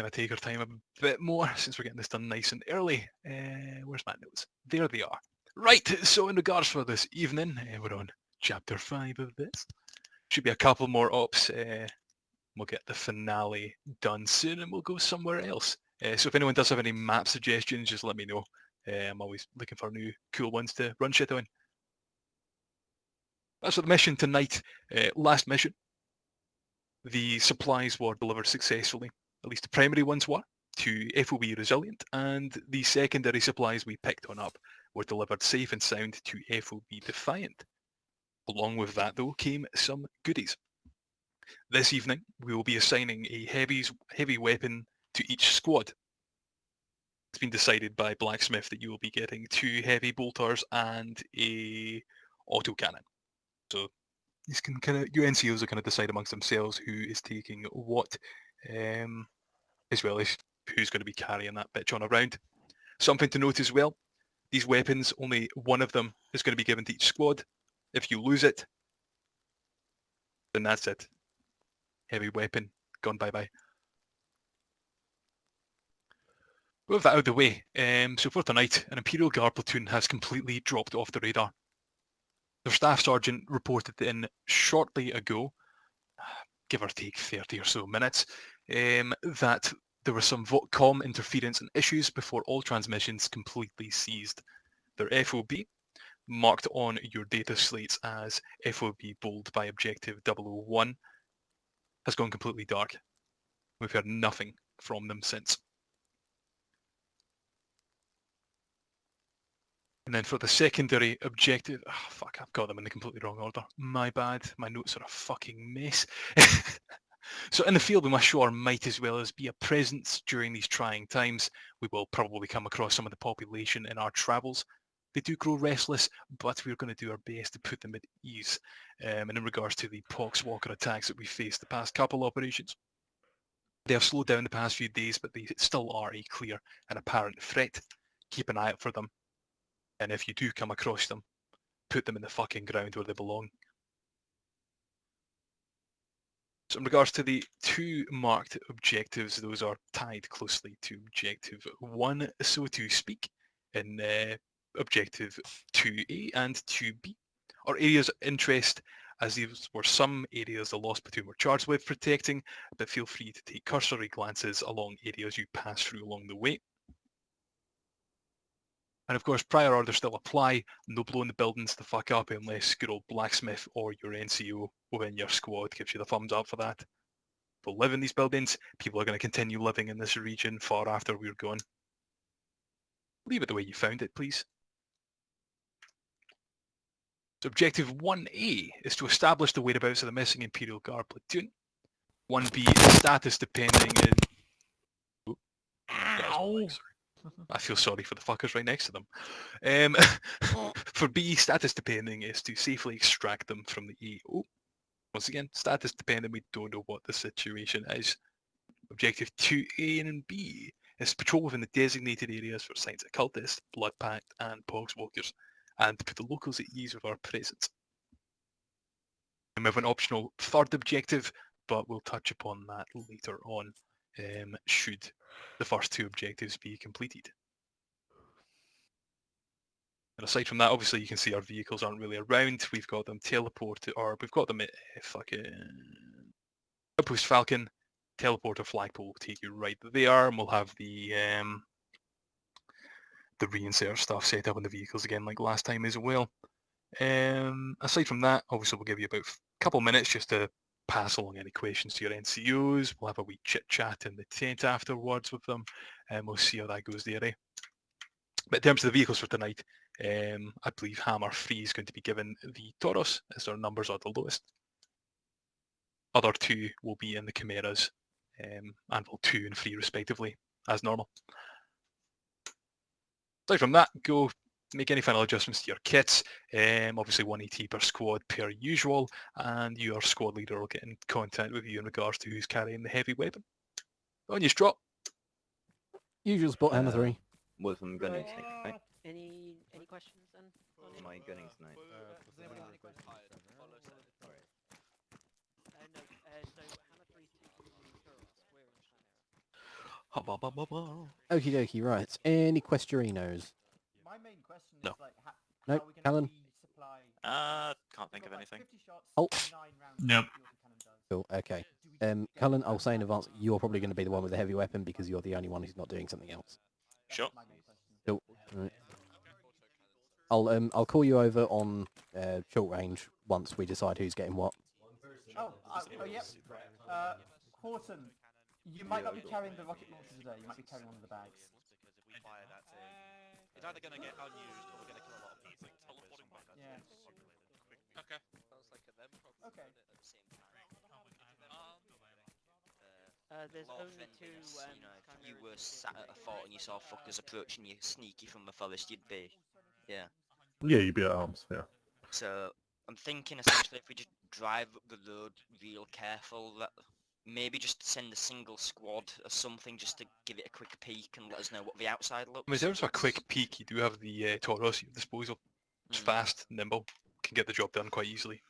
to take our time a bit more since we're getting this done nice and early. Where's my notes? There they are. Right, so in regards for this evening, we're on chapter 5 of this. Should be a couple more ops. We'll get the finale done soon and we'll go somewhere else. So if anyone does have any map suggestions, just let me know. I'm always looking for new cool ones to run shit on. That's what the mission tonight. Last mission. The supplies were delivered successfully. At least the primary ones were, to FOB Resilient, and the secondary supplies we picked on up were delivered safe and sound to FOB Defiant. Along with that, though, came some goodies. This evening, we will be assigning a heavy weapon to each squad. It's been decided by Blacksmith that you will be getting 2 heavy bolters and a autocannon. So these can you NCOs are kind of decide amongst themselves who is taking what, as well as who's going to be carrying that bitch on around. Something to note as well, these weapons, only one of them is going to be given to each squad. If you lose it, then that's it. Heavy weapon, gone bye-bye. With that out of the way, so for tonight, an Imperial Guard platoon has completely dropped off the radar. Their staff sergeant reported in shortly ago, give or take 30 or so minutes, that there was some comm interference and issues before all transmissions completely ceased. Their FOB, marked on your data slates as FOB bold by objective 001, has gone completely dark. We've heard nothing from them since. And then for the secondary objective, oh, fuck, I've got them in the completely wrong order. My bad, my notes are a fucking mess. So in the field, we must show our might as well as be a presence during these trying times. We will probably come across some of the population in our travels. They do grow restless, but we're going to do our best to put them at ease. And in regards to the poxwalker attacks that we faced the past couple operations, they have slowed down the past few days, but they still are a clear and apparent threat. Keep an eye out for them. And if you do come across them, put them in the fucking ground where they belong. So in regards to the 2 marked objectives, those are tied closely to objective 1, so to speak, in objective 2A and 2B. Our areas of interest, as these were some areas the Lost Platoon were charged with protecting, but feel free to take cursory glances along areas you pass through along the way. And of course, prior orders still apply. No blowing the buildings the fuck up unless good old Blacksmith or your NCO within your squad gives you the thumbs up for that. We'll live in these buildings. People are going to continue living in this region far after we're gone. Leave it the way you found it, please. So objective 1A is to establish the whereabouts of the missing Imperial Guard platoon. 1B is status depending in... Ow! I feel sorry for the fuckers right next to them. For B, status depending is to safely extract them from the E. Oh, once again, status dependent, we don't know what the situation is. Objective 2A and B is patrol within the designated areas for signs of cultists, blood pact, and poxwalkers, and to put the locals at ease with our presence. And we have an optional 3rd objective, but we'll touch upon that later on, should the first 2 objectives be completed. And aside from that, obviously you can see our vehicles aren't really around. We've got them teleported, or we've got them at fucking outpost Falcon. Teleporter flagpole will take you right there, and we'll have the reinsert stuff set up in the vehicles again like last time as well. Aside from that, obviously we'll give you about a couple minutes just to pass along any questions to your NCOs. We'll have a wee chit chat in the tent afterwards with them, and we'll see how that goes there. But in terms of the vehicles for tonight, I believe Hammer 3 is going to be given the Taurus, as their numbers are the lowest. Other 2 will be in the Chimeras, Anvil 2 and 3 respectively, as normal. Aside from that, go make any final adjustments to your kits. Obviously 1 AT per squad per usual, and your squad leader will get in contact with you in regards to who's carrying the heavy weapon. On your drop. Usual spot, Hammer 3. Was I'm gunning tonight, right? Any questions then? Am I gunning tonight? Does anyone have any questions? Alright. No, so Hammer 3 is taking the Turos. We're in the Chimera. Ha, ba, ba, ba, ba. Okie dokie, right. Any questionerinos? My main question No. is like, Nope. how are we going Alan? to resupply? Can't think We've of got, like, anything. 50 shots, Oh. 9 rounds. Nope. The autocannon does. Cool, okay. Do we just get Cullen, that I'll say in back advance, up? you're probably going to be the one with the heavy weapon because you're the only one who's not doing something else. That's Sure. my main question. Cool. Right. I'll call you over on short range once we decide who's getting what. Yep. Horton, you might not be carrying the rocket launcher today. You might be carrying one of the bags. It's either going to get unused or we're going to kill a lot of people. Yeah. Okay. Sounds like a them problem. Okay. At the same time. There's lot of only two. friendliness, you know, if you chimeras were in sat at a fort and you saw fuckers approaching you sneaky from the forest, you'd be, yeah. Yeah, you'd be at arms, yeah. So I'm thinking essentially if we just drive up the road real careful, that maybe just send a single squad or something just to give it a quick peek and let us know what the outside looks. I mean, in terms of a quick peek, you do have the Tauros at your disposal. It's Mm. fast, nimble, can get the job done quite easily.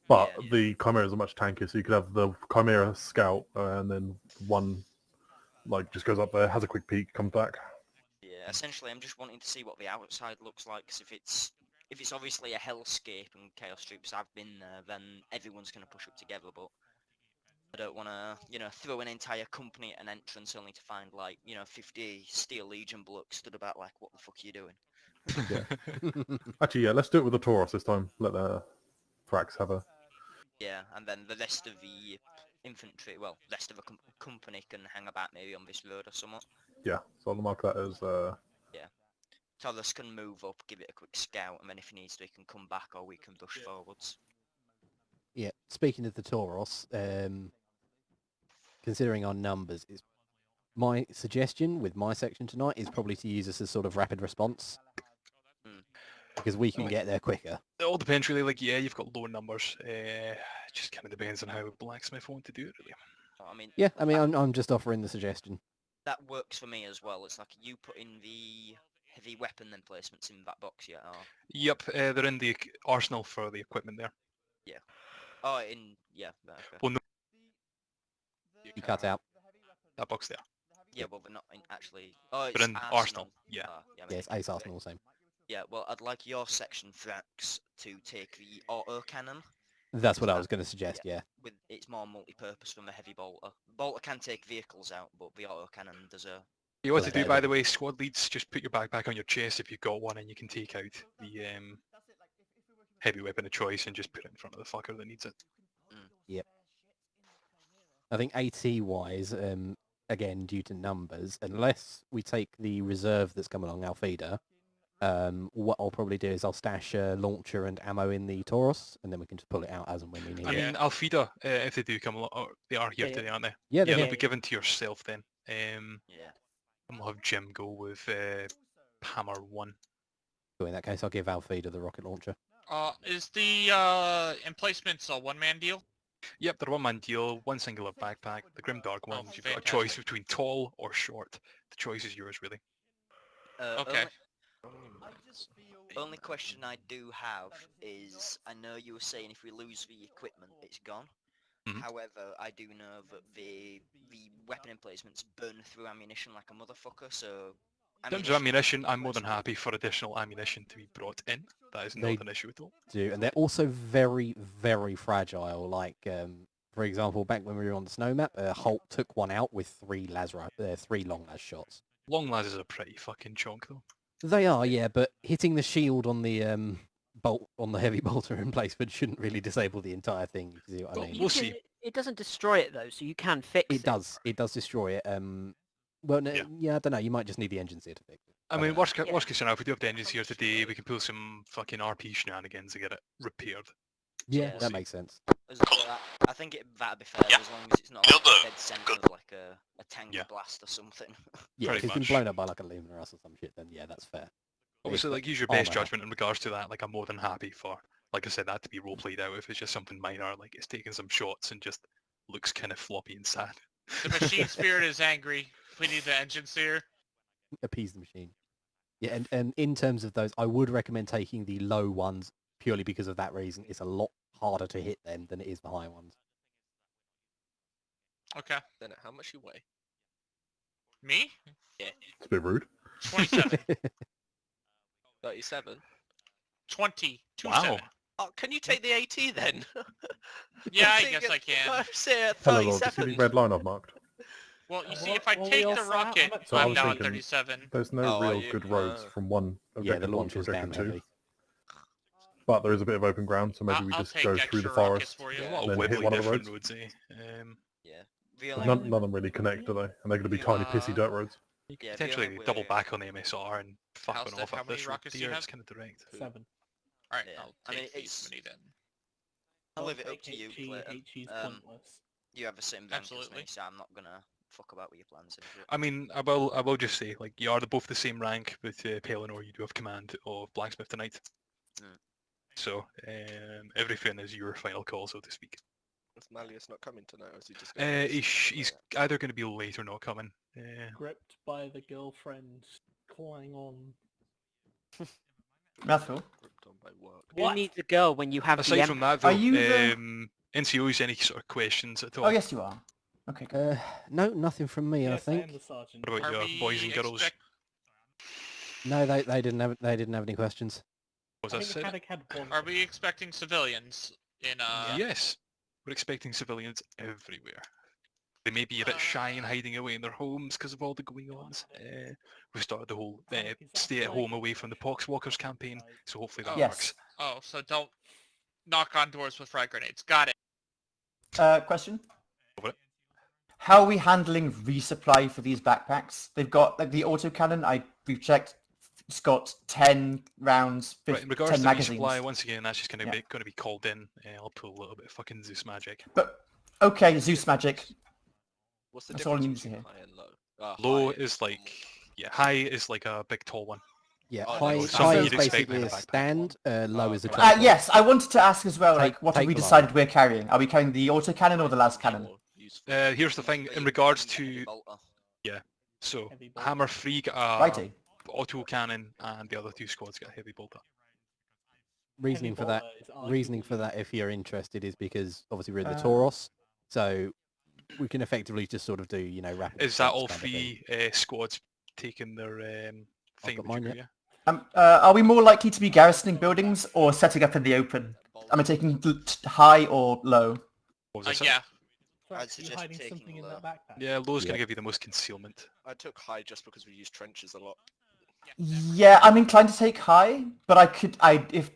But Yeah. the Chimeras are much tankier, so you could have the Chimera scout and then one like just goes up there, has a quick peek, comes back. Yeah, essentially I'm just wanting to see what the outside looks like, 'cause if it's obviously a hellscape and Chaos Troops have been there, then everyone's going to push up together, but I don't want to, throw an entire company at an entrance only to find, 50 Steel Legion blokes stood about like, what the fuck are you doing? Yeah. Actually, yeah, let's do it with the Taurus this time. Let the Thrax have a... Yeah, and then the rest of the infantry, well, rest of the company can hang about maybe on this road or something. Yeah, so I'll mark that as... Taurus can move up, give it a quick scout, and then if he needs to, he can come back or we can rush forwards. Yeah, speaking of the Tauros, considering our numbers, my suggestion with my section tonight is probably to use this as sort of rapid response. Mm. Because we can get there quicker. It all depends really, like, yeah, you've got low numbers. It just kind of depends on how Blacksmith want to do it, really. I mean, Yeah, I mean, I'm just offering the suggestion. that works for me as well. It's like you put in the heavy weapon then placements in that box yet, or... Yep, they're in the arsenal for the equipment there. Oh, yeah, okay. Well, no, You cut out. that box there. Yeah, well, they're not actually... Oh, it's They're in Arsenal, yeah. Ah, yeah, Yes, Ace Arsenal the same. Yeah, well, I'd like your section, Thrax, to take the auto cannon. That's what I was going to suggest, yeah. With it's more multi-purpose than the heavy bolter. Bolter can take vehicles out, but the auto cannon does a... You want Does to do, better. by the way, squad leads, just put your backpack on your chest if you've got one, and you can take out the heavy weapon of choice and just put it in front of the fucker that needs it. Yep. I think AT-wise, again, due to numbers, unless we take the reserve that's come along, Alfida, what I'll probably do is I'll stash launcher and ammo in the Taurus, and then we can just pull it out as and when we need I it. mean, Alfida, if they do come along, or they are here Yeah, today, aren't they? Yeah, Yeah, they're they'll be given to yourself then. And Yeah. we'll have Jim go with Hammer 1. So in that case, I'll give Alfida the rocket launcher. Is the emplacements a one-man deal? Yep, they're one-man deal, one singular backpack. The Grim Dark ones, you've got a fantastic. choice between tall or short. The choice is yours, really. Okay. Only question I do have is, I know you were saying if we lose the equipment, it's gone. Mhm. However, I do know that the weapon emplacements burn through ammunition like a motherfucker, so... In terms of ammunition, I'm more than happy for additional ammunition to be brought in. That is They not an issue at all. do, and they're also very, very fragile. Like, for example, back when we were on the snow map, Holt took one out with three long las shots. Long lasers are pretty fucking chonk, though. They are, yeah, but hitting the shield on the heavy bolter emplacement shouldn't really disable the entire thing. You see what I Well, mean? we'll see. It doesn't destroy it though, so you can fix it. It does. It does destroy it. Well, no, Yeah. yeah, I don't know. You might just need the engines here to fix it. I don't mean, know. worst case scenario, if we do have the engines here today, we can pull some fucking RP shenanigans to get it repaired. Yeah, Yeah. that See. makes sense. I think that'd be fair, as long as it's not like a dead center of like a tank Yeah. blast or something. Yeah, Pretty if it's been much. blown up by like a luminous or some shit, then yeah, that's fair. Obviously, If like, use your armor best judgment in regards to that. Like, I'm more than happy for, like I said, that to be role played out. If it's just something minor, like it's taking some shots and just looks kind of floppy and sad. The machine spirit is angry. We need the engines here. appease the machine. Yeah, and in terms of those, I would recommend taking the low ones purely because of that reason. It's a lot harder to hit them than it is the high ones. Okay. Then how much you weigh? Me? It's a bit rude. 27. 37. 20. 27. Wow. Oh, can you take the AT then? Yeah, I'm I guess thinking- I can. I'm saying at Hello, Lord. Do you see 37. the red line I've marked? Well, you see, Well, if I well, we take all the sat, I'm rocket, at So I I'm was now at thinking- 37. There's no Oh, are real you? good roads from one Yeah, objective the 1 to launcher's down objective 2. heavy. But there is a bit of open ground, so maybe we I'll just take go extra through the rockets forest. for you. There's a Yeah. lot of Then hit wibbly one of the different roads. roads, Yeah. But Viola, none of them really connect, do they? And they're going to be You, tiny, pissy dirt roads. yeah, Potentially Viola, double we're- back on the MSR and fuck How's on that? off How up many this road rockets do you here. have? It's kind of direct. 7. Alright, Yeah. I'll I mean, take these it's- many then. I'll Don't leave it up take to you, HE, Clayton. HE's Um, pointless. You have the same bank as Absolutely. me, so I'm not gonna fuck about with your plans. I mean, I will just say, like, you are both the same rank with Pelennor. You do have command of Blacksmith tonight. Mm. So, everything is your final call, so to speak. Is Malleus not coming tonight, or is he just going to... He's either going to be late or not coming. Gripped by the girlfriend, clang on. That's cool. Gripped on by work. Who What? needs a girl when you have the Aside from that, though, Are you the- NCOs, any sort of questions at all? Oh, yes, you are. Okay, good. No, nothing from me. I Yes, I am think. the sergeant. What about Are your we boys and girls? No, they didn't have any questions. Was I that think said? Haddock had one. Are we expecting civilians in Yes. We're expecting civilians everywhere. They may be a bit shy and hiding away in their homes because of all the going-ons. We started the whole Is that stay at home like- away from the Poxwalkers campaign, so hopefully that Yes. works. Oh, so don't knock on doors with frag grenades. Got it. Question? Over it. How are we handling resupply for these backpacks? They've got, like, the autocannon, we've checked, it's got 10 rounds, Right, in regards 10 to magazines. resupply, once again, that's just going to Yeah. be called in. I'll pull a little bit of fucking Zeus magic. But, okay, Zeus magic. What's the That's all I difference need to between hear. high and low? Low High is like, high is like a big tall one. Yeah, Oh, high, no, high something is you'd expect basically in a a backpack. stand. Low Oh, is a okay. jump. Yes, I wanted to ask as well, like, Take- what have take we the decided we're carrying? Are we carrying the autocannon or the las cannon? More useful. Here's the thing, But in you regards can get a to, bolter. so, Heavy bolt. Hammer 3 got a Righty. auto cannon, and the other two squads got a heavy bolter. Reasoning for that. Reasoning for that, if you're interested, is because obviously we're in the Tauros, so we can effectively just sort of do, rapid. Is that response all kind of thing. 3 squads taking their thing? got mine, would yeah. you agree? Are we more likely to be garrisoning buildings or setting up in the open? Am I taking high or low? What was that? Yeah. I'd Are you suggest hiding taking something in low. that backpack? Yeah, low's going Yeah. to give you the most concealment. I took high just because we use trenches a lot. Yeah, I'm inclined to take high, but if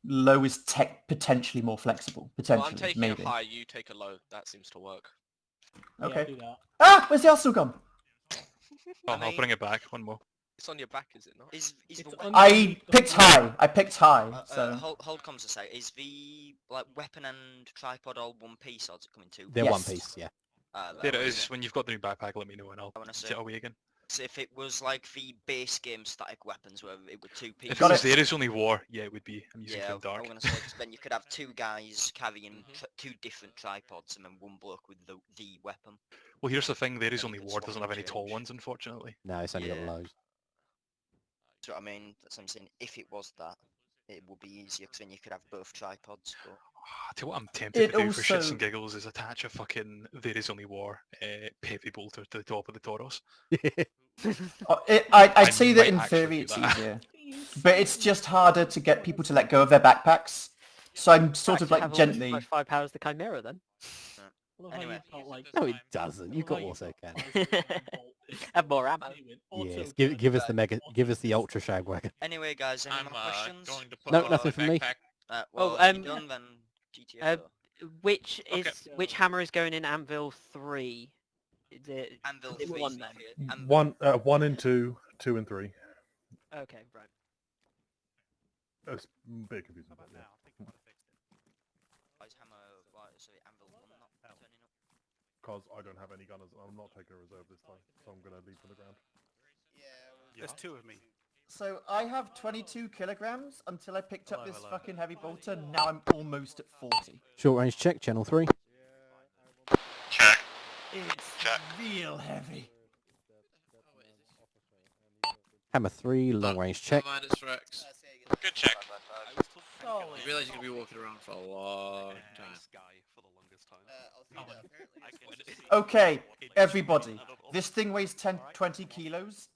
low is potentially more flexible. Well, I'm Potentially, taking maybe. a high, you take a low. That seems to work. Yeah, Okay. do that. Ah, where's the arsenal gone? I'll mean- bring it back, one more. It's on your back, is it not? Is It's the under- I picked high. I picked high. So hold comms a sec. Is the like weapon and tripod all one piece, or does it come in two? They're one Yes. piece, yeah. There it is, when you've got the new backpack, let me know and I'll I wanna sit say. away again. So if it was like the base game static weapons, where it were two pieces. If it Got was it. There Is Only War, yeah, it would be. I'm using Yeah, Flame Dark. I'm gonna say 'cause then you could have two guys carrying two different tripods and then one bloke with the weapon. Well, here's the thing, There Is Then Only you can War swap doesn't and have any tall change. ones, unfortunately. No, it's only got Yeah. lows. So I mean, that's what I'm saying. If it was that, it would be easier because then you could have both tripods. But Tell you what I'm tempted It to do for shits also- and giggles is attach a fucking There Is Only War heavy bolter to the top of the Tauros. I'd I say that might in actually theory do it's that. easier, but it's just harder to get people to let go of their backpacks. So I'm sort of Actually like have gently. almost 5 powers the Chimera then. I love how Anyway. you've got, like, No, it doesn't. I You've love got how also you've can. got five bolt. Have more ammo. Yes, give us the mega, give us the ultra shag wagon. anyway, guys, any I'm more questions? going to put No, on nothing my from me. backpack. Well, Oh, if you're done then GTFO. Which Okay. which hammer is going in Anvil 3? Is it Anvil is it 3 one then? Anvil. 1 and 2, 2 and 3. Okay, right. It's a bit confusing. But yeah. Why is hammer? Why is it Anvil 1 not turning up? Because I don't have any gunners, and I'm not taking a reserve this time, so I'm going to leave for the ground. There's two of me. So I have 22 kilograms until I picked up this fucking heavy bolter. Now I'm almost at 40. Short range check, channel 3. Check. It's real heavy. Hammer 3, long range check. Mind it's Rex. Good check. You realise you're going to be walking around for a long time. last time. Okay, everybody. This thing weighs 20 kilos.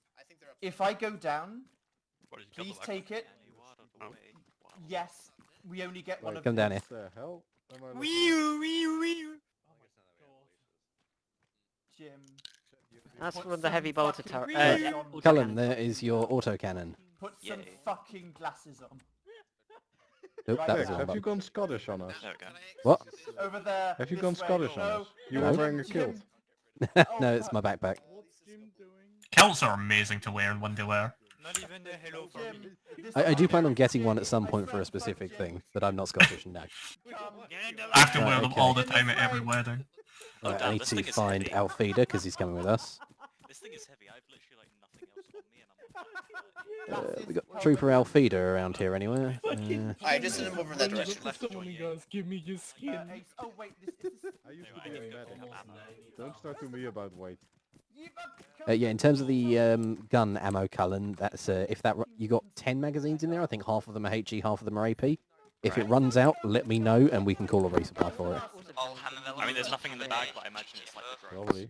If I go down, please take it. Yes, we only get one Right, of come down here. these. What the hell? Am I looking at? Jim. That's Put one of the some heavy bolter fucking turret. glasses on. Cullen, there is your autocannon. Put some Yeah. fucking glasses on. Oop, Right that now. was the wrong Have you button. gone Scottish on us? There we go. What? Over there. Have you this gone way. Scottish on No, us? You no, were wearing a Jim, kilt. No, it's my backpack. What's Jim doing? Kilts are amazing to wear in one day wear. Not even a hello for me. Jim, this I do is plan on getting Jim, one at some my point for a friend, specific Jim. thing, but I'm not Scottish and no. Come. I have to Right, wear them okay. all the time at every wedding. Oh, Right, damn, I need this to thing is find heavy. Alfida because he's coming with us. This thing is heavy. I've literally like nothing else on me, and I'm. Glasses, We got helmet. Trooper Alfida around here anywhere. Alright, just send him over in that direction. Left Someone join goes, give me your skin. Ace. Oh wait, this is this. I used to Anyway, be I a need to go medic. pick up ammo. Don't start with me about weight. Yeah, in terms of the gun ammo, Cullen, that's if that you got 10 magazines in there, I think half of them are HE, half of them are AP. If it runs out, let me know and we can call a resupply for it. All hammer I mean, there's nothing in the bag, but I imagine it's like the drone. Probably.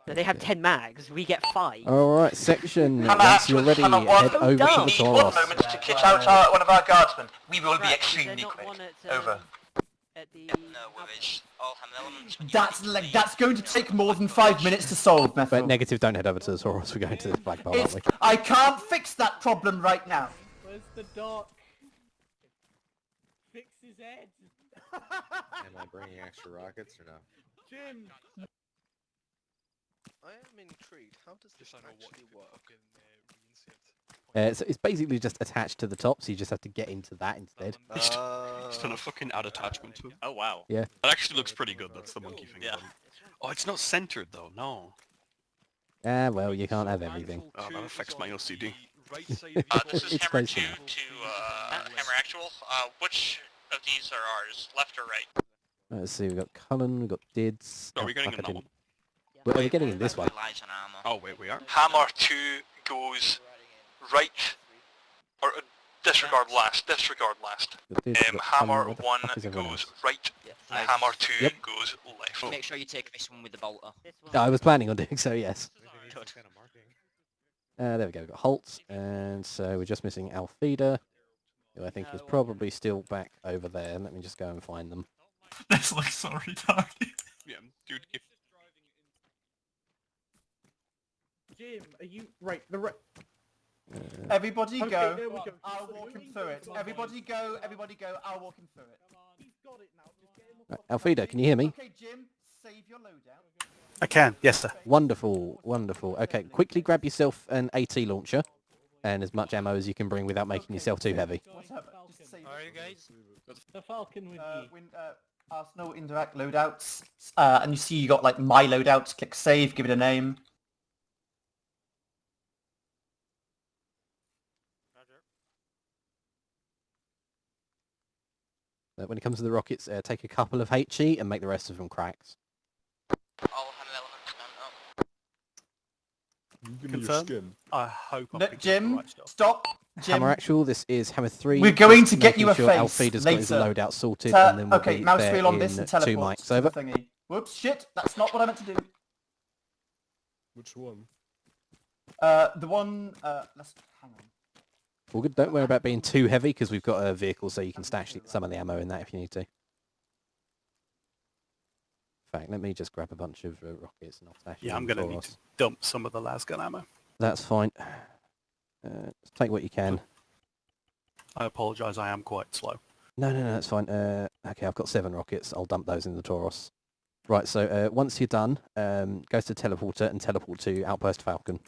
No, they have 10 mags. We get 5. Alright, section, Hammer once you're ready, Hammer one. head over to the Need 1 Taurus. moment to kitch out one of our guardsmen. We will be Right, is there extremely not quick. one at, Over. At the No worries. All hammer elements. when you That's ready, like please. that's going to take more than 5 minutes to solve, But Methil. negative, don't head over to the Taurus, we're going to the flagpole, aren't It's, we? I can't fix that problem right now. Where's the doc? Fix his head. Am I bringing extra rockets or no? Jim. I am intrigued. How does this actually work? So it's basically just attached to the top, so you just have to get into that instead. He's done a fucking add attachment to it. Oh wow. Yeah. That actually looks pretty good, that's the monkey thing. Yeah. about it. Oh, it's not centered though, no. Ah, well, you can't have everything. Oh, that affects my OCD. This is It's Hammer close 2 enough. to Hammer Actual. Which of these are ours, left or right? Let's see, we've got Cullen, we've got Dids. Are we getting fuck, in I that didn't- one? We're getting in this one. Lies on armor. Oh wait, we are? Hammer 2 goes right, or disregard last, disregard last. We've got Dids, we've got Cullen, Hammer where the 1 fuck is everyone goes else? right, Nice. Hammer 2 Yep. goes left. Make sure you take this one with the bolter. I was planning on doing so, yes. Good. There we go, we've got Holtz, and so we're just missing Alfida, who I think is probably still back over there. Let me just go and find them. This looks so retarded. Yeah, dude, if... Jim, are you right? The right. Everybody Okay, go. there we go. I'll walk him through it. Everybody go. Everybody go. I'll walk him through it. He's got it now. Just get him Right, Alfida, can you hear me? Okay, Jim, save your loadout. I can, yes sir. Wonderful, wonderful. Okay, quickly grab yourself an AT launcher and as much ammo as you can bring without making yourself too heavy. What's up? Just save Are it. you guys? the Falcon with you. Arsenal interact loadouts, and you see you got like my loadouts. Click save, give it a name. When it comes to the rockets, take a couple of HE and make the rest of them cracks. All hammer elements mount up. You give me your Confirm? skin. I hope I'm No, picking up the Jim, right stuff. stop. Jim. Hammer Actual, this is Hammer 3. We're going just to get you making a sure face Alfida's got his later. loadout sorted, and then we'll Okay, be mouse there wheel on in this and 2 teleport mics to over. the thingy. Whoops, shit, that's not what I meant to do. Which one? The one, let's, hang on. All good, don't worry about being too heavy, because we've got a vehicle so you can stash some of the ammo in that if you need to. In fact, let me just grab a bunch of rockets and I'll stash Yeah, them I'm in going to for need us. to dump some of the lasgun ammo. That's fine. Just take what you can. I apologise, I am quite slow. No, that's fine. Okay, I've got 7 rockets. I'll dump those in the Tauros. Right, so once you're done, go to teleporter and teleport to Outpost Falcon.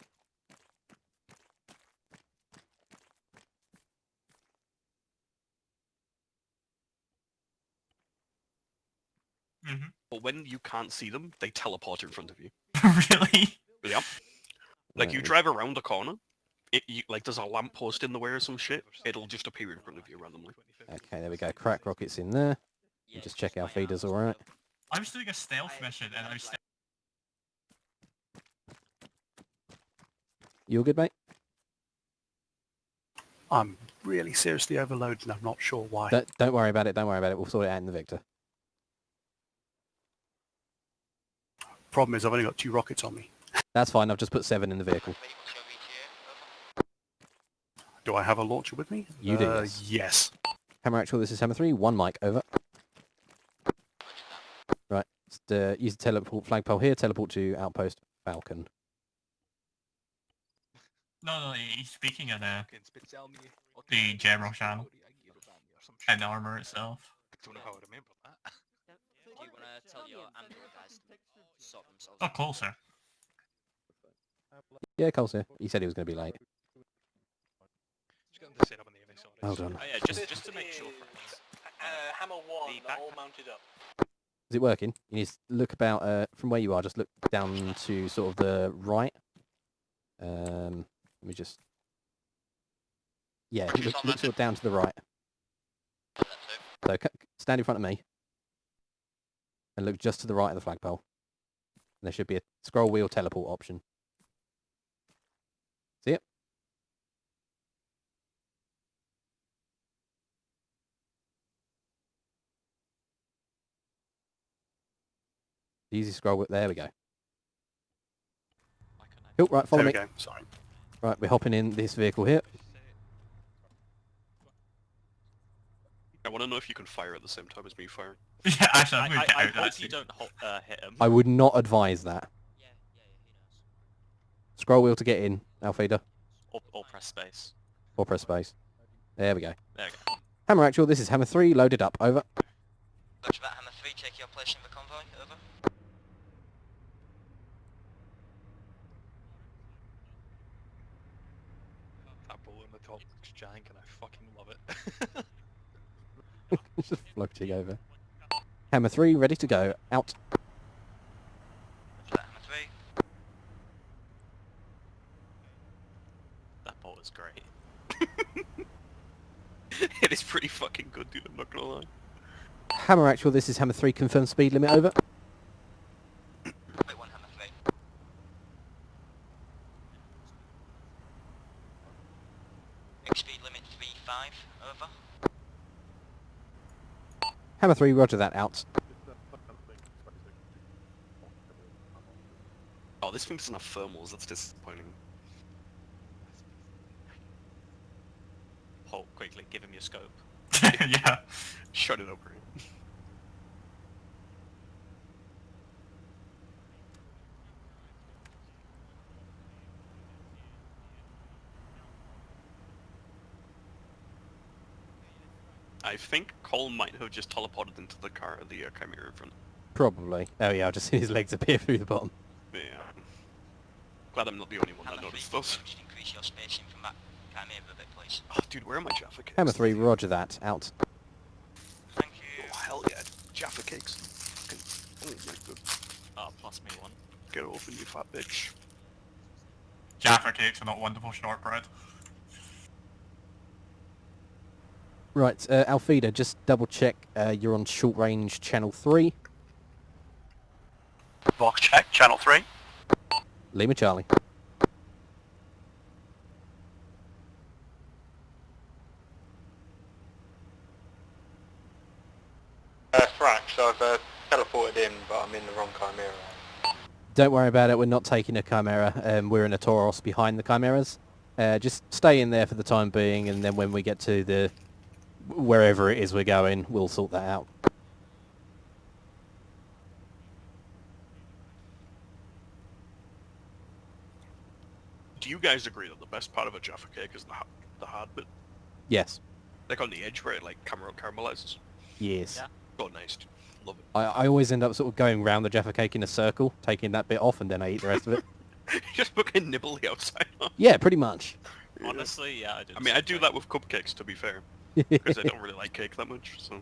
But when you can't see them, they teleport in front of you. Really? Yep. Like, you Right. drive around the corner, like, there's a lamppost in the way or some shit, it'll just appear in front of you randomly. Okay, there we go. Crack rockets in there. Yeah, Just check our my feeders armor's alright. I was doing a stealth mission and I was You all good, mate? I'm really seriously overloaded and I'm not sure why. Don't worry about it. Don't worry about it. We'll sort it out in the Victor. problem is I've only got 2 rockets on me. That's fine. I've just put 7 in the vehicle. Do I have a launcher with me? You do, yes. Yes. Hammer Actual, this is Hammer 3. 1 mic, over. Right. Just, use the teleport flagpole here. Teleport to outpost Falcon. No, he's speaking of the general channel and the armor itself. Don't know how I remember that. Do you want to tell your ambulance guys to sort themselves Oh, out? closer. Yeah, Cole's here. He said he was going to be late. Just get them to set up on the MSR. Well done. Oh yeah, just to make sure, friends. Hammer 1, they're all mounted up. Is it working? You need to look about, from where you are, just look down to sort of the right. Let me just... Yeah, look sort of down to the right. So stand in front of me. And look just to the right of the flagpole. And there should be a scroll wheel teleport option. See it? Easy scroll wheel. There we go. Cool, right, follow me. There we go, sorry. Right, we're hopping in this vehicle here. I want to know if you can fire at the same time as me firing. Yeah, actually, I'm going to I get out hope you don't hit him. I would not advise that. Yeah, he knows. Scroll wheel to get in, Alfida. Or press space. Or press space. There we go. There we go. Hammer Actual, this is Hammer 3, loaded up, over. Roger that, Hammer 3, take your place in the convoy, over. That ball on the top looks jank and I fucking love it. It's just floating over. Hammer 3, ready to go, out. Roger that, Hammer 3. That ball is great. It is pretty fucking good, dude, I'm not gonna lie. Hammer Actual, this is Hammer 3, confirm speed limit, over. Wait, 1 Hammer 3. Next speed limit 3.5, over. Hammer 3, roger that, out. Oh, this thing doesn't have thermals, that's disappointing. Halt, quickly, give him your scope. Yeah. Shut it over. I think Cole might have just teleported into the car, the Chimera in front. Probably. Oh yeah, I've just seen his legs appear through the bottom. Yeah. Glad I'm not the only one that noticed those. Just increase your spacing from that Chimera a bit, please. Oh, dude, where are my Jaffa cakes? Hammer 3, roger that, out. Thank you. Oh, hell yeah, Jaffa cakes. Fucking, oh my god. Plus me 1. Get open, you fat bitch. Jaffa cakes are not wonderful shortbread. Right, Alfida, just double check you're on short range channel 3. Box check, channel 3. Lima Charlie. Thrax, I've teleported in, but I'm in the wrong Chimera. Don't worry about it, we're not taking a Chimera. We're in a Tauros behind the Chimeras. Just stay in there for the time being, and then when we get to the... wherever it is we're going, we'll sort that out. Do you guys agree that the best part of a Jaffa cake is the hard bit? Yes. Like on the edge where it like caramelizes? Yes. Yeah. Oh, nice, dude. Love it. I always end up sort of going round the Jaffa cake in a circle, taking that bit off, and then I eat the rest of it. Just fucking nibble the outside off. Yeah, pretty much. Honestly, yeah, I do. I mean, I do that with cupcakes, to be fair. Because I don't really like cake that much, so...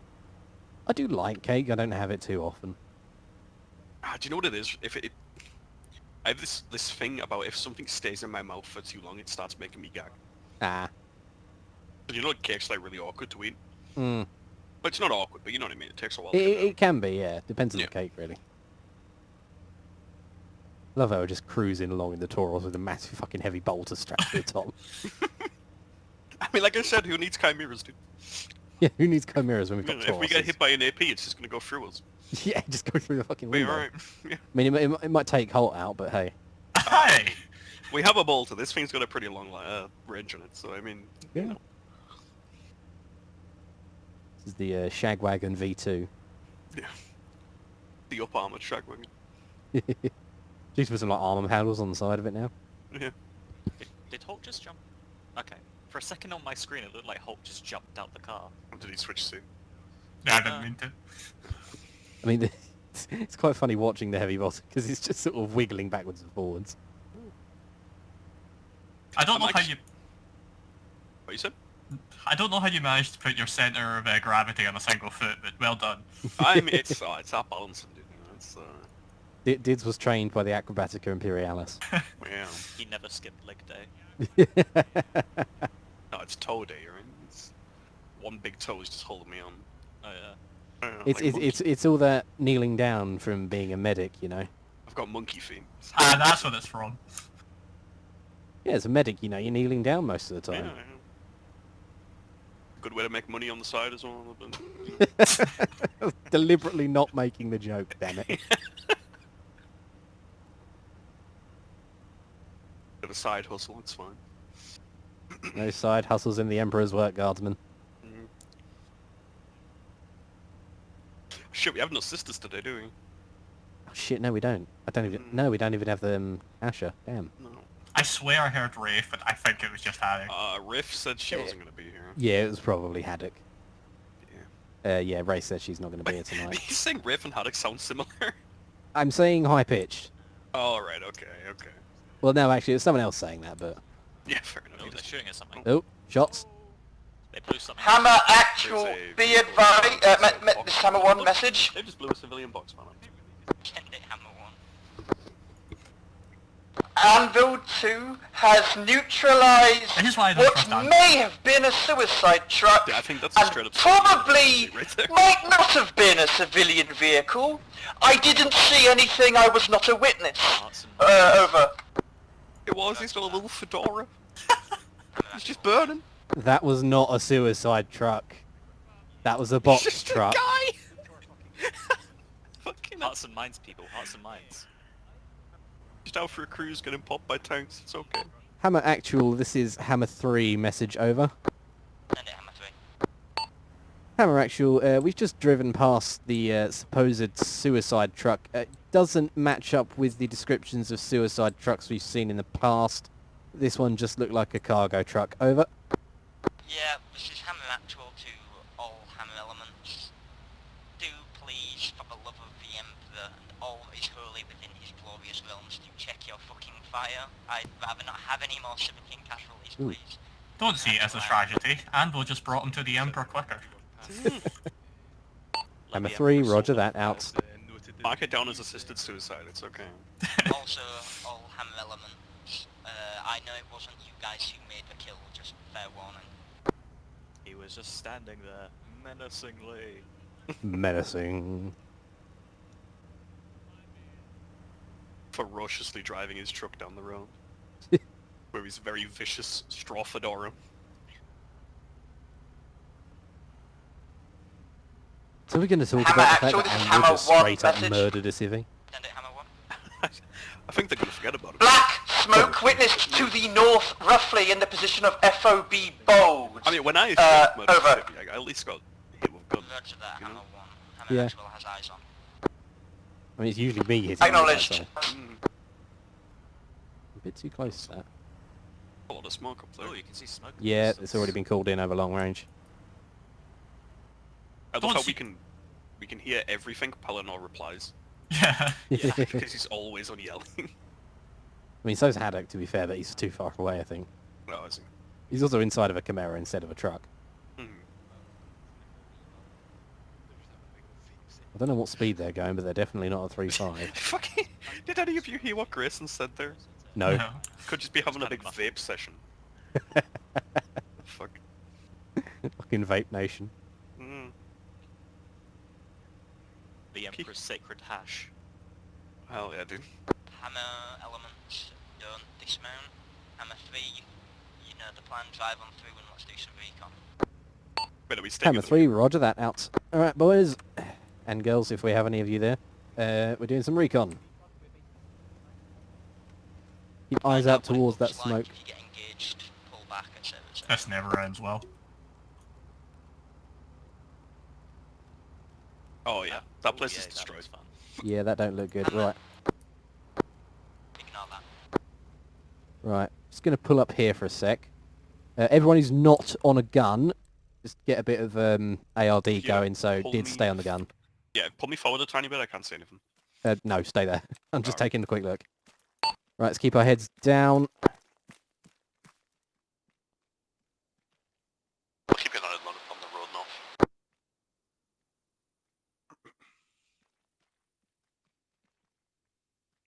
I do like cake, I don't have it too often. Ah, do you know what it is? I have this thing about if something stays in my mouth for too long, it starts making me gag. Ah. So you know, like, cake's like really awkward to eat. Mm. But it's not awkward, but you know what I mean. It takes a while. It can be, yeah. Depends on the cake, really. Love how we're just cruising along in the Tauros with a massive fucking heavy bolter strapped to the top. I mean, like I said, who needs chimeras, dude? Yeah, who needs chimeras when we've got Tauros? If we get hit by an AP, it's just gonna go through us. Yeah, just go through the fucking Be window. alright. Yeah. I mean, it might take Holt out, but hey. Hey! We have a bolter. This thing's got a pretty long range on it, so I mean, Yeah. you know. This is the Shagwagon V2. Yeah. The up armored Shagwagon. Just put some like armor handles on the side of it now. Yeah. Did Hulk just jump? Okay. For a second on my screen, it looked like Hulk just jumped out the car. Did he switch soon? Yeah, I didn't mean to. I mean, it's quite funny watching the heavy boss because it's just sort of wiggling backwards and forwards. I don't know how you... What you said? I don't know how you managed to put your center of gravity on a single foot, but well done. I mean, it's our balancing, dude. You know, it's Dids was trained by the Acrobatica Imperialis. yeah. He never skipped leg day. No, it's toe day, right? It's one big toe is just holding me on. Oh yeah. It's all that kneeling down from being a medic, you know. I've got monkey feet. Ah, that's what it's from. Yeah, as a medic, you know, you're kneeling down most of the time. Yeah. Good way to make money on the side as well. Deliberately not making the joke, damn it. Bit of a side hustle, it's fine. No side hustles in the Emperor's work, Guardsman. Shit, we have no sisters today, do we? Oh, shit, no, we don't. I don't even. No, we don't even have the Asher. Damn. No. I swear I heard Rafe, but I think it was just Haddock. Riff said she wasn't going to be here. Yeah, it was probably Haddock. Yeah. Yeah, Ray said she's not going to be here tonight. He's saying Riff and Haddock sound similar. I'm saying high pitched. Oh, right, okay. Well, no, actually, it's someone else saying that, but. Yeah, fair enough. Oh, they're shooting at something. Oh, shots. They blew something. Hammer actual, be advised, this Hammer 1 message. They just blew a civilian box, man. Send it, Hammer 1. Anvil 2 has neutralized This is why I don't trust what Anvil. may have been a suicide truck, Yeah, I think that's a straight and up probably right there. might not have been a civilian vehicle. I didn't see anything, I was not a witness. Over. It was, he's got a little fedora. He's just burning. That was not a suicide truck. That was a box Just truck. a guy! Fucking Hearts and minds, people. Hearts and minds. just out for a cruise, getting popped by tanks, it's okay. Hammer actual, this is Hammer 3 message over. Send it, Hammer 3. Hammer actual, we've just driven past the supposed suicide truck. Doesn't match up with the descriptions of suicide trucks we've seen in the past. This one just looked like a cargo truck. Over. Yeah, this is Hammer Actual to all Hammer elements. Do please, for the love of the Emperor and all that is holy within his glorious realms, do check your fucking fire. I'd rather not have any more civilian casualties, please. Don't see it as a tragedy. Anvil just brought him to the Emperor quicker. Hammer 3, roger that, out. Mark it down as assisted suicide, it's okay. Also, all Hammer elements, I know it wasn't you guys who made the kill, just fair warning. He was just standing there, menacingly. Menacing. Ferociously driving his truck down the road. Where he's very vicious straw fedora. So we're going to talk Hammer about the actual, fact this is that Anvil Hammer just 1 straight up message. murdered a civvy? Send it, Hammer 1. I think they're going to forget about it. Black smoke witnessed to the north, roughly in the position of FOB Bold. I mean, when I murdered over. Mississippi, I at least got hit with guns. Roger that, You know? Hammer 1. Hammer Yeah. Actual has eyes on. I mean, it's usually me hitting you, Acknowledged. so Mm. a bit too close to that. A lot of smoke up there. Oh, you can see smoke. Yeah, it's already been called in over long range. I love Don't how see- we can hear everything Pellinor replies. Yeah. Yeah, because he's always on yelling. I mean, so's Haddock, to be fair, but he's too far away, I think. No, I see. He's also inside of a Chimera instead of a truck. Mhm. I don't know what speed they're going, but they're definitely not a 3.5. Fucking, did any of you hear what Grayson said there? No. No. Could just be having a big vape session. Fuck. Fucking Vape Nation. Mm. The Emperor's sacred hash. Hell yeah, dude. Hammer elements, don't dismount. Hammer 3, you know the plan, drive on through and let's do some recon. Better we stay Hammer 3, roger that, out. Alright, boys. and girls, if we have any of you there. We're doing some recon. Keep eyes out towards that smoke. If you get engaged, pull back, etc. This never ends well. Oh yeah, that place is destroyed. Yeah, that don't look good. Right. Ignore that. Right. Just going to pull up here for a sec. Everyone who's not on a gun, just get a bit of ARD going, so did stay on the gun. Yeah, pull me forward a tiny bit, I can't see anything. No, stay there. I'm just taking a quick look. Right, let's keep our heads down. We'll keep an eye on the road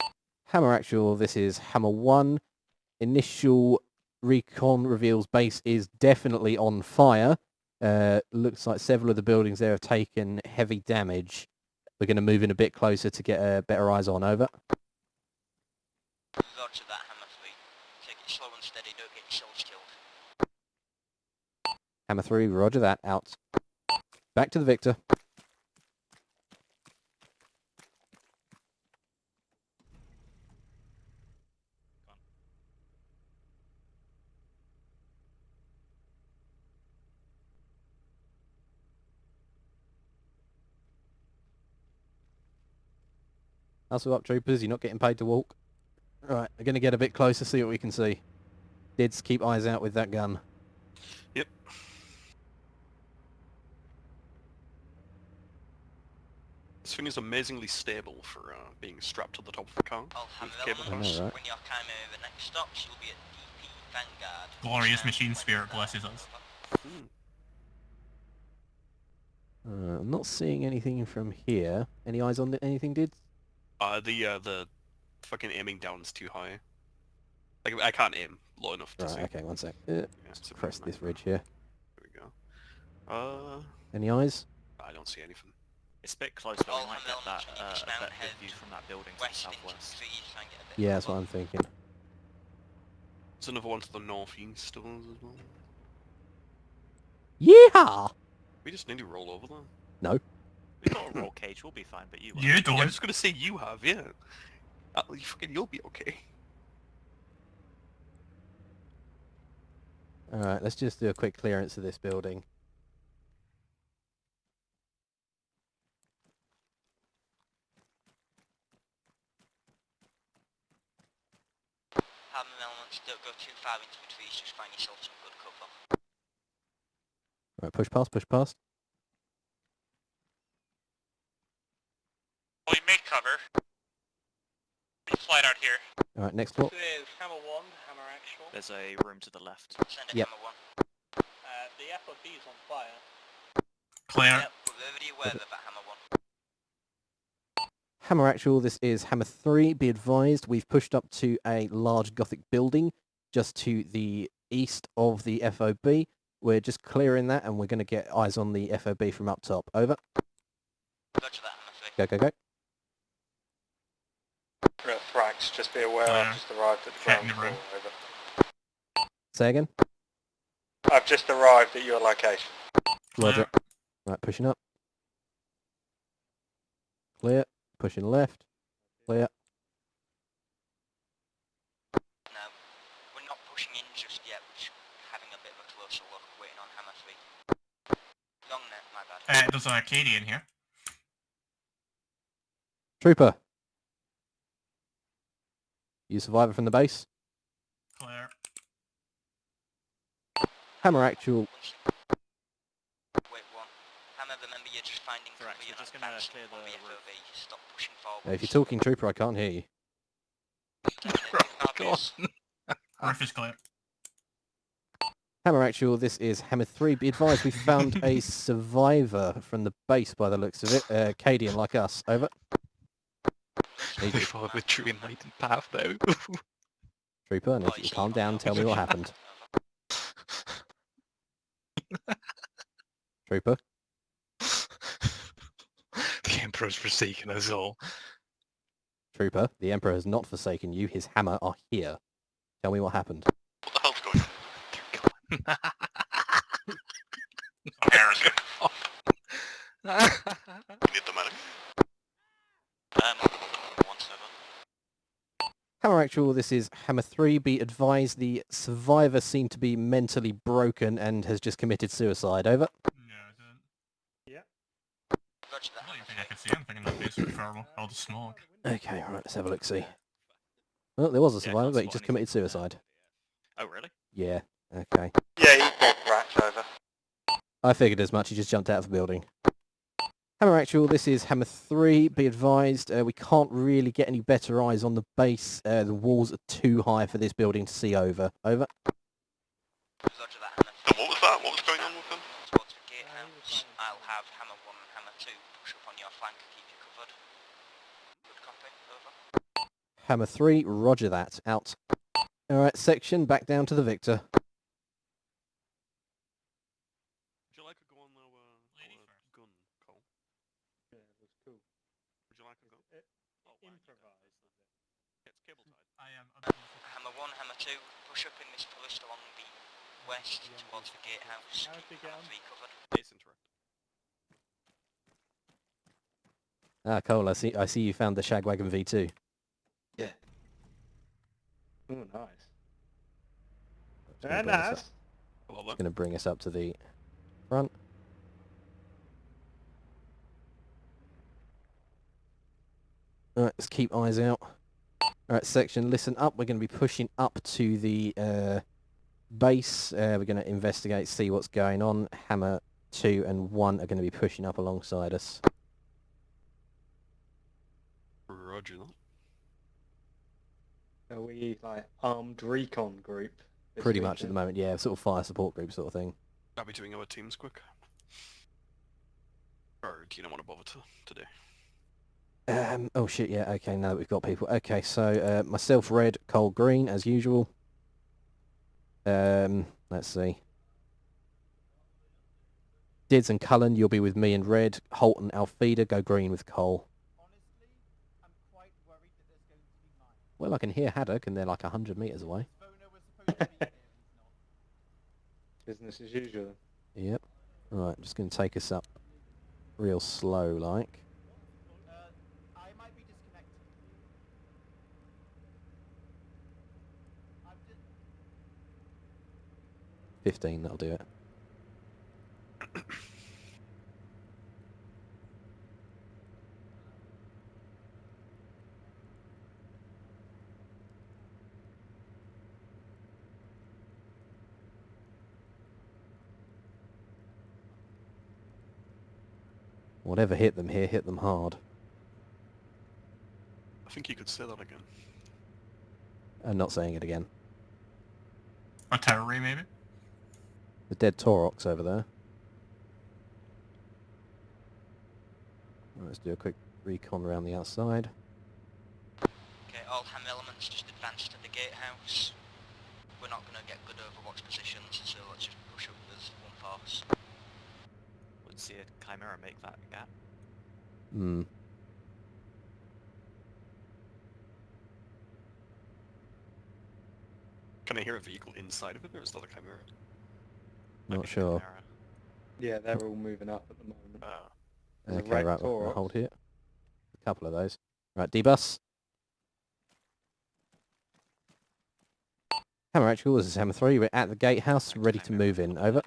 now. Hammer actual, this is Hammer 1. Initial recon reveals base is definitely on fire. Looks like several of the buildings there have taken heavy damage. We're going to move in a bit closer to get better eyes on. Over. Roger that, Hammer 3. Take it slow and steady, don't get yourselves killed. Hammer 3, roger that. Out. Back to the Victor. Hustle up, troopers. You're not getting paid to walk. Right, we're going to get a bit closer, see what we can see. Dids, keep eyes out with that gun. Yep. This thing is amazingly stable for being strapped to the top of the car. I'll have Cable elements. cars. When you're coming over the next stops, you'll be at DP Vanguard. Glorious machine spirit blesses us. I'm not seeing anything from here. Any eyes on anything, Dids? The fucking aiming down is too high. Like, I can't aim low enough to see. Right, okay, one sec. Let's press this ridge here. There we go. Any eyes? I don't see anything. It's a bit close, but we might get that a better view from that building to the southwest. Yeah, that's what I'm thinking. There's another one to the northeast as well. Yeehaw! We just need to roll over there. No. We've got a roll cage, we'll be fine, but you won't. You Yeah, I don't. was gonna say you have, yeah. You'll be okay. Alright, let's just do a quick clearance of this building. Hammer elements, don't go too far into the trees, just find yourself some good cover. Right, push past, push past. Well, you made cover. You slide out here. Alright, next floor. This is Hammer 1, Hammer Actual. There's a room to the left. Send it, Yep. Hammer 1. The FOB is on fire. Clear. Yep, we're already aware of that, Hammer 1. Hammer actual, this is Hammer 3. Be advised, we've pushed up to a large Gothic building just to the east of the FOB. We're just clearing that and we're going to get eyes on the FOB from up top. Over. Roger that, Hammer 3. Go, go, go. Thrax, just be aware I've just arrived at the ground floor. Over. Say again. I've just arrived at your location. Roger. Right, pushing up. Clear. Pushing left. Clear. No, we're not pushing in just yet, we're just having a bit of a closer look, waiting on Hammer 3. Long net, my bad. There's an Arcadian here. Trooper. You survivor from the base? Clear. Hammer actual. Wait, one. Hammer, remember you're just finding cover, Right, you're we're just not gonna advancing clear the on the roof. FOB. Stop pushing forward. If you're talking Trooper, I can't hear you. Roof is clear. Hammer actual, this is Hammer 3. Be advised, we found a survivor from the base by the looks of it. Cadian like us. Over. We followed the true enlightened path now. Trooper, and if you calm down, tell me what happened. Trooper. The Emperor's forsaken us all. Trooper, the Emperor has not forsaken you. His hammer are here. Tell me what happened. What the hell's going on? Harrison. You need the medic. Hammer Actual, this is Hammer 3. Be advised the survivor seemed to be mentally broken and has just committed suicide. Over. Yeah, I didn't. Yeah. Roger that. I don't even think I could see anything in that basement for all the smoke. Okay, right, let's have a look-see. Well, there was a survivor, but he just committed suicide. Oh, really? Yeah, okay. Yeah, he's dead, right, over. I figured as much, he just jumped out of the building. Hammer Actual, this is Hammer 3. Be advised, we can't really get any better eyes on the base. The walls are too high for this building to see over. Over. Roger that, Hammer. And what was that? What was going on with them? Towards the gatehouse, I'll have Hammer 1 and Hammer 2 push up on your flank, keep you covered. Good copy, over. Hammer 3, roger that. Out. Alright, section, back down to the Victor. Would you like to go on our gun, Cole? Yeah, that's cool. Would you like to go? Improvised. It's cable tied. I am. Hammer 1, Hammer 2, push up in this post along the west towards the gatehouse. How'd they Keep get Hammer on? 3 covered. Ace interrupt. Ah, Cole, I see you found the Shagwagon V2. Yeah. Oh, nice. Very Very nice. I love that. Going to bring us up to the front. Alright, let's keep eyes out. Alright, section, listen up. We're going to be pushing up to the base. We're going to investigate, see what's going on. Hammer 2 and 1 are going to be pushing up alongside us. Roger that. Are we like armed recon group? Pretty much at the moment, yeah. Sort of fire support group sort of thing. Are we doing our teams quick? Or do you not want to bother today? Oh shit, yeah, okay, now that we've got people. Okay, so myself red, Cole green, as usual. Let's see. Dids and Cullen, you'll be with me in red. Holt and Alfida go green with Cole. Honestly, I'm quite worried that there's going to be mines. Well, I can hear Haddock and they're like 100 metres away. Bono was supposed to be here and he's not. Business as usual. Yep. Right, I'm just going to take us up real slow like. I might be disconnected. I'm just... 15, that'll do it. Whatever hit them here, hit them hard. I think you could say that again. I'm not saying it again. Artillery, maybe? The dead Taurox over there. Right, let's do a quick recon around the outside. Okay, all Ham elements just advance to the gatehouse. We're not going to get good overwatch positions, so let's just push up as one force. Would see a Chimera make that gap. Hmm. Can I hear a vehicle inside of it, or is that a Chimera? Not sure. Chimera. Yeah, they're all moving up at the moment. There's a Okay, red right, we'll Taurox. hold here. A couple of those. Right, D-bus. Hammer Actual, this is Hammer 3. We're at the gatehouse, ready to move in. Over.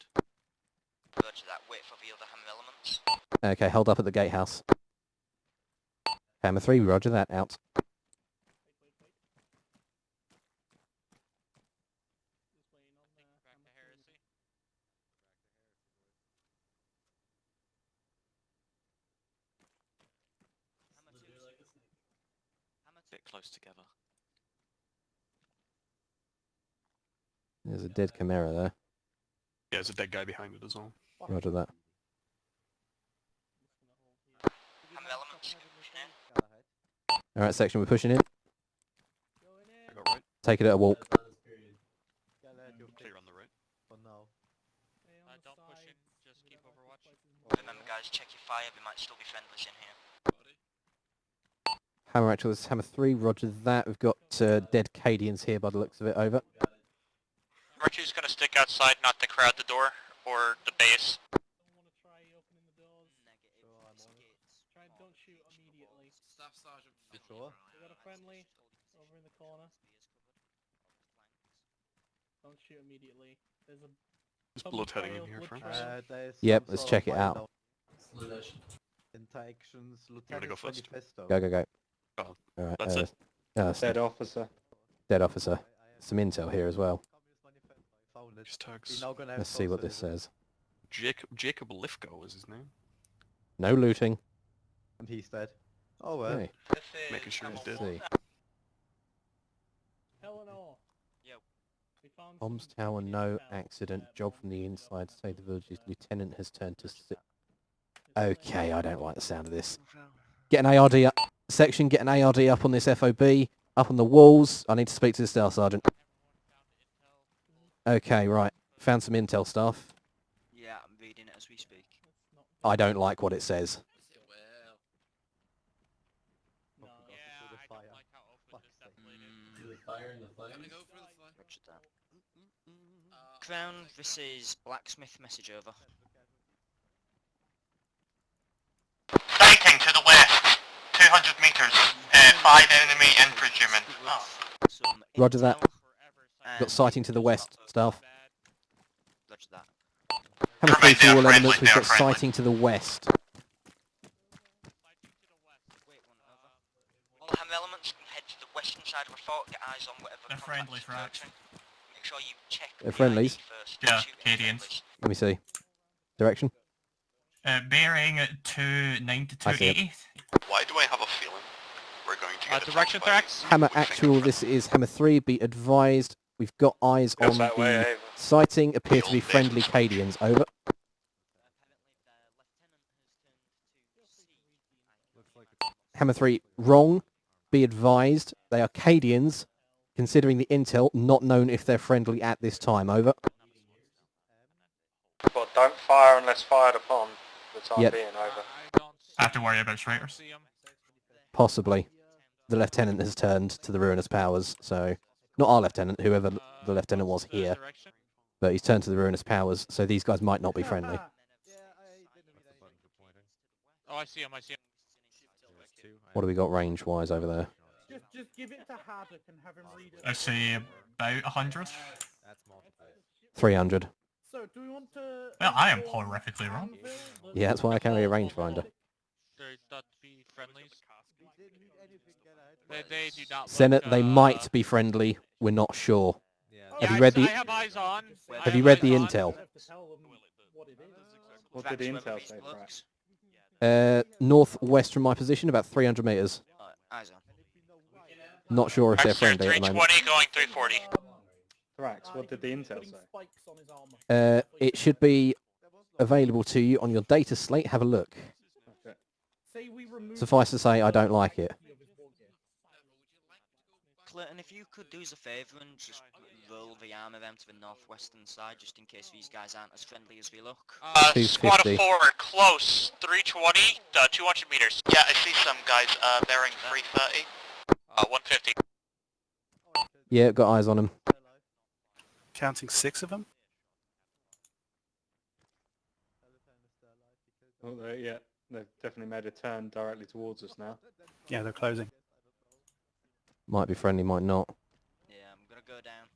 Roger that, wait for the other Ham elements. Okay, hold up at the gatehouse. Hammer 3, roger that, out. Bit close together. There's a dead Chimera there. Yeah, there's a dead guy behind it as well. Roger that. Ham elements, pushing in. Alright, section, we're pushing in. I got right. Take it at a walk. Clear on the right. Don't push in, just keep overwatch. Remember guys, check your fire, there might still be friendlies in here. Hammer Actual, this is Hammer 3, roger that. We've got dead Cadians here by the looks of it, over. Richie's gonna stick outside, not to crowd the door or the base. Don't shoot immediately. Staff Sergeant. We got a friendly over in the corner. don't shoot immediately. There's a There's blood heading in here, friend. Yep, let's check it out. Interactions, You wanna go first? Go. Oh, Alright, that's it. Dead officer. Dead officer. Some intel here as well. Just tags. Let's see what this says. Jacob Lithgow is his name. No looting. And he's dead. Oh well. Okay. Making sure he's dead. See. Eleanor. Yo. We found Bombs some tower, bodies no found. accident. Job from the inside. Say the village's lieutenant has turned to... Okay, I don't like the sound of this. Get an ARD up. Section, get an ARD up on this FOB. Up on the walls. I need to speak to the Staff Sergeant. Okay, right. Found some intel stuff. Yeah, I'm reading it as we speak. I don't like what it says. Roger that. Crown, this is Blacksmith message over. Sighting to the west, 200 meters, 5 enemy infantrymen. Some Roger that. intel Got and- sighting to the west, Staff. Roger that. Hammer Friendly, 3 to all they're elements. friendly, We've got they're friendly. sighting to the west. Wait, one over. All hammer elements can head to the western side of the fort, get eyes on whatever They're contacts friendly, are Frax. approaching. Make sure you check They're the friendlies? ID first. Yeah, Shoot any Canadians. friendlies. Let me see. Direction? Bearing 290 to I see it. 280. Why do I have a feeling we're going to get Direction, attacked by Thrax. Hammer with actual, fingerprint? this is Hammer 3. Be advised, we've got eyes Goes on that way, the Ava. sighting. Appear to be The old friendly days. Cadians. Over. Hammer 3, wrong. Be advised, they are Cadians. Considering the intel, not known if they're friendly at this time. Over. Well, don't fire unless fired upon. The time Yep. being over. I have to worry about traitors. Possibly. The lieutenant has turned to the ruinous powers, so... Not our lieutenant, whoever the lieutenant was here. But he's turned to the ruinous powers, so these guys might not be friendly. Oh, I see him. What do we got range-wise over there? Just give it to Haddock and have him read it. I say about 100. 300. So, do we want to... Well, I am horrifically wrong. Yeah, that's why I carry a rangefinder. There not be friendlies. They do not. Senate, look, they might be friendly. We're not sure. Yeah, Have you read I the... have eyes on. Have you read the intel? What did the intel say, Frax? Northwest from my position, about 300 meters. Eyes on. Not sure if they're friendly at the moment. 320 going 340. Thrax, what did the intel say? It should be available to you on your data slate. Have a look. Okay. Suffice to say, I don't like it. Clayton, if you could do us a favour and just roll the arm of them to the northwestern side, just in case these guys aren't as friendly as we look. Squad of 250. 4, close, 320, 200 meters. Yeah, I see some guys bearing 330. 150. Yeah, got eyes on them. Counting 6 of them? Oh, yeah, they've definitely made a turn directly towards us now. Yeah, they're closing. Might be friendly, might not. Yeah, I'm gonna go down.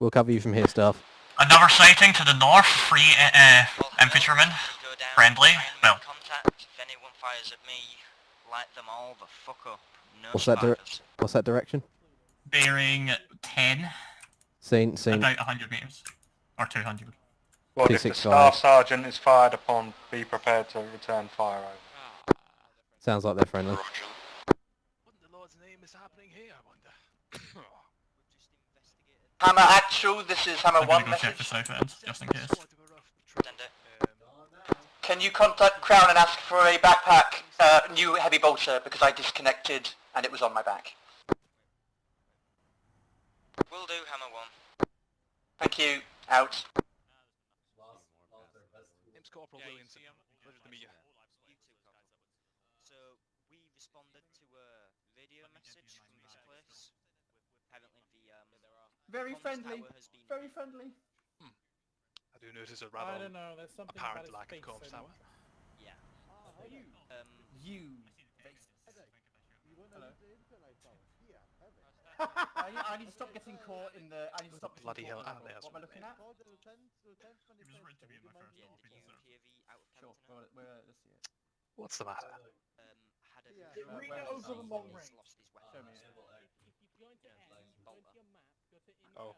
We'll cover you from here, Staff. Another sighting to the north, 3 infantrymen. Go down. Friendly. Try and make Well, contact. If anyone fires at me, light them all the fuck up. No What's that direction? bearing 10. Seen. About 100 meters. Or 200. Well, if the P65. staff sergeant is fired upon, be prepared to return fire over. Sounds like they're friendly. Roger. What in the Lord's name is happening here, I wonder? Hammer actual, this is Hammer I'm 1 gonna go check the message. south end, just in case. Send it. Can you contact Crown and ask for a backpack, new heavy bolter, because I disconnected and it was on my back. Will do, Hammer 1. Thank you. Out. Name's Corporal Williamson. Pleasure to meet you. You too, Corporal. So, we responded to a radio message from this place. Apparently the, Very comms friendly. tower has been... Very friendly. I do notice a I rather don't know, there's something apparent about lack his of face comms in it. tower. Yeah. You. I need to stop getting caught in the. I need to stop getting Bloody caught hell, in the there's What am I one, looking mate. at? He was meant to be in my first officer. Sure. Let's see it. What's the matter? Had a Read it over the long range. lost his Show me it. Oh.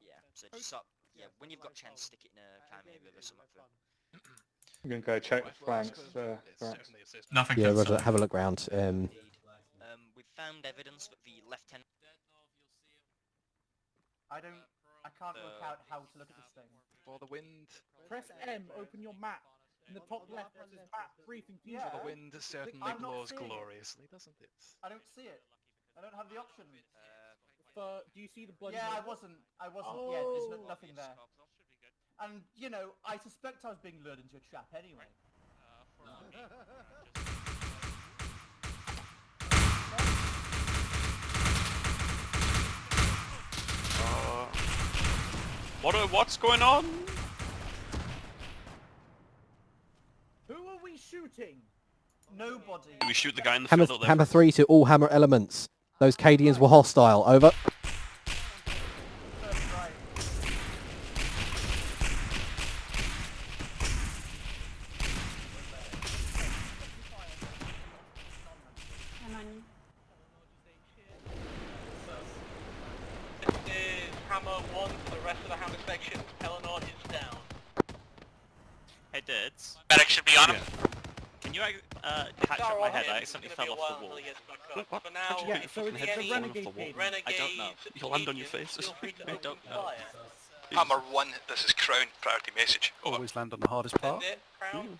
Yeah, so just stop. Yeah, when you've got a chance, stick it in a Chimera River something for. I'm going to go check the flanks. Nothing. Yeah, Roger. Have a look round. We've found evidence that the lieutenant. I can't work out how to look at this thing. For the wind. Press M, open your map. In the top left, it says map briefing to Yeah. For the wind certainly I'm not blows seeing it. gloriously, doesn't it? I don't see it. I don't have the option. Do you see the bloody? Yeah, I logo? wasn't. Yeah, there's Oh. nothing there. And you know, I suspect I was being lured into a trap anyway. What's going on? Who are we shooting? Nobody. Do we shoot the guy in the Hammer, field out there? Hammer 3 to all Hammer elements. Those Cadians were hostile. Over. This is Hammer 1 for the rest of the Hammer section. Eleanor is down. Hey, Dids. Medic should be on him. Can you catch up my head? I accidentally fell off the wall. What? For now, Yeah, so it's the renegade page. I don't know. You'll land on your faces. I don't know. Hammer 1, this is Crown, priority message. Over. Always land on the hardest part.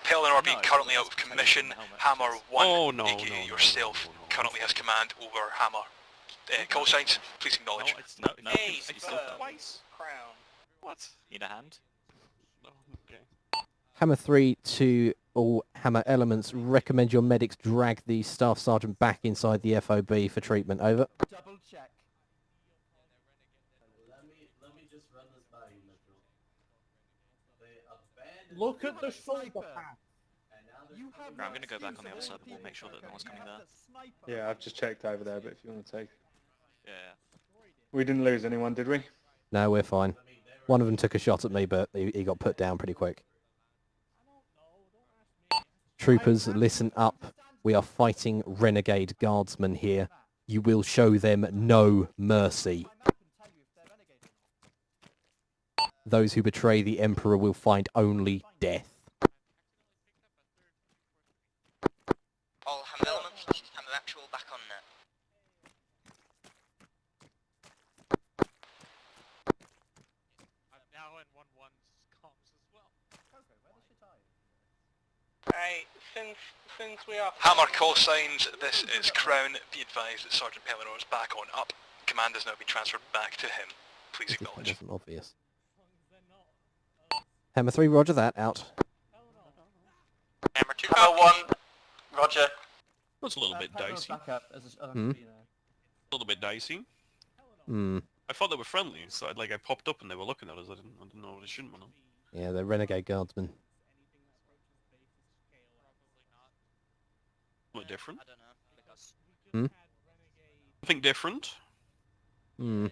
Pellinor being currently out of commission. Hammer 1, Oh, no, aka no, yourself, no, no, no. currently has command over Hammer. Call signs, please acknowledge. No, Hey, you still fell. twice. Crown. What? Need a hand? Oh, okay. Hammer 3 to all Hammer elements. Recommend your medics drag the staff sergeant back inside the FOB for treatment. Over. Double check. Look at the shoulder pad. I'm going to go back on the other side of the wall, make sure that no one's coming there. Yeah, I've just checked over there, but if you want to take... Yeah. We didn't lose anyone, did we? No, we're fine. One of them took a shot at me, but he got put down pretty quick. Troopers, listen up. We are fighting renegade guardsmen here. You will show them no mercy. Those who betray the Emperor will find only death. All Hammer elements, this is Hammer Actual back on net. I'm now in 1-1's comms as well. Hey, since we are... Hammer call signs, this is Crown. Be advised that Sergeant Pellinor is back on up. Command has now been transferred back to him. Please That acknowledge. wasn't obvious. Hammer 3, roger that, out. Hammer 2, Hammer 1, roger. That's a little bit Pellinor's dicey. back up as a, Hmm? A little bit dicey. Hmm. I thought they were friendly, so I popped up and they were looking at us. I didn't know what they shouldn't want them. Yeah, they're renegade guardsmen. A bit different. I don't know, because... Hmm? Something different. Hmm.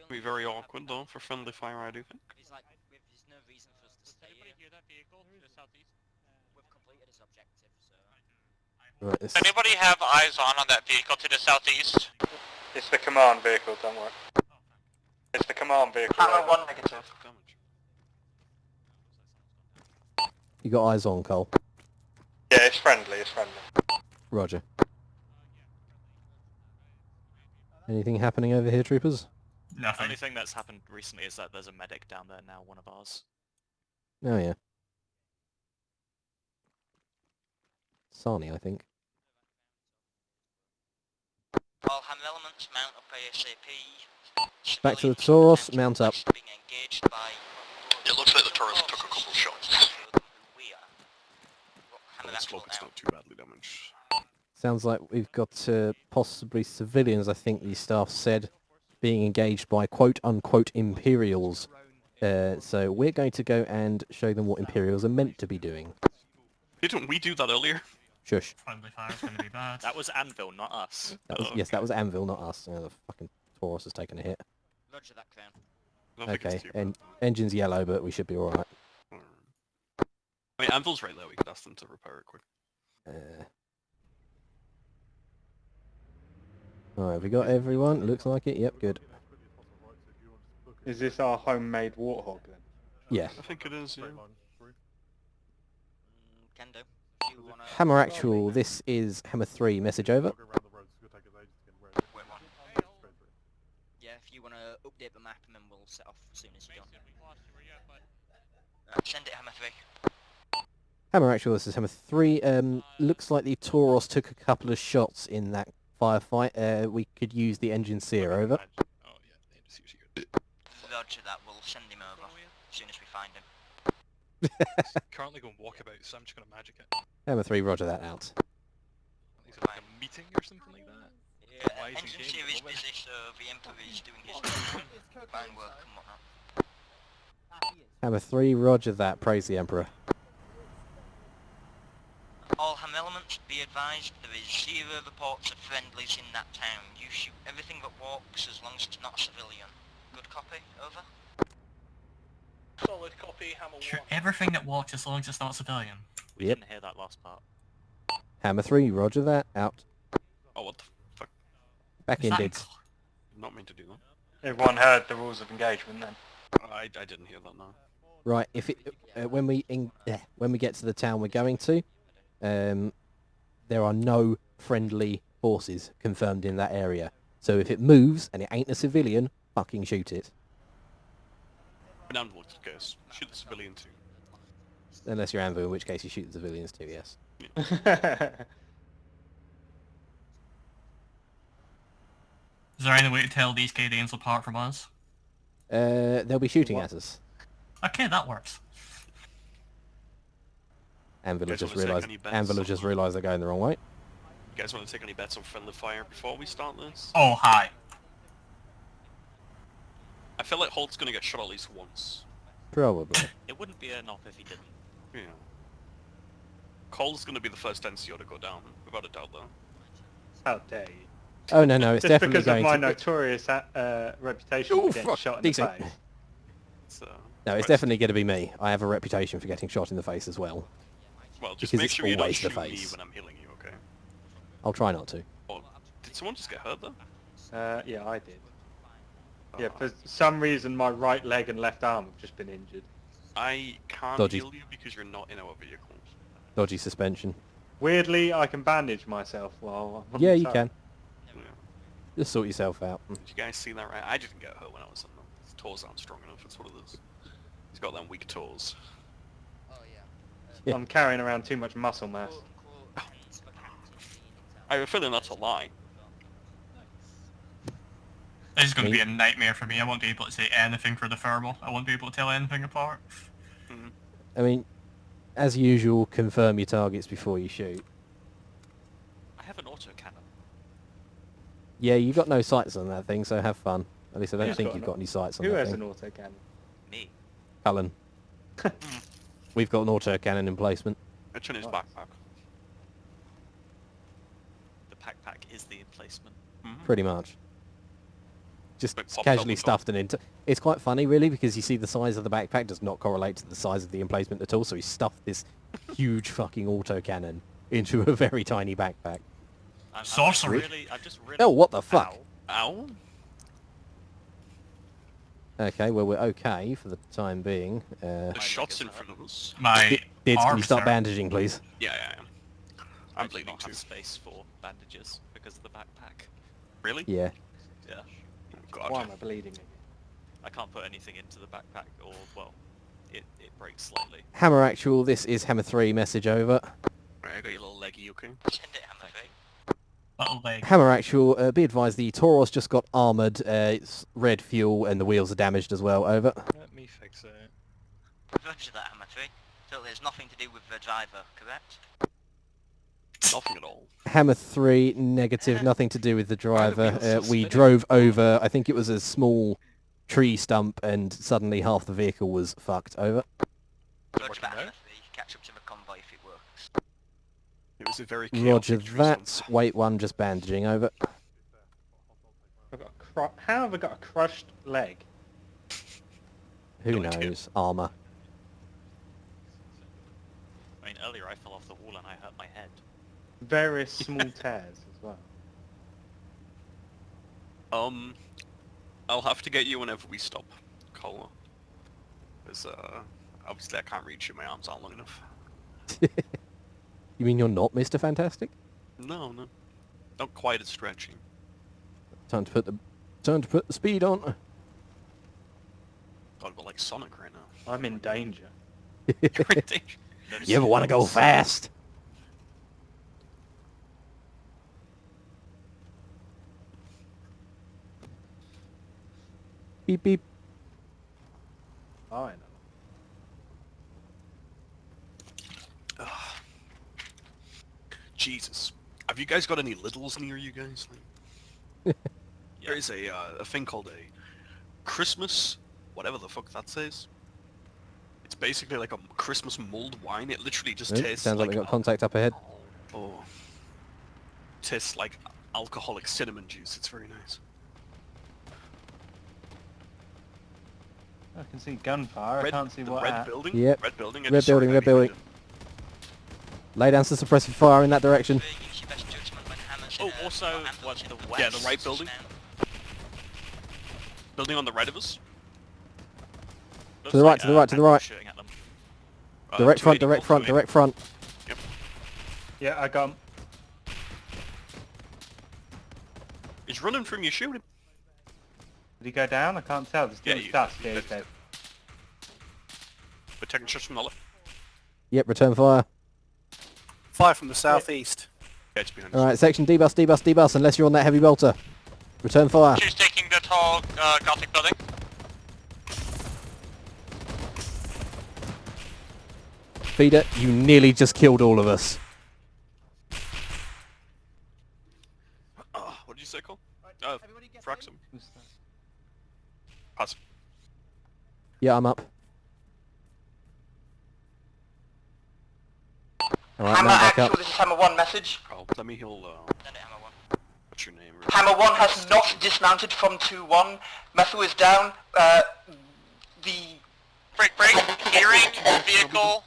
Be very awkward though for friendly fire, I do think. It's like, there's no reason for us to stay here. Hear that vehicle to the southeast? We've completed his objective, so... Right, this... Does anybody have eyes on that vehicle to the southeast? It's the command vehicle, don't worry. It's the command vehicle. Hammer 1 negative. You got eyes on, Cole? Yeah, it's friendly, it's friendly. Roger. Anything happening over here, troopers? The Nothing. only thing that's happened recently is that there's a medic down there now, one of ours. Oh, yeah. Sarni, I think. All Hammer elements mount up ASAP. Back to the Tauros, mount up. Being engaged by... It looks like the Taurus took a couple shots. Hammer The Actual smoke is now. not too badly damaged. Sounds like we've got possibly civilians, I think the staff said, being engaged by quote-unquote Imperials. So we're going to go and show them what Imperials are meant to be doing. Didn't we do that earlier? Shush. Friendly fire's going to be bad. That was Anvil, not us. Yes, that was Anvil, not us. The fucking Taurus has taken a hit. Roger that, Crown. Okay, engine's yellow, but we should be alright. I mean, Anvil's right there. We could ask them to repair it quick. Alright, have we got everyone? Looks like it. Yep, good. Is this our homemade warthog then? Yeah. I think it is, yeah. Can do. Hammer Actual, this is Hammer 3, message over. Yeah, if you want to update the map and then we'll set off as soon as you're done. Send it, Hammer 3. Hammer Actual, this is Hammer 3. Looks like the Tauros took a couple of shots in that firefight. We could use the engine seer, over. Roger that, we'll send him over as soon as we find him. Currently going walkabout, so I'm just going to magic it. Hammer 3, roger that out. Is it like a meeting or something like that? Yeah, engine seer is busy, so the Emperor is doing his fine work and whatnot. Hammer 3, roger that. Praise the Emperor. All ham elements, be advised, there is 0 reports of friendlies in that town. You shoot everything that walks as long as it's not a civilian. Good copy, over. Solid copy, Hammer 1. Sure, everything that walks as long as it's not civilian. We didn't hear that last part. Hammer 3, roger that, out. Oh, what the fuck? Back in, dids. Not meant to do that. Everyone heard the rules of engagement then? I didn't hear that, no. Right, if it when we get to the town we're going to, there are no friendly forces confirmed in that area. So if it moves and it ain't a civilian, fucking shoot it. An Anvil goes, shoot the civilian too. Unless you're Anvil, in which case you shoot the civilians too, yes. Is there any way to tell these Cadians apart from us? They'll be shooting at us. Okay, that works. Anvil have just realised they're going the wrong way. You guys want to take any bets on friendly fire before we start this? Oh, hi. I feel like Holt's gonna get shot at least once. Probably. It wouldn't be an op if he didn't. Yeah. Cole's gonna be the first NCO to go down, without a doubt though. How dare you? Oh no, it's just definitely because of my going to... notorious reputation for getting shot in the decent. face. No, it's definitely going to be me. I have a reputation for getting shot in the face as well. Well, just because make it's sure you don't always the shoot me face. when I'm healing you, okay? I'll try not to. Oh, did someone just get hurt though? Yeah, I did. Yeah, for some reason my right leg and left arm have just been injured. I can't Dodgy. heal you because you're not in our vehicle. Dodgy suspension. Weirdly, I can bandage myself while I'm on Yeah, the you turret. can. Just sort yourself out. Did you guys see that right? I didn't get hurt when I was on them. His toes aren't strong enough, that's what it is. He's got them weak toes. Yeah. I'm carrying around too much muscle mass. I have a feeling that's a lie. This is going to be a nightmare for me. I won't be able to say anything for the thermal. I won't be able to tell anything apart. I mean, as usual, confirm your targets before you shoot. I have an autocannon. Yeah, you got no sights on that thing, so have fun. At least I don't Who's think got you've an- got any sights on Who that has thing. an autocannon? Me. Cullen. We've got an autocannon in placement. It's in his backpack. The pack is the emplacement. Pretty much. Just Like popped casually up on stuffed and into... It's quite funny, really, because you see the size of the backpack does not correlate to the size of the emplacement at all, so he stuffed this huge fucking autocannon into a very tiny backpack. I'm Sorcery. just really... Oh, what the fuck? Ow. Okay, well, we're okay for the time being. The shot's in front of us. My Dids, can you arms start hurt. bandaging, please? Yeah, I am. I I'm do bleeding not too. have space for bandages because of the backpack. Really? Yeah. Yeah. Oh, God. Why am I bleeding again? I can't put anything into the backpack or, well, it breaks slightly. Hammer Actual, this is Hammer 3, message over. Right, I got your little leggy, okay? Send it, Hammer 3. Little leg. Hammer Actual, be advised the Tauros just got armoured, it's red fuel and the wheels are damaged as well, over. Let me fix it. Roger that, Hammer 3. So there's nothing to do with the driver, correct? Nothing at all. Hammer 3, negative, nothing to do with the driver. We drove over, I think it was a small tree stump and suddenly half the vehicle was fucked, over. Roger that, Hammer 3. Catch up to the convoy if it works. It was a very Roger chaotic that. Wait one, just bandaging over. How have I got a crushed leg? Who knows? Armour. I mean, earlier I fell off the wall and I hurt my head. Various small tears as well. I'll have to get you whenever we stop, Cole. Because, obviously I can't reach you, my arms aren't long enough. You mean you're not Mr. Fantastic? No. Not quite as stretchy. Time to put the speed on. God, we're like Sonic right now. I'm in danger. You're in danger. You ever want to go fast? Beep beep. Oh, I know. Jesus. Have you guys got any littles near you guys? There is a thing called a Christmas, whatever the fuck that says. It's basically like a Christmas mulled wine. It literally just tastes sounds like we got contact up ahead. Oh. Tastes like alcoholic cinnamon juice. It's very nice. I can see gunfire. I can't see what. Red building. Yep. Red building. Red building. Red building. Lay down some suppressive fire in that direction. Oh, also, what, the west? Yeah, the right building. Building on the right of us. To the right, to the right, to the right. Direct front, direct front, direct front. Yep. Yeah, I got him. He's running from you, shoot him. Did he go down? I can't tell. There's too much dust. Yeah, he's dead. We're taking shots from the left. Yep, return fire. Fire from the southeast. Yeah, it's behind us. Alright, section debus, debus, debus, unless you're on that heavy bolter. Return fire. She's taking the tall Gothic building. Feeder, you nearly just killed all of us. What did you say, Cole? Fraxum. Pass. Yeah, I'm up. Alright, Hammer mount back actual, up. this is Hammer 1 message. Oh, let me heal, what's your name? Hammer 1 has not dismounted from 2-1. Methyl is down. Break, hearing vehicle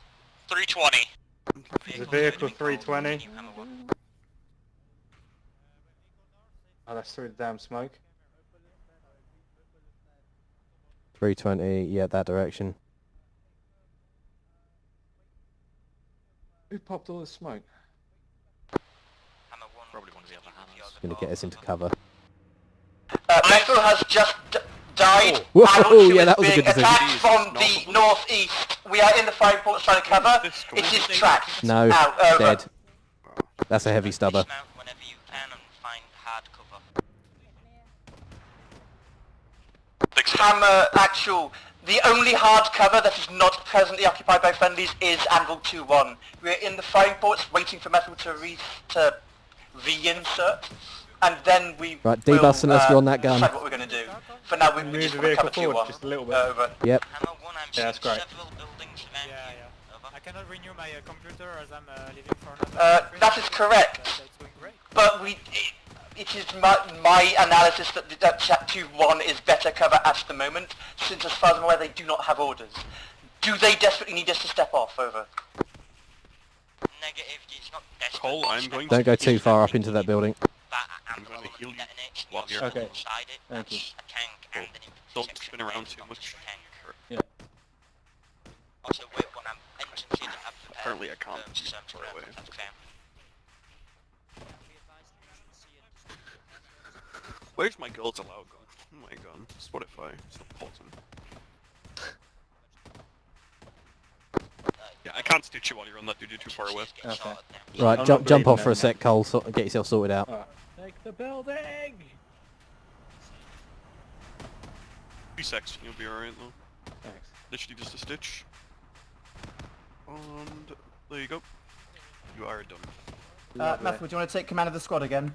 320. There's a vehicle 320. Oh, that's through the damn smoke. 320, yeah, that direction. Who popped all the smoke? Probably one of the other hammers. It's going to get us into cover. Methyl has just died. Whoa, and yeah, that was a being good decision. attacked from the northeast. We are in the firing ports trying to cover. It is tracked. No, Out, over. dead. That's a heavy stubber. Whenever you can and find hard cover. Hammer actual. The only hard cover that is not presently occupied by friendlies is Anvil 2-1. We're in the firing ports waiting for Methyl to reinsert, and then we Right, debus unless you're on that gun. decide what we're going to do. For now, we Move just the want to vehicle cover forward 2-1. just a little bit. Over. Yep. Yeah, that's great. I cannot renew my computer as I'm leaving for another country. That is correct. It's going great. But it is my analysis that Chat 2-1 is better cover at the moment, since as far as I'm aware they do not have orders. Do they desperately need us to step off? Over. Negative, it's not desperate. Cole, I'm going Don't go too far up into that building. I'm going to heal you while you're... Okay. Thank you. Don't spin around too much. Yeah. Also, wait, when I'm entering Apparently I can't far away. Where's my girls allowed gun? Oh my god, Spotify, it's important. Yeah, I can't stitch you while you're on that dude, you're too far away. Okay. Right, I'm jump not off for a breathing sec, Cole. Get yourself sorted out. Take the building! 3 secs, you'll be alright though. Thanks. Literally just a stitch. And there you go. You are done. Methyl, do you want to take command of the squad again?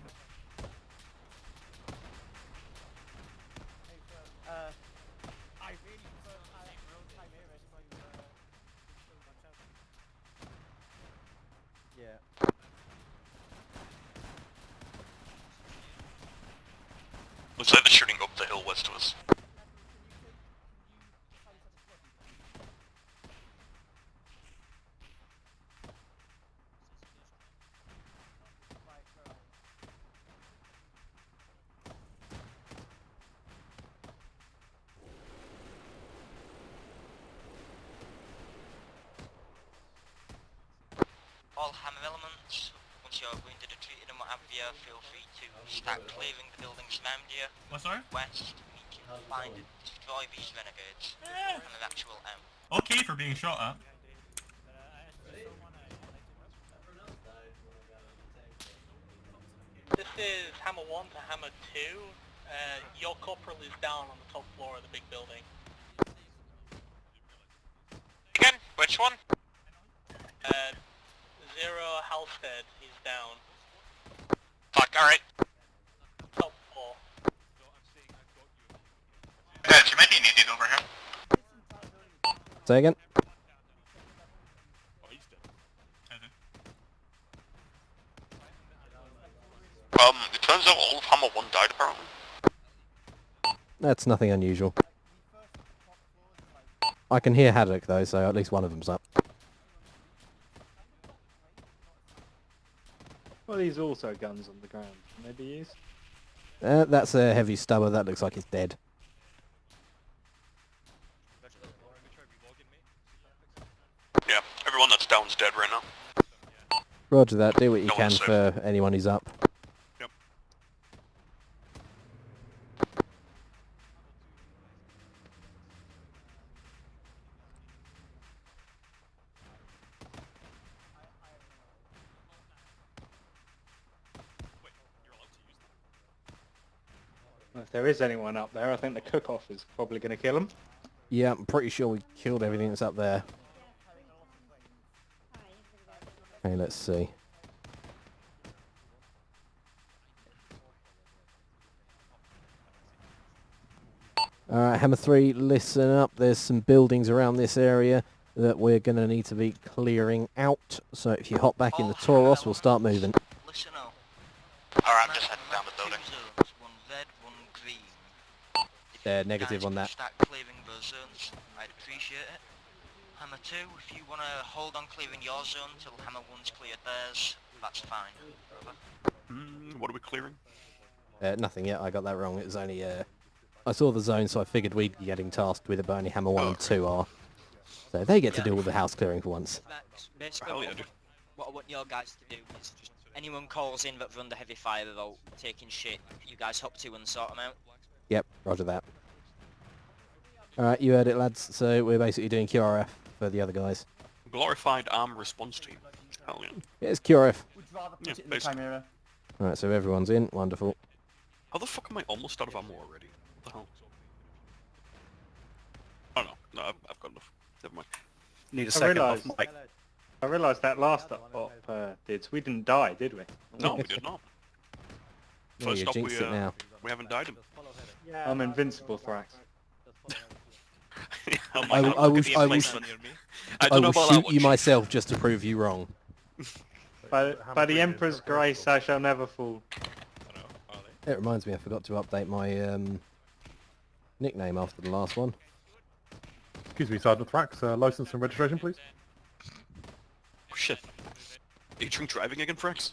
have you, feel free to start clearing the buildings around you. What, sorry? West, we can find and destroy these renegades from their actual end. Okay for being shot at. This is Hammer 1 to Hammer 2. Your corporal is down on the top floor of the big building. Again, which one? Zero Halstead, he's down. Fuck, alright. Top floor. Guys, you might be needed over here. Say again? It turns out all of Hammer 1 died apparently. That's nothing unusual. I can hear Haddock though, so at least one of them's up. Well, these also guns on the ground. Can they be used? That's a heavy stubber. That looks like it's dead. Yeah, everyone that's down's dead right now. Roger that. Do what you No can one's for anyone who's up. Yep. Well, if there is anyone up there, I think the cook-off is probably going to kill them. Yeah, I'm pretty sure we killed everything that's up there. Okay, let's see. Alright, Hammer 3, listen up. There's some buildings around this area that we're going to need to be clearing out. So if you hop back in the Tauros, we'll start moving. Listen up. Alright, I'm just heading down the building. One red, one green. They're negative on that. Start clearing those zones, I'd appreciate it. Hammer 2, if you want to hold on clearing your zone till Hammer 1's cleared theirs, that's fine. Over. What are we clearing? Nothing yet. I got that wrong. It was only... I saw the zone, so I figured we'd be getting tasked with it, but only Hammer 1 and 2 are. So they get to deal with the house clearing for once. Basically, what I want your guys to do is just anyone calls in that they're under heavy fire without taking shit, you guys hop to and sort them out. Yep, roger that. Alright, you heard it, lads. So we're basically doing QRF for the other guys. Glorified arm response team. Hell yeah. Yeah, it's QRF. Would rather put Yeah, it in the basically. Chimera. Alright, so everyone's in. Wonderful. How the fuck am I almost out of ammo already? What the hell? Oh no, I've got enough. Never mind. Need a second off mic. I realised that last op we didn't die, did we? No, we did not. Yeah, First you up, jinxed it now. we haven't died him. I'm invincible, Thrax. I will shoot you myself just to prove you wrong. By the Emperor's grace, I shall never fall. It reminds me, I forgot to update my nickname after the last one. Excuse me, Sergeant Thrax, license and registration, please. Oh shit. Are you drink driving again, Frax?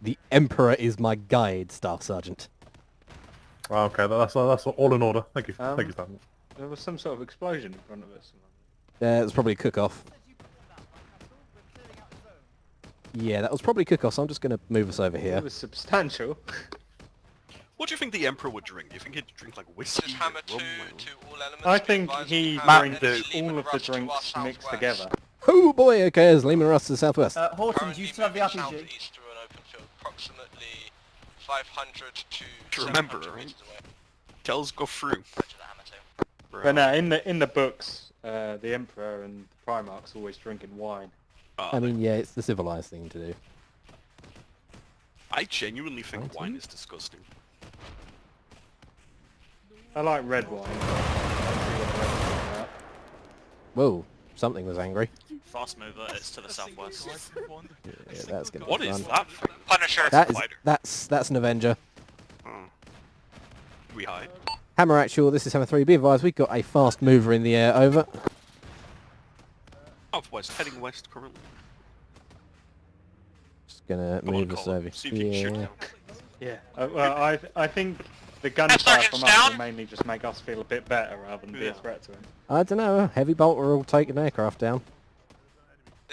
The Emperor is my guide, Staff Sergeant. Oh, okay, that's all in order. Thank you, thank you, Sergeant. There was some sort of explosion in front of us. It was probably cook-off. Yeah, that was probably cook-off, so I'm just going to move us over here. It was substantial. What do you think the Emperor would drink? Do you think he'd drink like whiskey? Hammer rum, 2 to all elements. I think he drinks all of the drinks mixed together. Oh boy, okay, there's Lehman Russ to the southwest. Horton, do you still have the RPG? East through an open field, approximately 500 to remember, right? Tells go through. But no, in the books, the Emperor and the Primarch's always drinking wine. I mean, yeah, it's the civilized thing to do. I genuinely think wine is disgusting. I like red wine. Whoa, something was angry. Fast mover, it's to the southwest. Yeah, that's gonna What be is fun. that thing? Punisher. That's an Avenger. We hide. Hammer Actual, this is Hammer 3. Be advised, we've got a fast mover in the air. Over. Outwest, heading west currently. Just gonna move us over See if you can shoot here. him. Yeah. Well, I think the gunfire from us will mainly just make us feel a bit better rather than be a threat to him. I don't know. Heavy bolt are all taking aircraft down.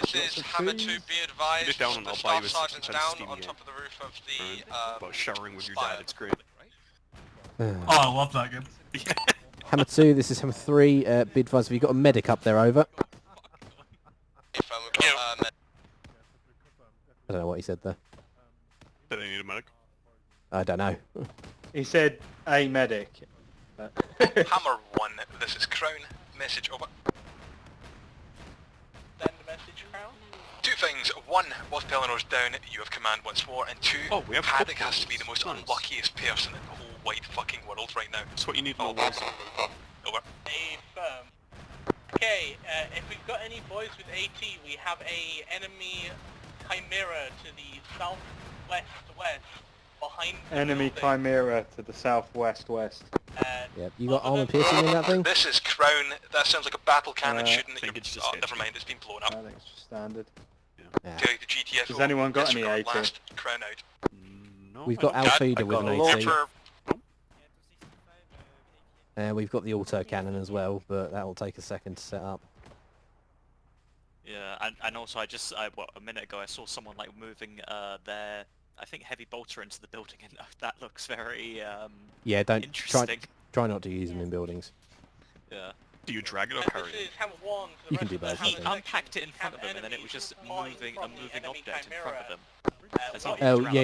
This is Hammer 2, be advised. Get down and the I'll buy you staff a sergeant's 6 down on top of the roof of the about showering with your dad, it's great. Oh, I love that game. Hammer 2, this is Hammer 3. Be advised, have you got a medic up there, over? I don't know what he said there. Do they need a medic? I don't know. He said a medic. Hammer 1, this is Crown. Message over. Send a message, Crown. Two things. One, whilst Pelinor's down, you have command once more. And two, Haddock has to be the most unluckiest person in the whole wide fucking world right now. That's what you need. Over. A firm. Okay, if we've got any boys with AT, we have a enemy Chimera to the southwest behind the Enemy building. Chimera to the southwest. Yep, you got armor piercing in that thing? This is Crown. That sounds like a battle cannon shooting at think your... it's just Oh, never mind, it's been blown up. I think it's just standard. Yeah. Tell you the GTF. Has anyone got any disregard AT? last Crown out. No, We've got Alfida with an AT. We've got the auto cannon as well, but that will take a second to set up. Yeah, and also a minute ago I saw someone like moving their, I think, heavy bolter into the building, and that looks very Yeah, don't interesting. try not to use them in buildings. Yeah. Do you drag it or carry it? You can do both. I He think. unpacked it in front of them, and then it was just a moving object in front of them. As he Oh, moved around on the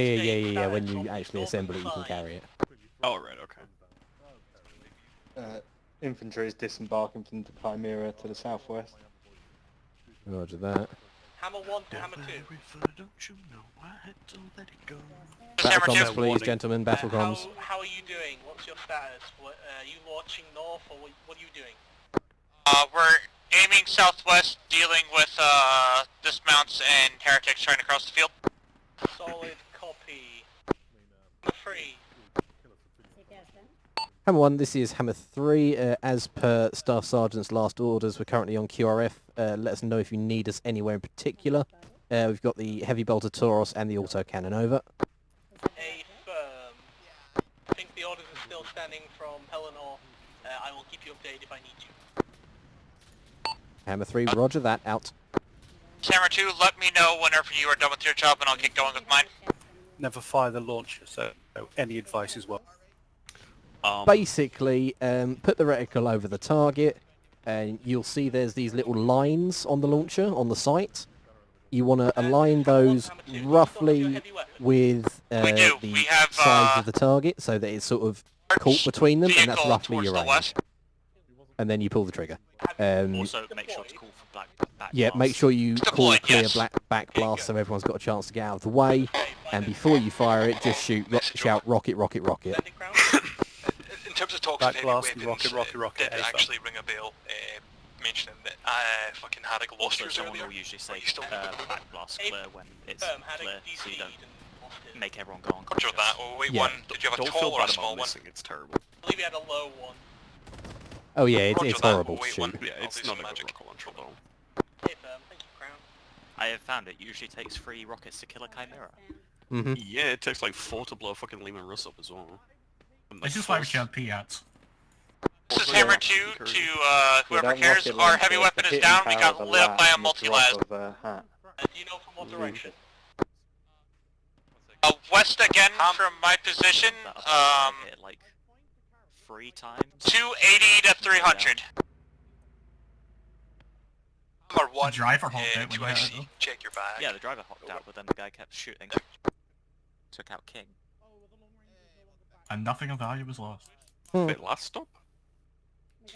yeah. When you actually assemble it, you can carry it. Oh, right, okay. Infantry is disembarking from the Chimera to the southwest. Roger that. Hammer 1 to Hammer 2. Battle comms, please, gentlemen. Battle comms. How are you doing? What's your status? Are you launching north, or what are you doing? We're aiming southwest, dealing with dismounts and heretics trying to cross the field. Solid copy. Hammer 3. Hammer 1, this is Hammer 3. As per Staff Sergeant's last orders, we're currently on QRF. Let us know if you need us anywhere in particular. We've got the Heavy Bolter Tauros and the auto cannon, over. A firm. I think the orders are still standing from Pelennor. I will keep you updated if I need you. Hammer 3, roger that, out. Hammer 2, let me know whenever you are done with your job and I'll get going with mine. Never fire the launcher, so any advice is well. Basically, put the reticle over the target, and you'll see there's these little lines on the launcher, on the sight. You want to align those roughly with the sides of the target, so that it's sort of caught between them, and that's roughly your range. And then you pull the trigger. Also, make sure to call for back yeah, blast. make sure you call clear back blast so everyone's got a chance to get out of the way. And before you fire it, just shout rocket, rocket, rocket. In terms of talks of heavy weapons, did actually ring a bell mentioning that fucking Haddock lost yours Someone earlier. will usually say back blast clear when it's clear, so you don't make everyone go on. Roger that. Oh, wait, Yeah. one. Did you have a tall or a small one? It's terrible. I believe you had a low one. Oh yeah, Roger it's that. horrible Oh, to wait, shoot. one. Yeah, I'll it's do not some a magic. good rocket launcher at all. Hey, firm. Thank you, Crown. I have found it usually takes 3 rockets to kill a Chimera. Yeah, it takes like 4 to blow fucking Lehman Russ up as well. I just like we have Piats. This is Hammer 2 to whoever cares. Our heavy weapon is down. We got lit up by a multi-las. Do you know from what direction? West again from my position. Hit like 3 times. 280 to 300. Hammer 1. The driver hopped out when you hit it, 2IC. though. Check your bag. Yeah, the driver hopped out, but then the guy kept shooting. Took out King. And nothing of value was lost. Wait, last stop?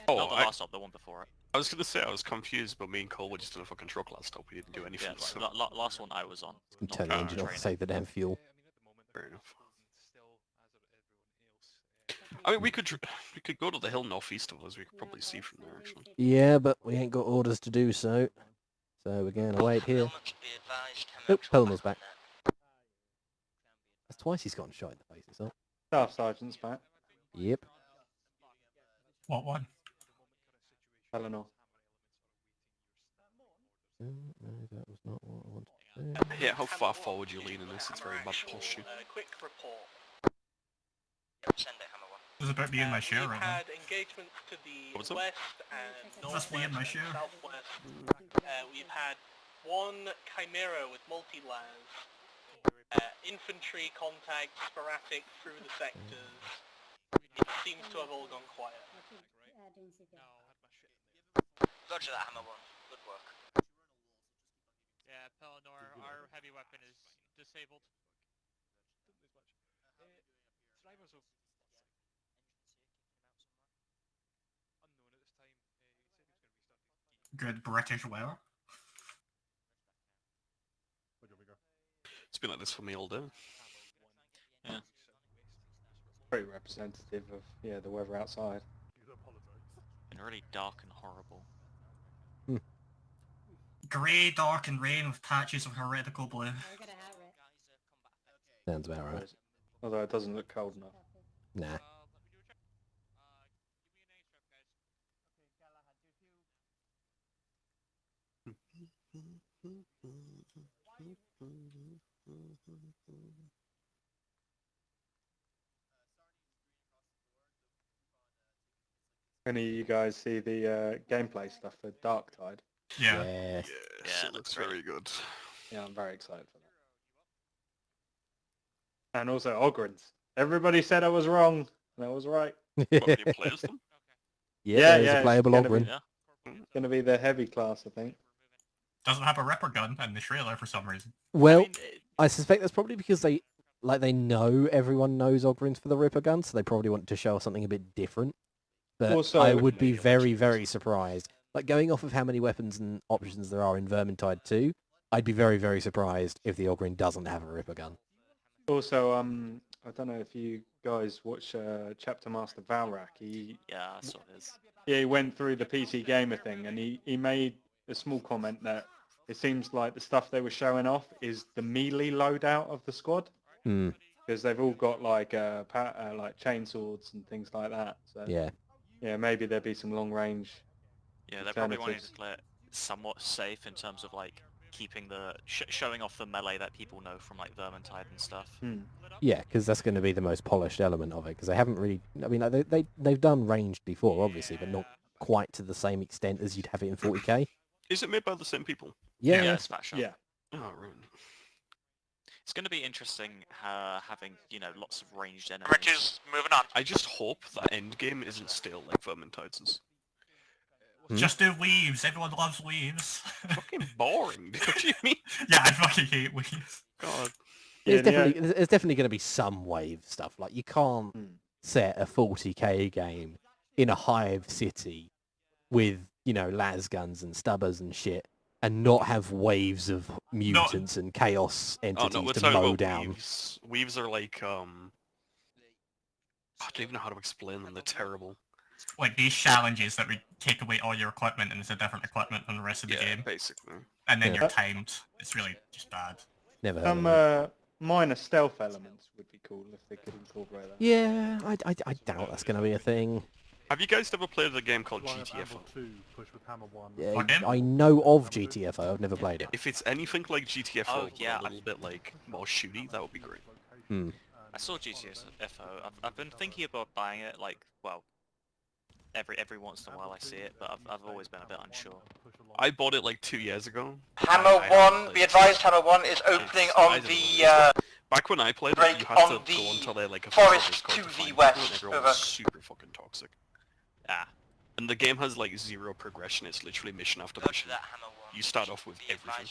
Oh, Not the last stop, the one before it. I was gonna say I was confused, but me and Cole were just in a fucking truck last stop. We didn't do anything. Yeah, so... last one I was on. And turn the engine off to save the damn fuel. Fair enough. I mean, we could go to the hill northeast of us. We could probably see from there, actually. Yeah, but we ain't got orders to do so. So we're going to wait here. Nope, Pelmore's back. That's twice he's gotten shot in the face, isn't it? Staff Sergeant's back. Yep. What one? Eleanor. No, that was not what I wanted to do. Yeah, how far forward you lean in this? It's very bad posture. Quick report. Send it, Hammer 1. It was about me and my share We've right now. had engagements to the What's up? west and That's me and my northwest share. and southwest. We've had one Chimera with multi-las. Infantry contact sporadic through the sectors. It seems to have all gone quiet. Roger that, Hammer 1. Good work. Yeah, Pelennor, our heavy weapon is disabled. Good British weather. It's been like this for me all day. Yeah. Pretty representative of the weather outside. Been really dark and horrible. Grey, dark and rain with patches of heretical blue. Sounds about right. Although it doesn't look cold enough. Nah. Any of you guys see the gameplay stuff for Dark Tide? Yeah. Yes. Yeah, it looks very good. Yeah, I'm very excited for that. And also Ogrins. Everybody said I was wrong, and I was right. What, you play as them? Yeah, there's a playable Ogren. It's going to be the heavy class, I think. Doesn't have a Ripper gun in the trailer for some reason. Well, I suspect that's probably because they know everyone knows Ogrins for the Ripper gun, so they probably want to show something a bit different. But Also, I would be very, very surprised. Like, going off of how many weapons and options there are in Vermintide 2, I'd be very, very surprised if the Ogren doesn't have a Ripper gun. Also, I don't know if you guys watch Chapter Master Valrak. Yeah, I saw his. Yeah, he went through the PC Gamer thing, and he made a small comment that it seems like the stuff they were showing off is the melee loadout of the squad. Hmm. Because they've all got like chainswords and things like that. So yeah, maybe there'll be some long range. Yeah, they're probably wanting to play it somewhat safe in terms of like keeping the showing off the melee that people know from like Vermintide and stuff. Yeah, because that's going to be the most polished element of it. Because they haven't really. I mean, they've done ranged before, obviously, but not quite to the same extent as you'd have it in 40k. Is it made by the same people? Yeah. It's Fat Shop. Yeah. Oh, right. It's going to be interesting having, lots of ranged enemies. Riches, moving on. I just hope that endgame isn't still like Vermintide's. Just do weaves. Everyone loves weaves. Fucking boring. What do you mean? Yeah, I fucking hate weaves. God. There's definitely going to be some wave stuff. Like, you can't set a 40k game in a hive city with, las guns and stubbers and shit, and not have waves of mutants and chaos entities to mow down. Weaves. Weaves are like, I don't even know how to explain them. They're terrible. Like these challenges that would take away all your equipment and it's a different equipment than the rest of the game. Basically. And then you're timed. It's really just bad. Never heard Some of it. minor stealth elements would be cool if they could incorporate that. Yeah, I doubt that's going to be a thing. Have you guys ever played a game called GTFO? Yeah, I know of GTFO. I've never played it. If it's anything like GTFO, a little bit like more shooty, that would be great. I saw GTFO. I've been thinking about buying it. Like, well, every once in a while I see it, but I've always been a bit unsure. I bought it like 2 years ago. Hammer 1, be advised, Hammer 1 is opening on the back when I played it, you had to go onto their like forest to the west. Everyone was super fucking toxic. And the game has like zero progression. It's literally mission after mission. You start off with everything.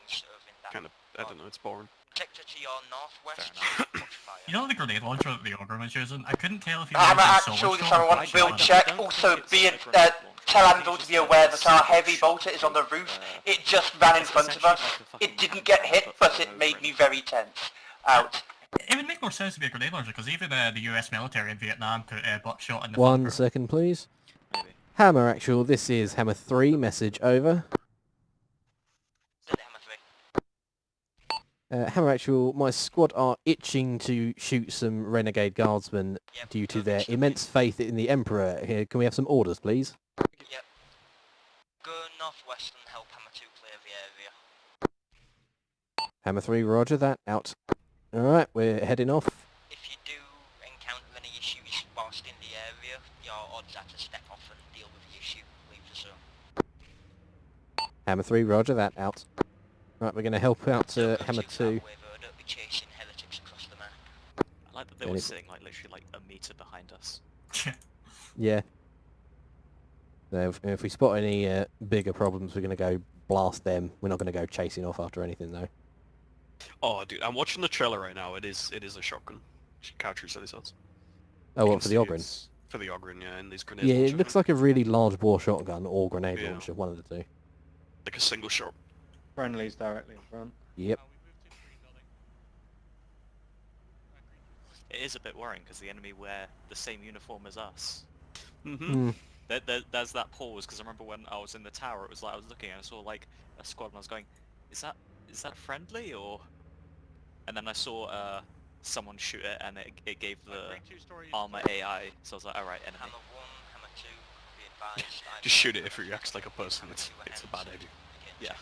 So kind of, I don't know, it's boring. Sector to your northwest. You know the grenade launcher that the Ogre was using? I couldn't tell if he Hammer was actual, this Hammer 1 build check. Also, tell Anvil to be aware that our heavy bolter is on the roof. It just ran in front of us. It didn't get hit, but it made me very tense. Out. It would make more sense to be a grenade launcher, because even the US military in Vietnam put buckshot in the 1 second, please. Hammer actual, this is Hammer 3, message over. Hammer actual, my squad are itching to shoot some renegade guardsmen due to their immense faith in the Emperor. Here, can we have some orders, please? Yep. Go northwest and help Hammer 2 clear the area. Hammer 3, roger that, out. Alright, we're heading off. If you do encounter any issues whilst in the area, your odds are to step off and deal with the issue. Leave the zone. Hammer 3, roger that, out. Right, we're going to help out Hammer 2. Don't be chasing heretics across the map. I like that they were sitting like literally like a meter behind us. Yeah. So if we spot any bigger problems, we're going to go blast them. We're not going to go chasing off after anything, though. Oh, dude, I'm watching the trailer right now. It is a shotgun. Captures those shots. Oh, what, for the Ogren? For the Ogren, yeah, and these grenades. Yeah, it looks like a really large bore shotgun or grenade Yeah. launcher, one of the two. Like a single shot. Friendlies directly in front. Yep. It is a bit worrying because the enemy wear the same uniform as us. Mm-hmm. There's that pause because I remember when I was in the tower, it was like I was looking and I saw like a squad and I was going, is that friendly or? And then I saw someone shoot it and it gave the armor AI, so I was like, all right, enemy. Hammer 1, Hammer 2, be advised. Just shoot it if it reacts like a person. It's a bad idea. Yeah.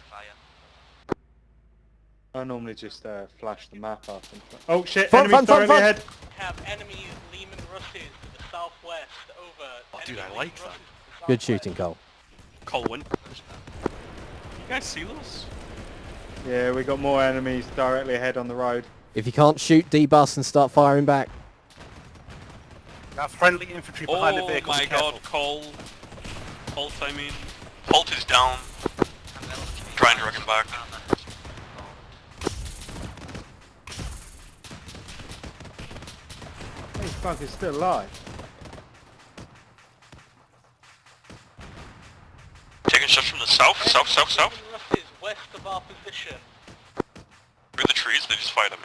I normally just flash the map up. And oh shit! Front, Enemies front, directly front, ahead. Have enemies Lehman Russes to the southwest. Over. Oh, dude, I like that. Good shooting, Cole. Colwyn. You guys see those? Yeah, we got more enemies directly ahead on the road. If you can't shoot, debus and start firing back. Got friendly infantry behind the vehicles. Oh my careful. god, Cole. Holt, I mean. Holt is down. Trying to wreck him back. This fuck is still alive. Taking shots from the south, south. Russes west of our position. Through the trees, they just fired at me.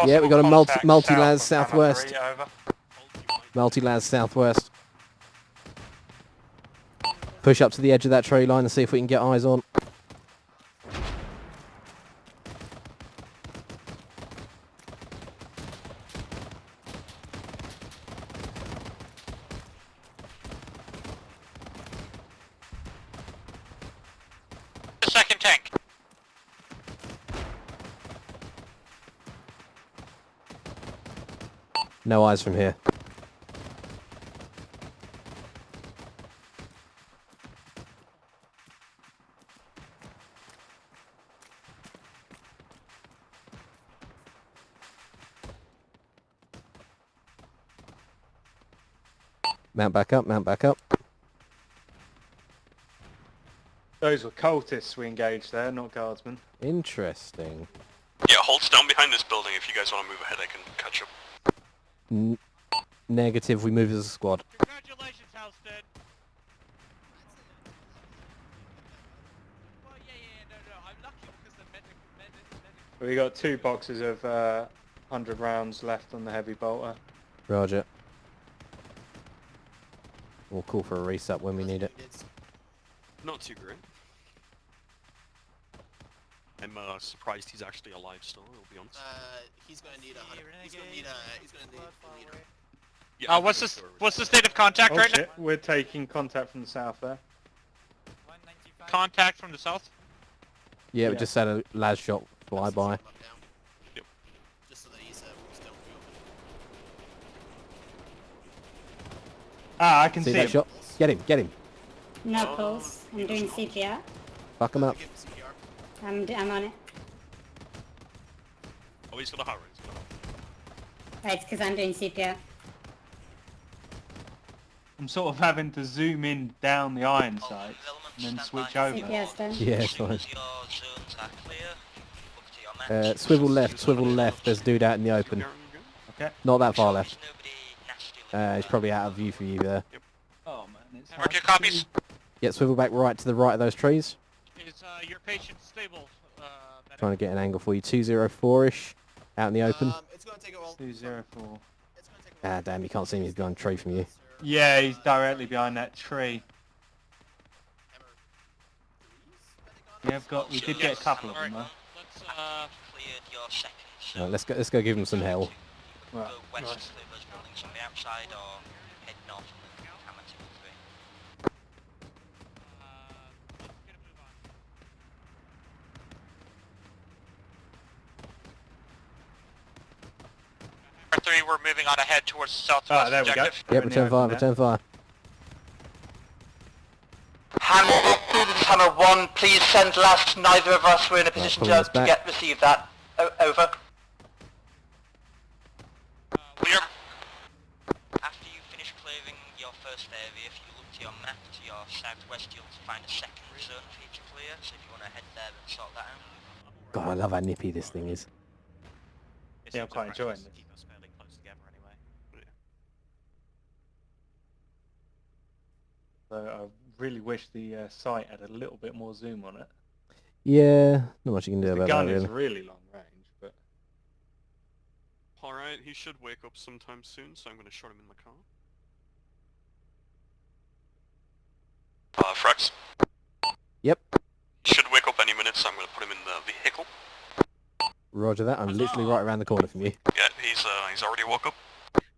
Yeah, we got a multi-las south southwest. of Hammer 3, over. Multi-las southwest. Push up to the edge of that tree line and see if we can get eyes on. The second tank. No eyes from here. Mount back up, mount back up. Those were cultists we engaged there, not guardsmen. Interesting. Yeah, Holt's down behind this building. If you guys want to move ahead, I can catch up. Negative, we move as a squad. Congratulations, Halstead. Well, no, I'm lucky because the medic. We got 2 boxes of 100 rounds left on the heavy bolter. Roger. We'll call for a reset when we need it. Not too great. I'm surprised he's actually alive still, I'll be honest. He's gonna need a he's gonna need a leader. Yeah, What's the state of contact Oh right shit, we're taking contact from the south there. now? Contact from the south. Yeah, we just had a las shot fly by. Yep. Just so that he's still Ah, I can see that him. shot? Get him. No pulse. I'm doing CPR. Fuck him up. I'm on it. Oh, he's got a heart rate. Right, it's because I'm doing CPR. I'm sort of having to zoom in down the iron sight and then switch over. CPR's done. Yeah, it's fine. Swivel left. There's a dude out in the open. Okay. Not that far left. He's probably out of view for you there. Oh man, it's Mark your copies. Yeah, swivel back right to the right of those trees. Is your patient stable? Trying to get an angle for you. 204-ish. Out in the open. It's gonna take a while. 204. Ah, damn, you can't see me. He's behind a tree from you. Yeah, he's directly behind that tree. Yeah, we did get a couple of them though. Cleared your seconds. Right, let's go give him some hell. Right. Go west of those buildings on the outside or head north and then hammer 2 and 3. 3, we're moving on ahead towards the southwest there we go. objective. Yep, return fire, return fire. Hammer 1, please send last. Neither of us were in a position pulling us to back. receive that. Over. We are... After you finish clearing your first area, if you look to your map to your southwest, you'll find a second zone for you to clear, so if you want to head there and sort that out. God, I love how nippy this thing is. Yeah, I'm quite enjoying this. Keep us fairly close together anyway. So I really wish the sight had a little bit more zoom on it. Yeah, not much you can do The about gun that, is really. really long range, but... Alright, he should wake up sometime soon, so I'm going to shut him in the car. Frax? Yep. He should wake up any minute, so I'm going to put him in the vehicle. Roger that. I'm literally right around the corner from you. Yeah, he's already woke up.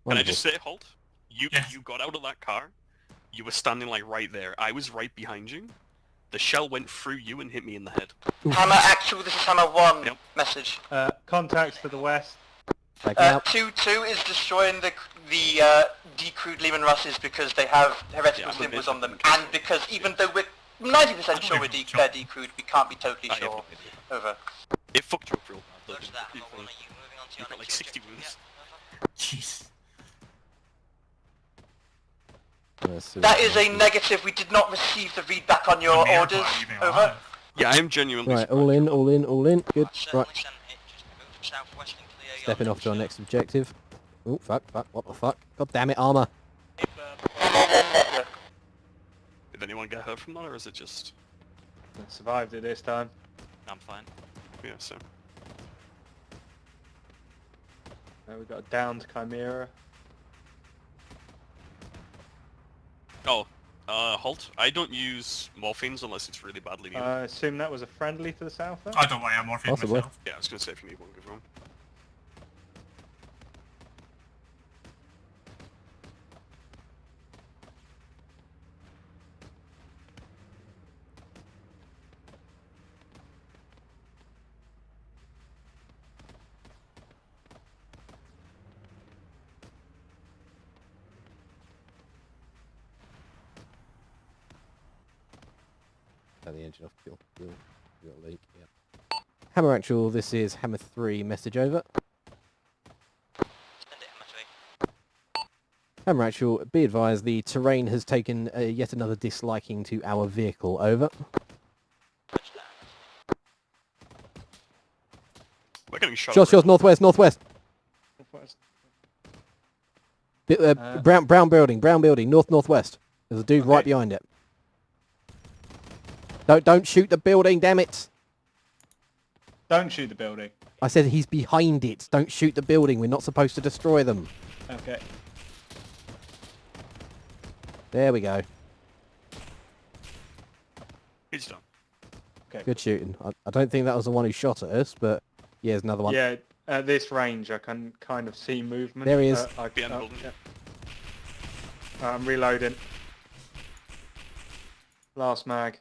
Can I just say, Holt? You got out of that car. You were standing like right there. I was right behind you. The shell went through you and hit me in the head. Hammer actual, this is Hammer 1 message. Contacts to the west. 2-2 is destroying the decrewed Lehman Russes because they have heretical symbols on them, and because even though we're 90% sure they're decrewed, we can't be totally sure. Over. It fucked you up real bad. Roger that, Hammer 1, are you moving on to your You've got like next 60 objective? wounds. Jeez. That is a negative. We did not receive the readback on your orders. Over. Yeah, I am genuinely Right, all in, all in, all in. Good. Right. Southwest and clear your Stepping off to our next objective. Oh, fuck, what the fuck? God damn it, armor. Did anyone get hurt from that, or is it just... I survived it this time. I'm fine. Yeah, so... We've got a downed Chimera. Oh, Holt, I don't use morphines unless it's really badly needed. I assume that was a friendly to the south then? I don't want to morphine Possibly. myself. Yeah, I was going to say if you need one, give one. The engine off, fuel leak, yeah. Hammer actual, this is Hammer 3, message over. Hammer actual, be advised, the terrain has taken yet another disliking to our vehicle, over. We're getting shot. Shots, northwest. Brown building, northwest. There's a dude right behind it. Don't shoot the building, damn it! Don't shoot the building. I said he's behind it. Don't shoot the building. We're not supposed to destroy them. Okay. There we go. He's done. Okay. Good shooting. I don't think that was the one who shot at us, but yeah, there's another one. Yeah, at this range I can kind of see movement. There he is. I'm reloading. Last mag.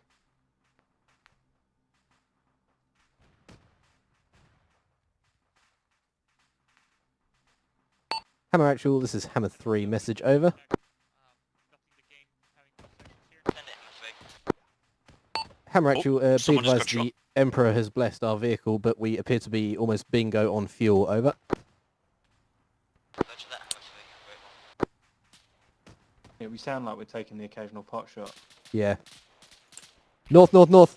Hammer actual, this is Hammer 3, message over. Hammer actual, be advised the Emperor has blessed our vehicle, but we appear to be almost bingo on fuel, over. Yeah, we sound like we're taking the occasional pot shot. Yeah. North. North.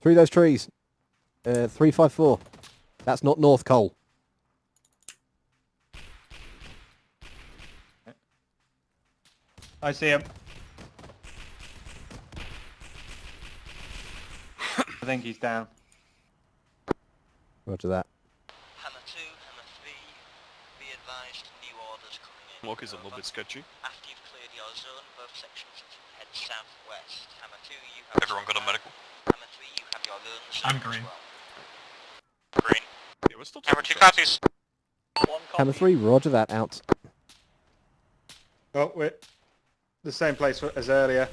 Through those trees. 354. That's not North, Cole. I see him. I think he's down. Roger that. Hammer 2, Hammer 3, be advised, new orders coming in. Walker's a little bit sketchy. After you've cleared your zone, both sections head southwest. Hammer 2, you have... Everyone got a medical? Hammer 3, you have your own zone. I'm green. Green. Yeah, we're still Hammer 2 copies. Hammer 3, roger that, out. Oh, we're the same place as earlier.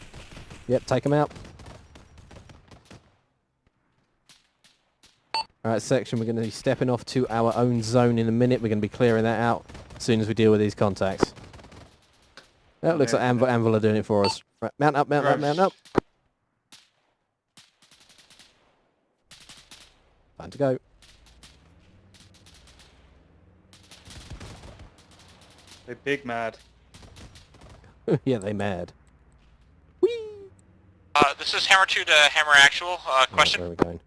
Yep, take him out. Alright, section, we're going to be stepping off to our own zone in a minute. We're going to be clearing that out as soon as we deal with these contacts. That looks like Anvil are doing it for us. Right, mount up, mount up, mount up. Time to go. They're big mad. Yeah, they mad. This is Hammer 2 to Hammer Actual. Question? Where are we going?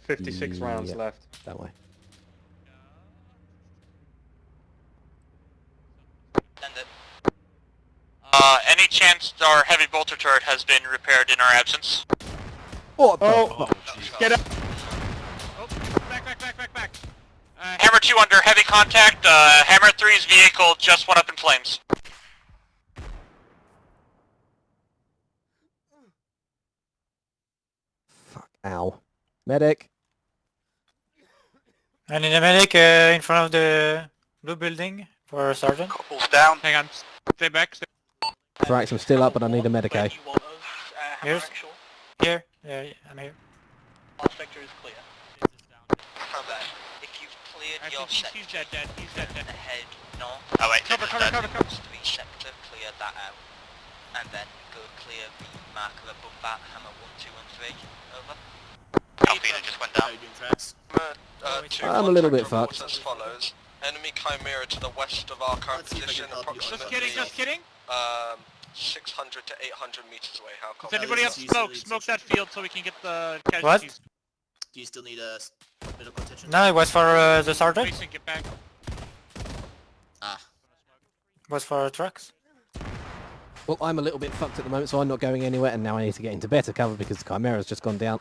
56 rounds left. That way. Any chance our heavy bolter turret has been repaired in our absence? What the fuck? Get up! Back. Hammer 2 under heavy contact. Hammer 3's vehicle just went up in flames. Fuck, ow. Medic! I need a medic in front of the blue building for a sergeant. Couples down. Hang on. Stay back. Frax, I'm still up, but I need a medic, eh? Here's... Here. Yeah, I'm here. Last sector is clear. Cover. If you've cleared your He's sector, dead. He's dead. head north. Oh wait, Cover. 3 sector, clear that out. And then go clear the marker above that, Hammer 1, 2 and 3. Over. Alpina just went down. I'm a little bit fucked. As follows. Enemy Chimera to the west of our current position, approximately... Just kidding. 600 to 800 meters away. How Does anybody have smoke? Smoke that field so we can get the casualties. What? Do you still need a medical attention? No, it was for the sergeant. Mason, get back. Ah. Was for trucks. Well, I'm a little bit fucked at the moment, so I'm not going anywhere, and now I need to get into better cover because the Chimera's just gone down.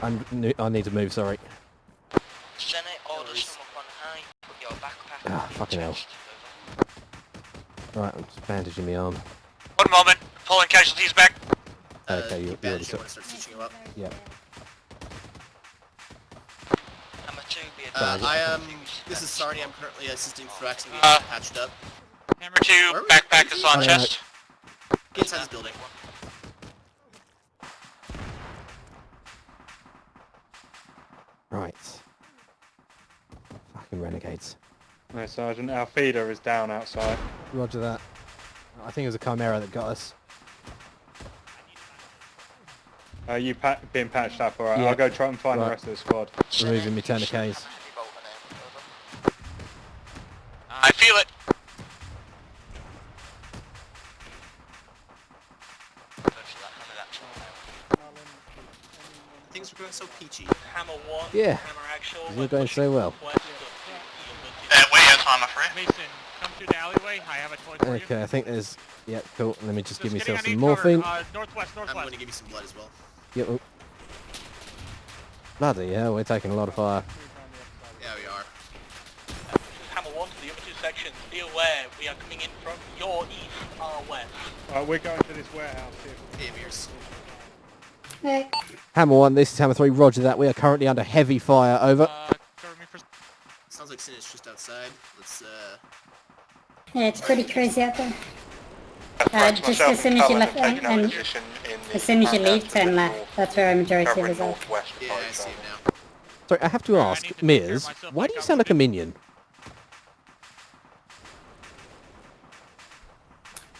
I need to move, sorry. Senate orders from up on high. Put your backpack Ah, fucking hell. Right, I'm just bandaging my arm. 1 moment. Pulling casualties back. Okay, you already I took... want to start stitching you up. Yeah. Hammer 2, be I am... This is Sarni, I'm currently assisting Frax and getting patched up. Hammer 2, backpack is on chest. Get inside this building. Right. Fucking renegades. No, Sergeant, our feeder is down outside. Roger that. I think it was a Chimera that got us. You being patched up, alright. Yeah. I'll go try and find the rest of the squad. Removing my tourniquets. I feel it. Things are going so peachy. Hammer 1, Yeah. Hammer Actual. You're going so well. Way out time, I'm afraid. Mason, come through the alleyway. I have a toy for you. Okay, I think there's... Yeah, cool. Let me just give Just kidding, myself I need some morphine. cover. Northwest. I'm going to give you some blood as well. Yep. Oh. Bloody hell, we're taking a lot of fire. Yeah, we are. Hammer 1 to the other 2 sections. Be aware, we are coming in from your east, our west. We're going to this warehouse here. Aviers. Hey. Hammer 1, this is Hammer 3, roger that. We are currently under heavy fire, over. Sounds like Sin is just outside. Let's, Yeah, it's pretty crazy out there. Just as soon as you left, and as soon as you leave, turn left. That's where a majority of us are. Yeah, I see him now. Sorry, I have to ask, Miz, why do you sound like a minion?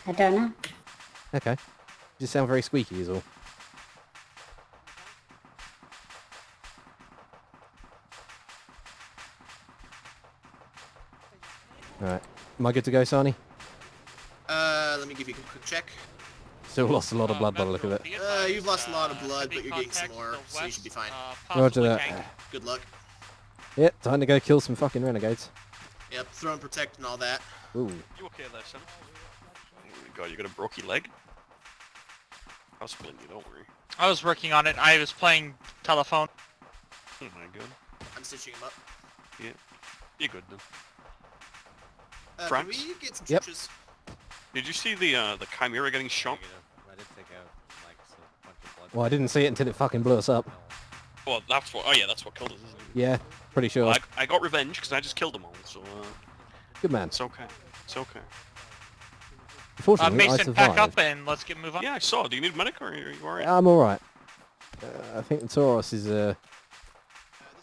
I don't know. Okay. You just sound very squeaky is all. Alright. Am I good to go, Sani? Let me give you a quick check. Still lost a lot of blood by the look of it. You've lost a lot of blood, but you're getting some more, so you should be fine. Roger that. Good luck. Yep, time to go kill some fucking renegades. Yep, throw and protect and all that. Ooh. You okay there, son? Oh my god, you got a broken leg? I'll spin you, don't worry. I was working on it. I was playing telephone. Oh my god. I'm stitching him up. Yeah. You're good then. Can Franks? we get some Yep. churches? Did you see the Chimera getting shot? Well, I didn't see it until it fucking blew us up. Well, that's what. Oh yeah, that's what killed us, isn't it? Yeah, pretty sure. Well, I got revenge because I just killed them all. So. Good man. It's okay. It's okay. Unfortunately, I Mason, survived. pack up and let's move on. Yeah, I saw. Do you need a medic or are you alright? I'm alright. I think the Tauros is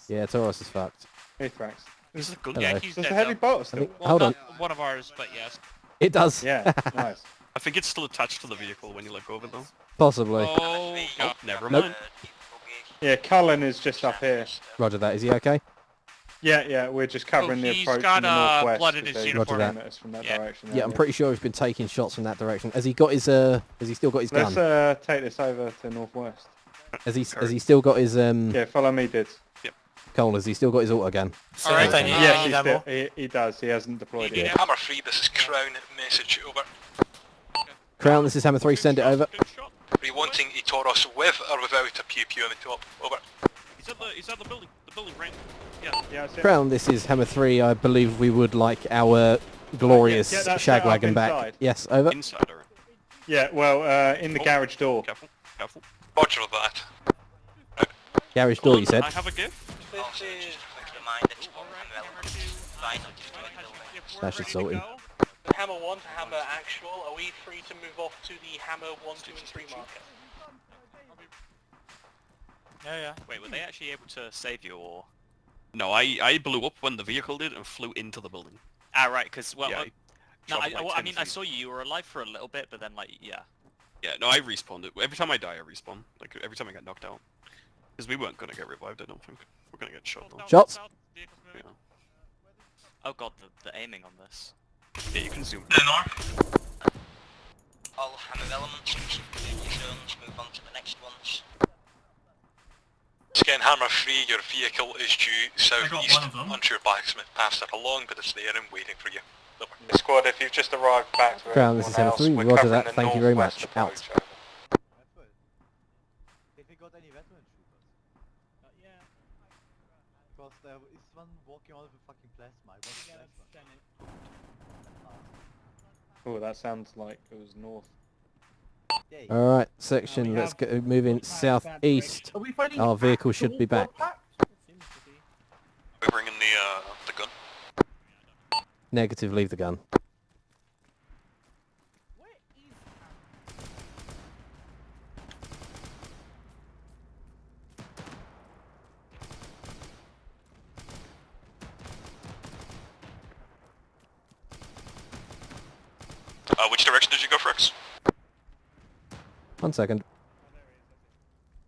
yeah, Tauros is fucked. Aethrax. This is good. Yeah, he's Does dead. the heavy though. bolter still? Well, Hold not on. one of ours, but yes. It does. Yeah, nice. I think it's still attached to the vehicle when you let go of it though. Possibly. Oh, Oh, never Nope. mind. Yeah, Cullen is just up here. Roger that. Is he okay? Yeah, we're just covering the he's approach got, from the northwest. blood in his because they uniform. Roger came that. at us from that Yeah. direction. Yeah, I'm pretty sure he's been taking shots from that direction. Has he got his has he still got his gun? Let's take this over to northwest. Has he still got his Yeah, follow me, Dids. Cole, has he still got his auto gun? Alright, I need, Yes, I need ammo. he does. He hasn't deployed it yet. Hammer 3, this is Crown, message over. Crown, this is Hammer 3, send it over. Are you wanting a Tauros with or without a pew pew on the top? Over. He's at the building right? Yeah, Crown, this is Hammer 3. I believe we would like our glorious get that set up shagwagon back. inside. Yes, over. Inside or Yeah, well, in the garage door. careful, careful. Roger that. Garage door, you said. I have a gift. Also, just a quick reminder to put Hammer That should sort him. Hammer 1 to Hammer Actual, are we free to move off to the Hammer 1, 2 and 3 marker? Yeah. Wait, were they actually able to save you or? No, I blew up when the vehicle did and flew into the building. Ah, right, because well, Yeah, no, dropped like I 10 mean, I feet. saw you were alive for a little bit, but then like, yeah. Yeah, no, I respawned it. Every time I die, I respawn. Like every time I get knocked out. Because we weren't gonna get revived, I don't think. We're gonna get shot though. Shots. Yeah. Oh god, the aiming on this. Yeah, you can zoom. All Hammer elements, in your zones, move on to the next ones. Again, Hammer 3, your vehicle is due southeast one of them. onto your blacksmith. Pass it along, but it's there and waiting for you. Over. Squad, if you've just arrived back to Crown, this is Hammer 3. Roger that. Thank you very much. Out. If we got any veteran troopers? Yeah. Because there is one walking out of a fucking plasma. Oh, that sounds like it was north. Alright, section, let's go moving southeast. Our vehicle should be back. We're bringing the gun. Negative, leave the gun. Which direction did you go, Frix? 1 second.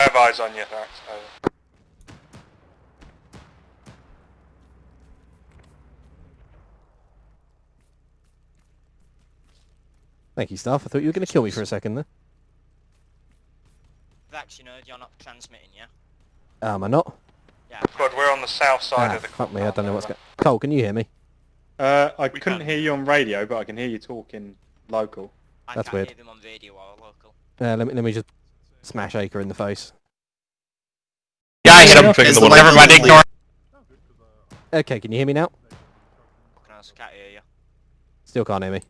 I have eyes on you, Thrax. Over. Thank you, staff. I thought you were going to kill me for a second there. Vax, you know you're not transmitting, yeah? Am I not? Yeah. Squad, we're on the south side Ah, of the fuck me, I don't know what's going on. Cole, can you hear me? I couldn't hear you on radio, but I can hear you talking local. That's weird. I can't hear them on video or local. Let me just smash Acre in the face. Yeah, I hit him. Never mind, ignore. Okay, can you hear me now? Can't hear you. Still can't hear me.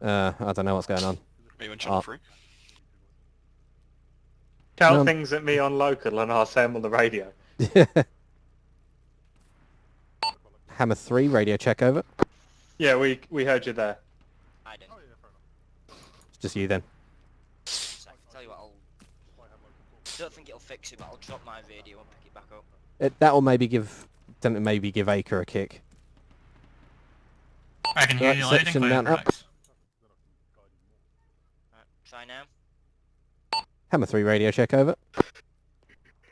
I don't know what's going on. Are you on channel 3? Tell No. things at me on local and I'll say them on the radio. Hammer 3, radio check over. Yeah, we heard you there. I didn't. It's just you then. Tell you what, don't think it'll fix it, but I'll drop my video and pick it back up. That will maybe give Acre a kick. I can hear Right, you loud and section clear, mount up. Rex. Try now. Hammer 3, radio check over.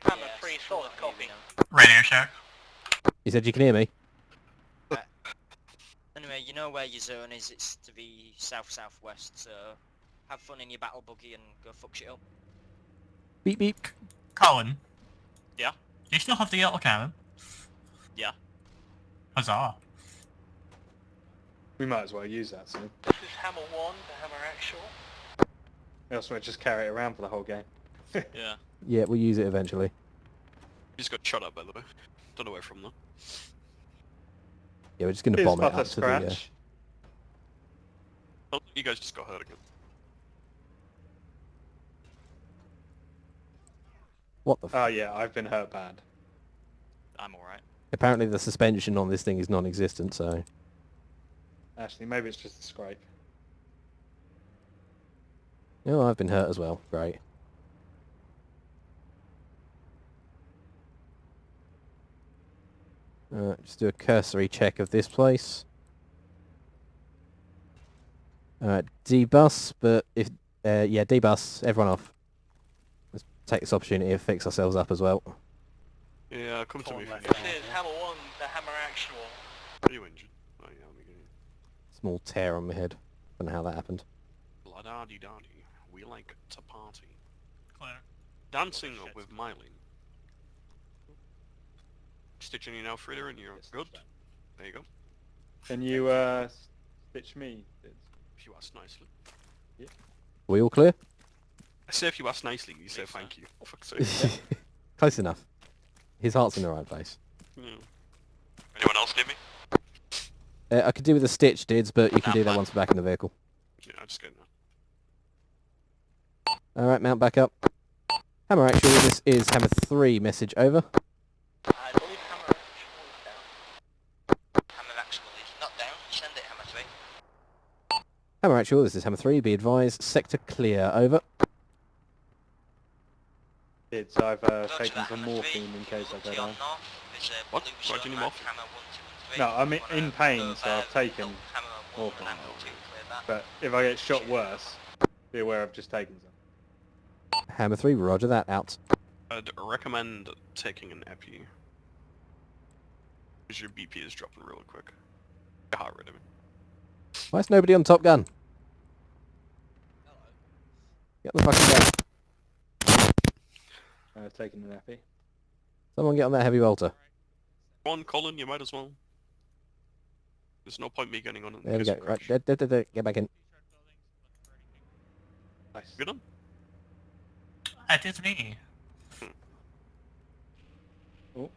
Hammer 3, solid copy. Radio check. You said you can hear me? Anyway, you know where your zone is, it's to the south-southwest, so have fun in your battle buggy and go fuck shit up. Beep beep. Colin. Yeah? Do you still have the autocannon? Yeah. Huzzah. We might as well use that soon. This is Hammer 1 to Hammer Actual. Else we'll just carry it around for the whole game. Yeah. Yeah, we'll use it eventually. You just got shot at, by the way. Don't know where from though. Yeah, we're just going to Here's bomb it Butter up to the... Scratch. Oh, you guys just got hurt again. What the Oh yeah, I've been hurt bad. I'm alright. Apparently the suspension on this thing is non-existent, so... Actually, maybe it's just a scrape. Oh, I've been hurt as well. Great. Just do a cursory check of this place. D-bus, but if... yeah, D-bus, everyone off. Let's take this opportunity to fix ourselves up as well. Yeah, come to me. This is Hammer 1 to Hammer Actual. Are you injured? Oh, yeah, I'm getting Small tear on my head. Don't know how that happened. La-da-dee-da-dee. We like to party. Clear. Dancing with Mylene. Stitching you now, Frida, and you're good. There you go. Can you stitch me? If you ask nicely. Yeah. Are we all clear? I say if you ask nicely, you say thank you. For fuck's sake. Close enough. His heart's in the right place. Yeah. Anyone else need me? I could do with a stitch, Dids, but you can do that once we're back in the vehicle. Yeah, I'm just getting Alright, mount back up. Hammer Actual, this is Hammer 3, message over. I believe Hammer Actual is down. Hammer Actual is not down. Send it, Hammer 3. Hammer Actual, this is Hammer 3, be advised, sector clear, over. It's I've taken some morphine in case I go down. What? Why do you need morphine? No, I'm in pain, so I've taken morphine. But if I get shot worse, be aware I've just taken some. Hammer 3, roger that, out. I'd recommend taking an epi. Because your BP is dropping really quick. Your heart rate, I mean. Why is nobody on Top Gun? Get on the fucking gun. Taking an epi. Someone get on that heavy bolter. Go on, Colin, you might as well. There's no point me getting on it. There we go. Right, get back in. Nice. Good on. It is me. Oh.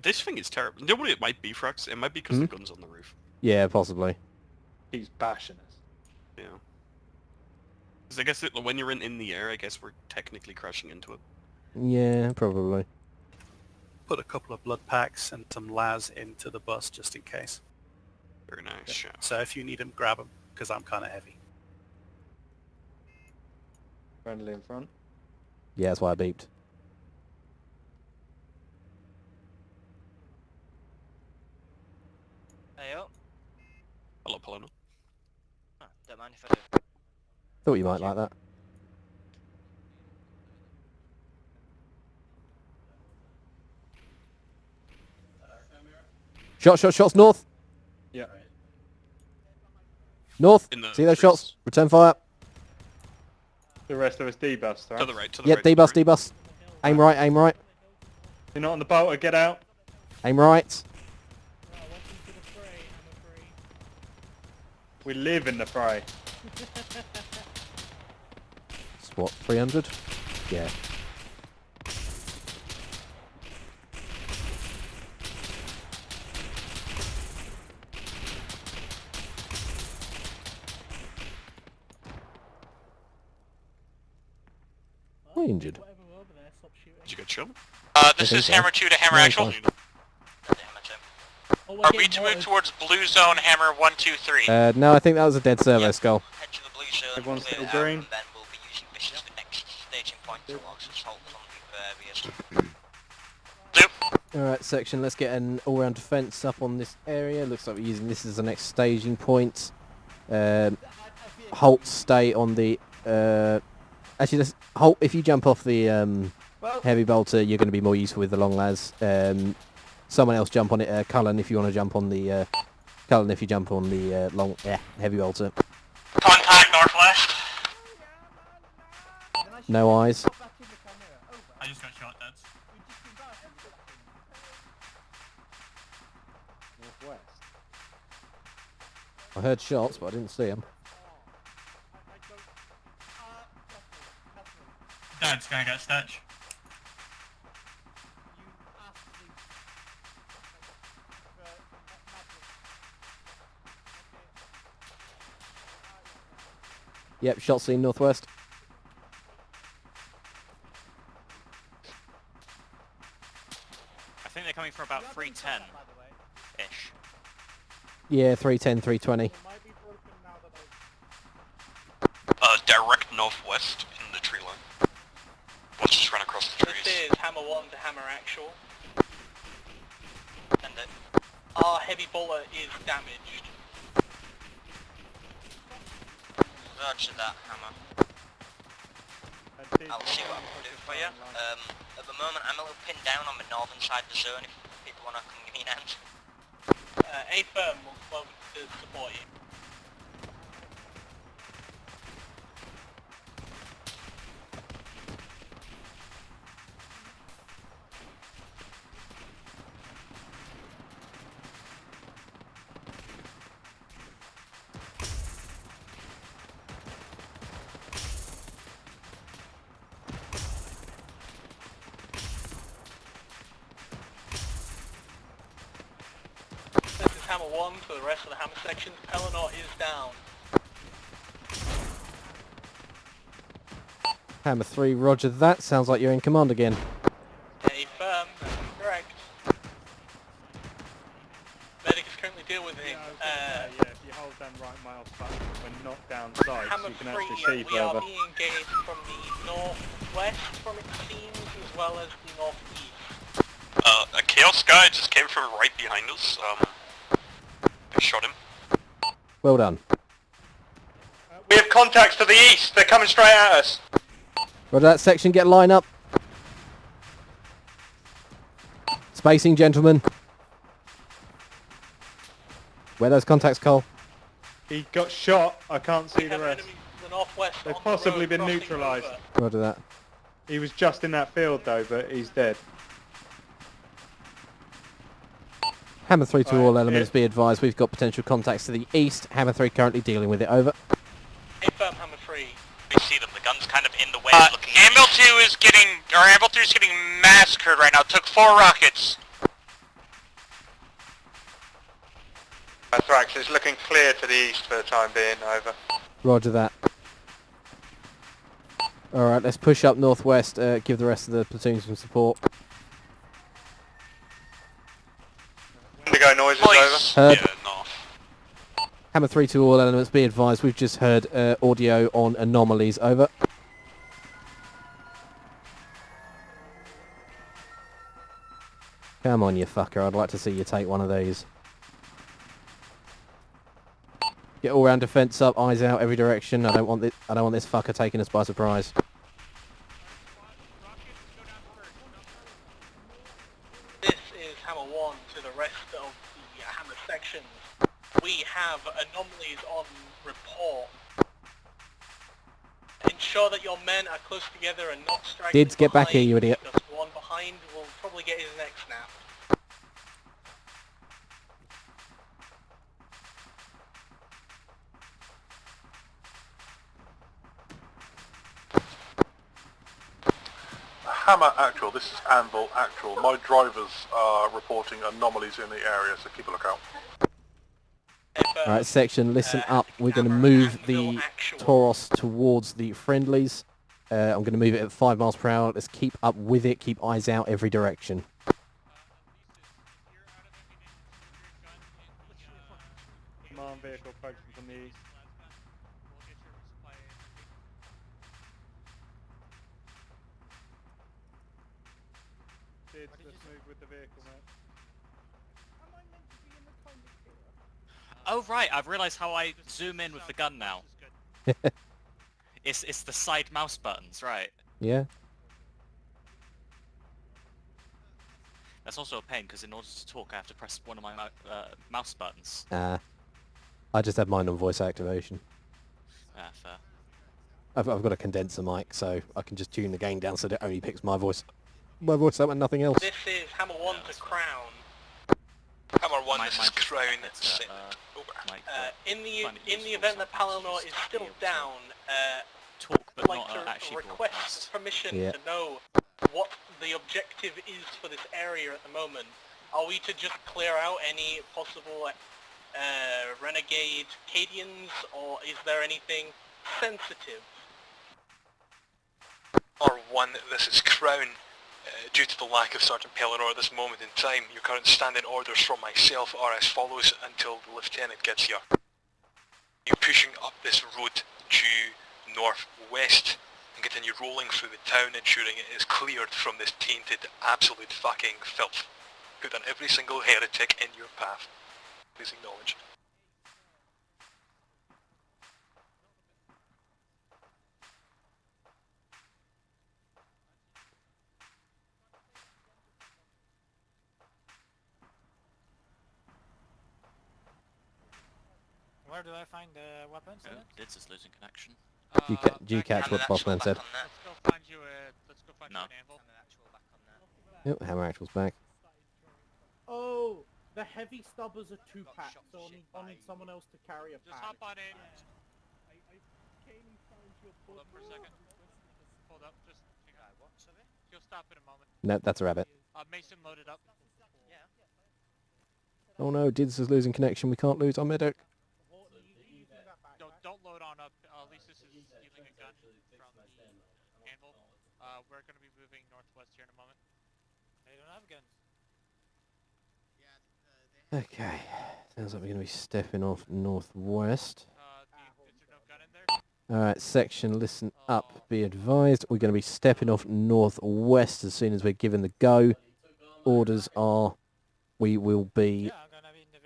This thing is terrible. You know what it might be, Frax? It might be because the gun's on the roof. Yeah, possibly. He's bashing us. Yeah. Because I guess when you're in the air, I guess we're technically crashing into it. Yeah, probably. Put a couple of blood packs and some las into the bus just in case. Very nice, yeah. So if you need them, grab them, because I'm kind of heavy. Friendly in front. Yeah, that's why I beeped. Hey up. Hello, Polino. Oh, don't mind if I do. Thought you might like that. Shots north. Yeah. North. See those shots? Return fire. The rest of us D-bus, right? To the right, to the Yep, right. D-bus, D-bus. Aim right, aim right. You're not on the bolter, get out. Aim right. We live in the fray. It's what, 300? Yeah. Injured. Did you get shot? This is Hammer 2 to Hammer Actual. Are we to move towards Blue Zone, Hammer 1, 2, 3? No, I think that was a dead servo skull. Everyone's still green. Then we'll be using missions for next staging point towards assault on the areas. Alright, section, let's get an all-round defence up on this area. Looks like we're using this as the next staging point. Halt, stay on the... actually, let's halt. If you jump off the heavy bolter, you're going to be more useful with the long las. Someone else jump on it. Cullen, if you want to jump on the... Cullen, if you jump on the long heavy bolter. Contact northwest. No eyes. I just got shot, Dads. Northwest. I heard shots, but I didn't see them. Dad's gonna get stitch. Yep, shot seen northwest. I think they're coming from about 310-ish. Yeah, 310, 320. Direct northwest in the tree line. Let's just run across the trees. This is Hammer 1 to Hammer Actual. And our heavy bolter is damaged. Roger that, Hammer. I'll see what I can do for you. At the moment, I'm a little pinned down on the northern side of the zone if people want to come give me an hand. A firm will come to support you. This is Hammer 1 for the rest of the Hammer section. Pelennor is down. Hammer 3, roger that. Sounds like you're in command again. A firm, correct. Medic is currently dealing with him. Yeah, if you hold down right mouse button when not down sides, Hammer you can 3, actually see we are further. being engaged from the northwest from it seems, as well as the northeast. A Chaos guy just came from right behind us. I shot him. Well done. We have contacts to the east. They're coming straight at us. Roger that section, get line up. Spacing, gentlemen. Where are those contacts, Cole? He got shot. I can't see the rest. The northwest They've on possibly the road been crossing neutralised. over. Roger that. He was just in that field though, but he's dead. Hammer 3 to all elements, be advised we've got potential contacts to the east. Hammer 3 currently dealing with it, over. A firm, Hammer 3. We see them, the gun's kind of in the way looking. Amble 2 is getting, or Amble 3 is getting massacred right now. Took 4 rockets. Thrax is looking clear to the east for the time being, over. Roger that. Alright, let's push up northwest, give the rest of the platoon some support. Indigo noises, over. Heard. Yeah, north. Hammer 3 to all elements, be advised we've just heard audio on anomalies, over. Come on, you fucker, I'd like to see you take one of these. Get all round defence up, eyes out, every direction. I don't want this fucker taking us by surprise. This is Hammer 1 to the rest of the Hammer sections. We have anomalies on report. Ensure that your men are close together and not striking Dids, get back here, you idiot. because one behind will probably get his neck snapped. Hammer actual, this is Anvil actual. My drivers are reporting anomalies in the area, so keep a lookout. Alright, section, listen up. We're going to move the Tauros towards the friendlies. I'm going to move it at 5 miles per hour. Let's keep up with it. Keep eyes out every direction. Command vehicle approaching from the east. Let's move with the vehicle, mate. Oh right, I've realised how I zoom in with the gun now. It's the side mouse buttons, right? Yeah. That's also a pain because in order to talk I have to press one of my mouse buttons. I just have mine on voice activation. Ah, fair. I've got a condenser mic, so I can just tune the gain down so that it only picks my voice up and nothing else. This is Hammer 1 to Crown. Hammer 1, this is Crown. In the event that Pelennor is still down, but like not to actually request permission to know what the objective is for this area at the moment. Are we to just clear out any possible renegade Cadians, or is there anything sensitive? R1, this is Crown. Due to the lack of Sergeant Pelennor at this moment in time, your current standing orders from myself are as follows until the Lieutenant gets here. You're pushing up this road to northwest and continue rolling through the town, ensuring it is cleared from this tainted absolute fucking filth. Put down every single heretic in your path. Please acknowledge. Where do I find the weapons? Oh, Dids is losing connection. Do you catch what the bossman said? Let's go find you an anvil. Yep, hammer actual's back. Oh, the heavy stubbers are 2-pack, so I'll need someone else to carry a pack. Just hop on in. I came and found your Hold up for a second. Hold up, just hang on. What? Sorry? You'll stop in a moment. No, that's a rabbit. Mason loaded up. Yeah. Oh no, Dids is losing connection. We can't lose our medic. Don't load on up. At least this is stealing a gun from the anvil. We're going to be moving northwest here in a moment. They don't have guns. Okay, sounds like we're going to be stepping off northwest. Is there no gun in there? Alright, section, listen up, be advised. We're going to be stepping off northwest as soon as we're given the go. Orders are, we will be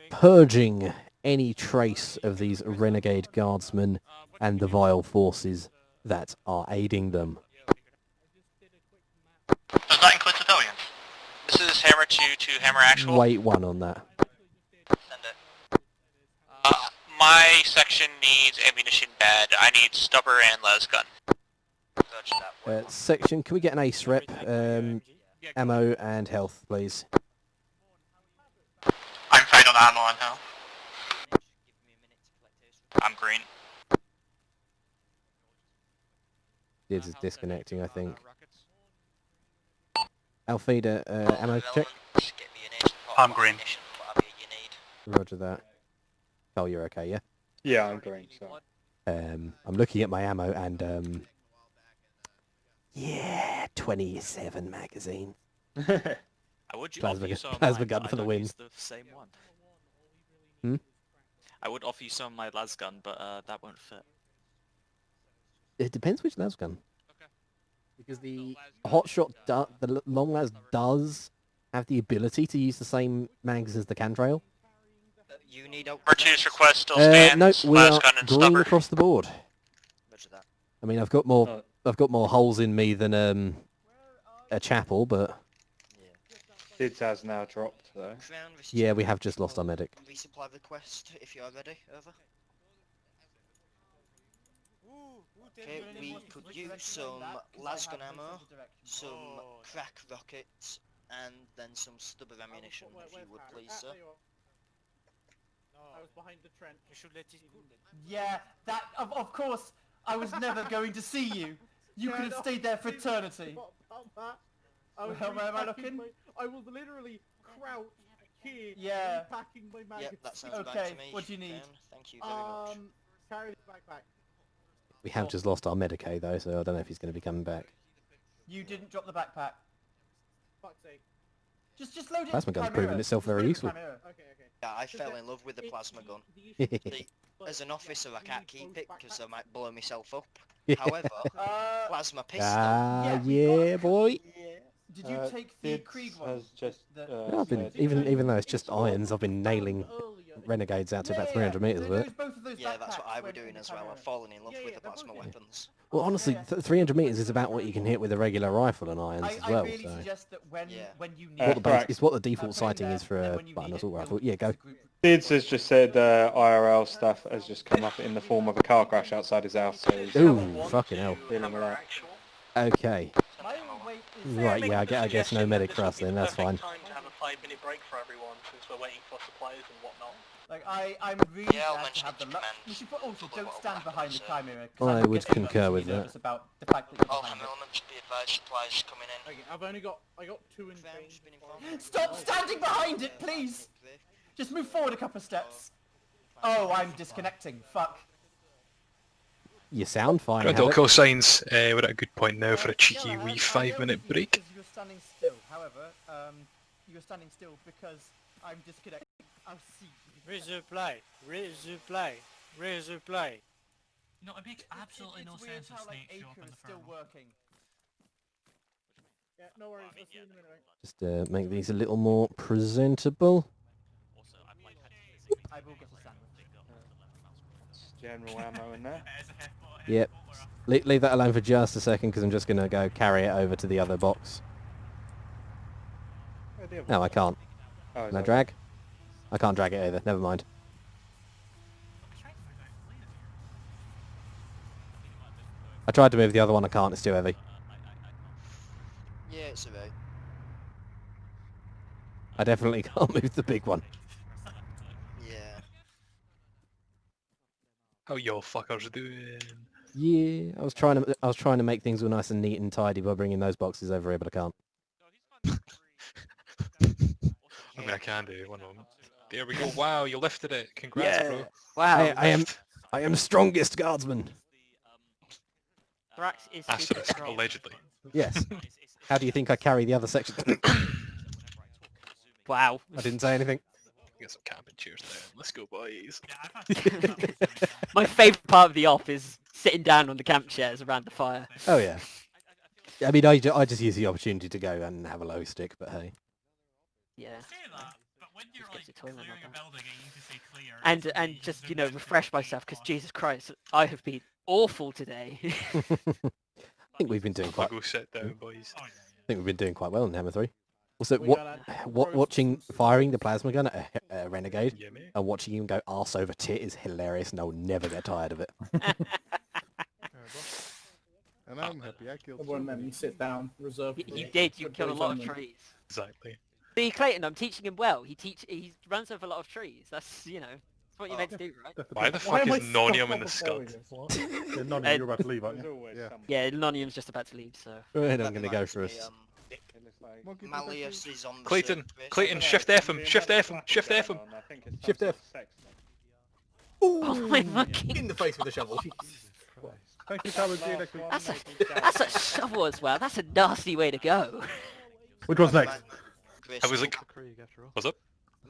purging any trace of these renegade guardsmen and the vile forces that are aiding them. Does that include civilians? This is Hammer 2 to Hammer Actual. Wait one on that. Send it. My section needs ammunition bad. I need stubber and las gun. Section, can we get an ace rep? Ammo and health, please. I'm fine on ammo and health. I'm green. Dids is disconnecting, I think. Alfida, ammo check. I'm green. Roger that. Oh, you're okay, yeah? Yeah, I'm green, so. I'm looking at my ammo and, yeah, 27 magazine. I would offer you some plasma of gun mine, for the I don't win. use the same one. Hmm? I would offer you some of my las gun, but that won't fit. It depends which las gun. Because the hotshot, the long las does have the ability to use the same mags as the cantrail. You need Martinez request still stands. No, we las are gun and green stubber. across the board. I mean, I've got more holes in me than a chapel, but Dids has now dropped though. yeah, we have just lost our medic. Resupply request if you're ready. Over. Okay, we could use some lasgun ammo, some crack rockets, and then some stubber ammunition, if you would please, sir. I was behind the trench. You should let it go. Yeah, that of course. I was never going to see you. You could have stayed there for eternity. Where am I looking? I was literally crouched here, packing my magazine. Yep, that sounds okay, right to me. what do you need? Thank you very much. Carry this backpack. We have just lost our medic though, so I don't know if he's going to be coming back. You didn't drop the backpack. Fuck's sake. Just load it. Plasma gun's Chimera. proven itself very useful. Okay. Yeah, I fell in love with the plasma gun. As an officer, I can't keep it because I might blow myself up. However, plasma pistol. Yeah, boy. Did you take the Krieg one? No, I've been, even though it's just irons, I've been nailing renegades out to about 300 meters with it. Yeah, that's what I were doing as well. I've fallen in love with the plasma weapons. Well, honestly, 300 meters is about what you can hit with a regular rifle and irons as well. I really So. suggest that when you need It's what the default sighting is for a button assault rifle. Yeah, go. Dids has just said IRL stuff has just come up in the form of a car crash outside his house. So he's Ooh, fucking hell. dealing with that. Okay. Right, yeah, I guess no medic for us then, that's fine. Time to have a 5-minute break for everyone since we're waiting for supplies and whatnot. Like, I'm really glad to have the luck. We should also don't stand behind the Chimera. I would concur with that. About the fact that All ham elements be advised, supplies coming in. Okay, I got 2 in Stop standing behind it, please! Just move forward a couple of steps. Oh, I'm disconnecting. Fuck. You sound fine. Right, all call signs. We're at a good point now for a cheeky wee 5-minute break. You're standing still. However, you're standing still because I'm disconnecting. I'll see. Resupply. You know, it makes absolutely no sense if Snake show up in the still Inferno. working. Yeah, no worries. I'll see you in a minute, mate. Just make these a little more presentable. I will get a sandwich. General ammo in there. Yep. Leave that alone for just a second, because I'm just going to go carry it over to the other box. No, I can't. Can I drag? I can't drag it either. Never mind. I tried to move the other one. I can't. It's too heavy. Yeah, it's alright. I definitely can't move the big one. Yeah. How y'all fuckers doing? Yeah, I was trying to make things all nice and neat and tidy by bringing those boxes over here, but I can't. I mean, I can do one moment. There we go. Wow, you lifted it. Congrats, bro. Wow. I am strongest guardsman. Thrax is Asterisk, allegedly. Yes. How do you think I carry the other section? Wow. I didn't say anything. Get some camping chairs there. Let's go, boys. My favourite part of the op is sitting down on the camp chairs around the fire. Oh yeah. I mean, I just use the opportunity to go and have a low stick, but hey. Yeah. But when you're like clearing a building and you just say clear. And just, you know, refresh myself, because Jesus Christ, I have been awful today. I think we've been doing quite. Go sit down, boys. I think we've been doing quite well in Hammer 3. Also, watching firing the plasma gun at a renegade and watching him go arse over tit is hilarious, and I'll never get tired of it. And I'm happy I killed. I won't let me sit down. Reserve. You did. You killed a lot of trees. Exactly. See, Clayton, I'm teaching him well. He runs over a lot of trees. That's, you know, that's what you're meant to do, right? Why the fuck is Nonium in the scud? Yeah, Nonium, you're about to leave, aren't you? Yeah, Nonium's just about to leave, so. And I'm going to go for a... Malleus is on the Clayton, shift F him, shift F him, shift F him. Shift F. Oh my fucking... In the face with a shovel. Thank you, Talon. See you next week. That's a shovel as well. That's a nasty way to go. Which one's next? I was like, what's up?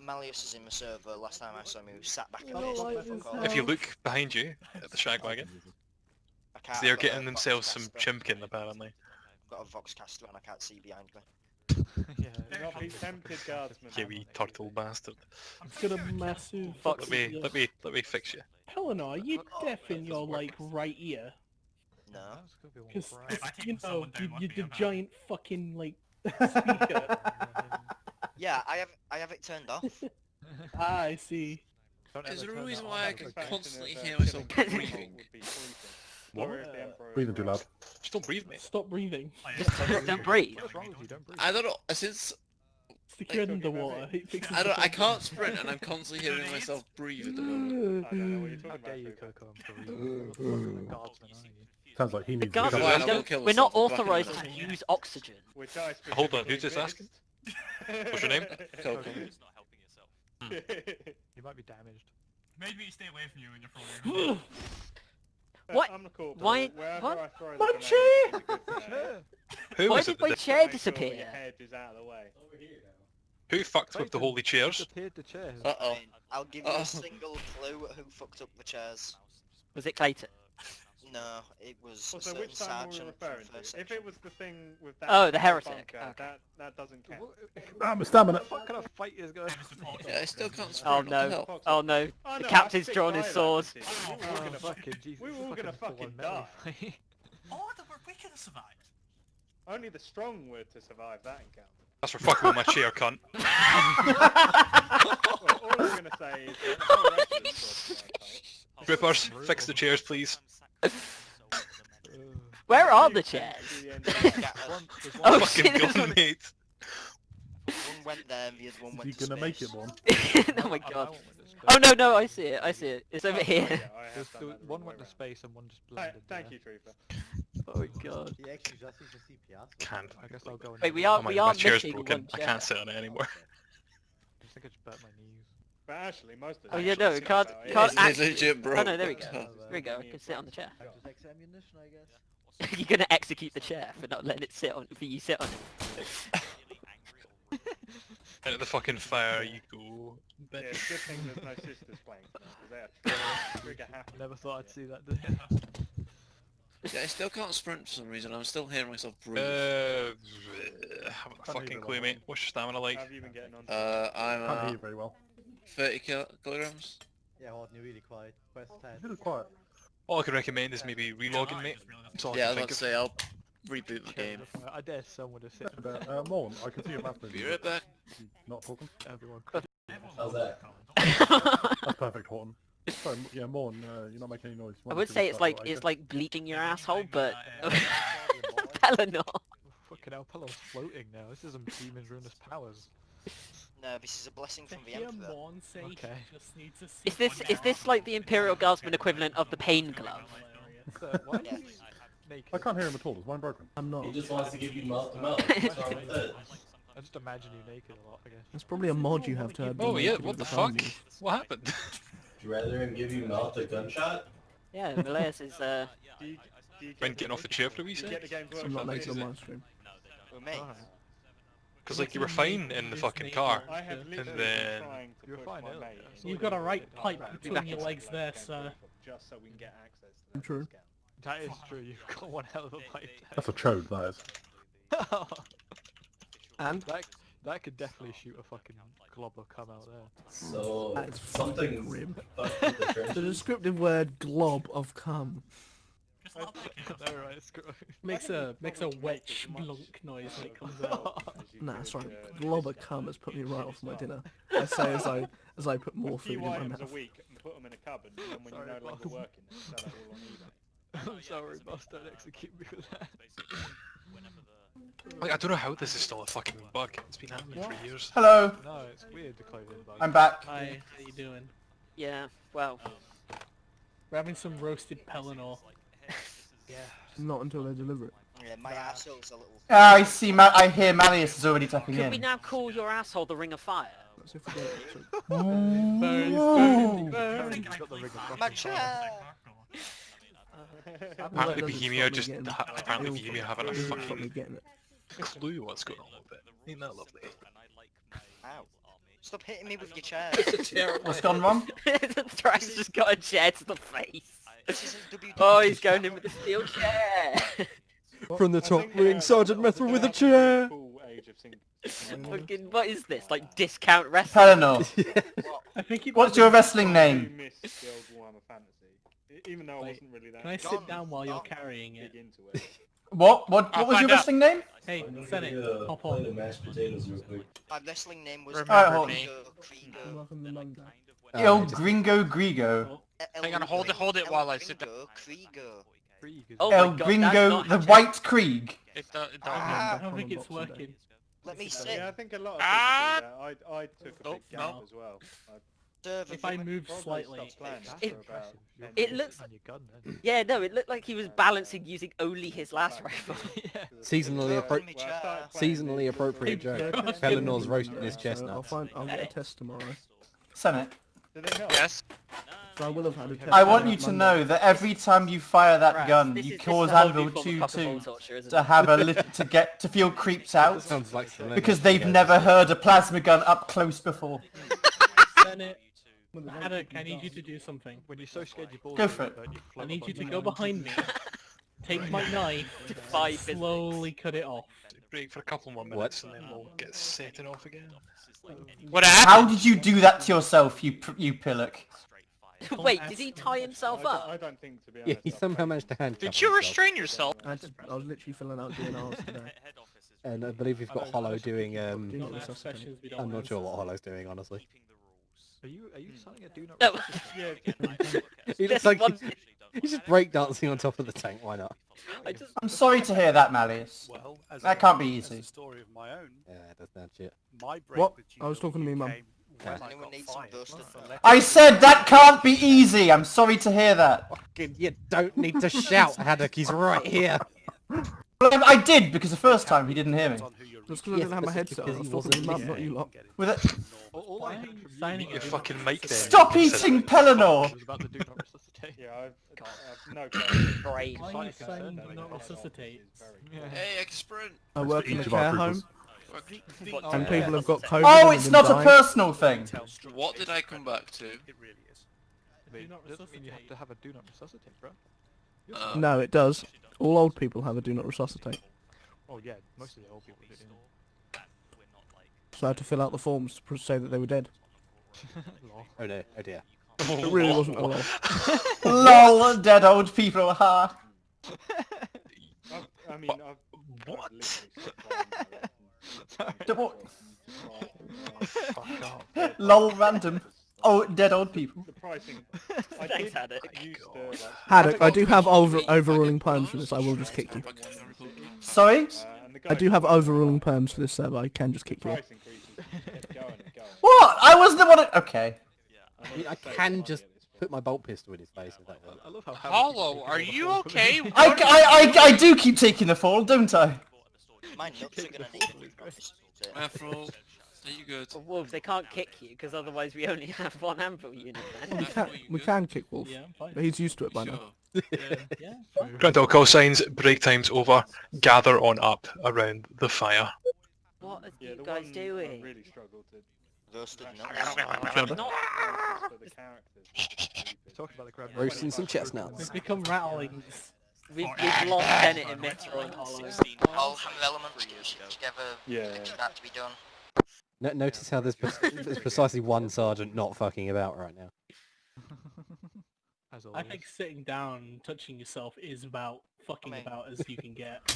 Malleus is in the server. Last time I saw him, he was sat back in this. If you look behind you at the shag wagon, they're getting themselves some chimkin apparently. I've got a Voxcaster and I can't see behind me. Yeah, not be tempted, guardsman. You wee turtle bastard. I've got a massive. Let me fix you. Helena, are you deaf in your like right ear? No. Because you know you're the giant fucking like speaker. Yeah, I have it turned off. Ah, I see. Is there a reason why I can constantly hear myself breathing? What? Breathing too loud. Just don't breathe, mate. Stop breathing. Don't breathe. I don't know. Since stick your head in the water. I can't sprint, and I'm constantly hearing myself breathe at the moment. I don't know what you're talking about. Sounds like he needs. We're not authorised to use oxygen. Hold on, who's this asking? What's your name? You might be damaged. Maybe stay away from you when you're falling. What? Why? What? Why did my chair disappear? Who fucked with the holy chairs? Uh-oh. I'll give you a single clue who fucked up the chairs. Was it Clayton? No, it was a So certain which time were we sergeant referring from first to? If it was the thing with that... Oh, the heretic. bunker, Okay. that doesn't count. I'm a stamina. What kind of fight is going on? Yeah, I still can't sprint. Oh what the no! hell? Oh no! Oh, The no, captain's I drawn his sword. We were all gonna fucking die. Oh, we could have survived. Only the strong were to survive that encounter. That's for fucking with my chair, cunt. Well, all I'm gonna say is that the whole rest of the squad's gonna Rippers, fix the chairs, please. Where are the chairs? Oh, fucking gun, mate. One went there and the other one went Is he gonna make it one? Oh my god! Oh no! I see it! I see it! It's over here. One went to space and one just blended. Thank you, Trooper. Oh god! Can't. I guess I'll go. Wait, we are my chair's missing broken. one I chair. can't sit on it anymore. I think I just burnt my knees. But actually, most of the Oh yeah, no, it can't. It's Actually... legit, bro. Oh no, there we go. There we go. I can sit on the chair. You're gonna execute the chair for not letting it sit on. For you sit on it. Into the fucking fire you go. Yeah, it's a good thing there's no sisters playing. Because they're trigger happy. Never thought I'd see that day. Yeah, I still can't sprint for some reason. I'm still hearing myself breathe. Haven't a fucking clue, mate. What's your stamina like? Have you been getting on? Can't hear I'm you very well. 30 kilograms. Yeah, Horton, you're really quiet. Press 10. Really quiet. All I can recommend is maybe relogging, mate. That's all I Yeah, I can was think about of. to say I'll reboot the game. I dare someone to sit. Morn, I can see your mouth moving. Be right back. Not talking. Everyone. How's that? That's perfect, Horton. Sorry, yeah, Morn, you're not making any noise. I would say it's like bleaching your asshole, but Pelennor. Fucking hell, Pelennor's floating now. This isn't demons ruinous powers. No, this is a blessing from the Emperor. Okay. Is this like the Imperial Guardsman equivalent of the Pain Glove? I can't hear him at all. Is mine broken? I'm not. He just wants to give you mouth to mouth. What's wrong with it? I just imagine you naked a lot, I guess. It's probably a mod you have to have. Oh yeah, what the fuck? What happened? Would you rather him give you mouth a gunshot? Yeah, Malaeus is Been getting off the chair for a wee sec? I'm not naked on my stream. With me. Because like you were fine in the fucking car, and then... You were fine earlier. You've got a right pipe between your legs there, sir. Just so we can get access to the True. That is true. You've got one hell of a pipe. That's a chode, that is. And? That could definitely shoot a fucking glob of cum out there. So, That's something grim. fucked with the The trenches. descriptive word glob of cum makes a wet splunk noise when it comes out. Nah, that's right. Glob of cum has put me right off my dinner. I say as I put more food in my items mouth. a week and put them in a cupboard, and then when you're no longer working, sell it all on eBay. I'm sorry, boss, don't execute me with that. Like, I don't know how this is still a fucking bug. It's been happening for years. Hello. No, it's weird to close in bugs. I'm back. Hi, how you doing? Yeah, well. We're having some roasted Pelennor. Yeah. Not until they deliver it. Yeah, my asshole's a little... I see. I hear Malleus is already tapping Could in. we now call your asshole the Ring of Fire? That's if we get it. My chair! Apparently Bohemia just... Apparently Bohemia having a fucking getting it. clue what's going on with it. Ain't that lovely? Ow. Stop hitting me with your chair. What's gone wrong? Thrax just got a chair to the face. This isn't WWE. Oh, he's going in with the steel chair. From the top ring, Sergeant Methil with a chair. Fucking, what is this? Like discount wrestling? Pelennor. I think What's your wrestling name? Missed the old Warhammer Fantasy, even though I wasn't really that. Can I sit down while you're carrying it? Into it. What was your wrestling name? Hey, Senate, hop Play on. the mashed potatoes real quick. My wrestling name was Alright, Krieger. Welcome to London. El Gringo Grigo. Hang on, hold it while I sit down. Krieger. Oh El my God, Gringo, that's the not White Krieg. I don't think it's working. Let me sit. Yeah, I think a lot of people do that. I took a big gap no. as well. If I move slightly, It looks. Yeah, no, it looked like he was balancing using only his last rifle. Seasonally appropriate joke. Pelenor's roasting his chestnuts. I'll get a test tomorrow. Senate. Yes. So I will have had a test. I want you to know that every time you fire that gun, you cause Anvil 2-2 to have to feel creeped out Sounds like because they've never heard a plasma gun up close before. Senate, Haddock, I need you to do something. When you're so scared you balls Go for it. I need you to go behind me, take my knife, slowly cut it off. Break for a couple more minutes and then we'll get setting off again. What happened? How did you do that to yourself, you pillock? Wait, did he tie himself up? I don't think, to be Yeah, honest. he somehow managed to handcuff Did you himself. restrain yourself? I was literally filling out DNRs today. And I believe we've got Hollow doing. Don't ask questions we don't I'm not answer. sure what Hollow's doing, honestly. Are you signing a do not? No. He looks like he's just breakdancing on top of the tank. Why not? I'm sorry to hear that, Malleus. Well, as That a- can't be as a easy. story of my own. Yeah, that's that shit. My break What? with I was talking to me, Mum. came when I Anyone got need some fired. busted? I said that can't be easy. I'm sorry to hear that. You don't need to shout, Haddock. He's right here. Well, I did because the first time he didn't hear me. Just because I didn't have my headset on, I was talking to Mum, not you lot. With it. Why are you signing Your it? fucking mic there. Stop eating Pelennor! About to do not resuscitate. Yeah, I've no clue. Great. Why are you signing do not resuscitate? Hey, I can sprint. I work in a Each of our care troopers. home, and people have got COVID. Oh, and it's been not a dying. personal thing. What did I come back to? It doesn't mean you have to have a do not resuscitate, bro. No, it does. All old people have a do not resuscitate. Oh yeah, most of the old people do. So I had to fill out the forms to say that they were dead. Oh no, oh dear. It really wasn't a lol. LOL, dead old people, ha! What? LOL random. Oh, dead old people. The pricing. Thanks, Haddock. Haddock, I do have overruling perms for this. I will just kick you. Sorry? I do have overruling perms for this server. I can just kick you. What? I wasn't the one. Okay. I mean, I can just put my bolt pistol in his face if that works. I love how Hollow, are you okay? I do keep taking the fall, don't I? My nuts are gonna need a new price. Afro, are you good? But Wolves, they can't kick you because otherwise we only have one anvil unit then. We can kick Wolf, but he's used to it by now. Grant all call signs, break time's over. Gather on up around the fire. What are you guys doing? Really struggle to. Roasted Talk about the crab. Roasting some chestnuts. We've become rattlings. We've lost Bennett and Metro and Hollow. All hammer elements together. That to be done. Notice how there's precisely one sergeant not fucking about right now. I think sitting down and touching yourself is about fucking about as you can get.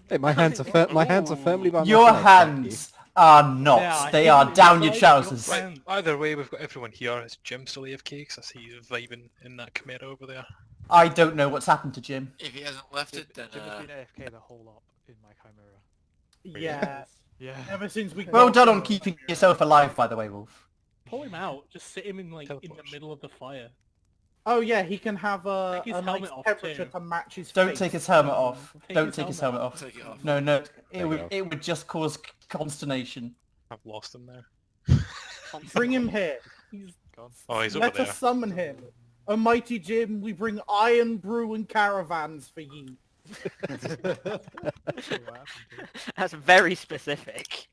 Hey, my hands are firmly by my Your side, thank you. hands are not. They are down your trousers. Right, either way, we've got everyone here. Is Jim still AFK? 'Cause I see you vibing in that Chimera over there. I don't know what's happened to Jim. If he hasn't left it, then Jim has been AFK the whole lot in my Chimera. Yeah. Yeah. Ever since we. Well done on keeping yourself alive, by the way, Wolf. Pull him out. Just sit him in like in the middle of the fire. Oh yeah, he can have a Take his nice helmet off, temperature too. to match his Don't face. take his helmet off. Take Don't his take his helmet helmet off. off. Take it off. No, Take it it would just cause consternation. I've lost him there. Bring him here. Oh, he's over Let there. us summon him. O mighty Jim, we bring iron brew and caravans for ye. That's very specific.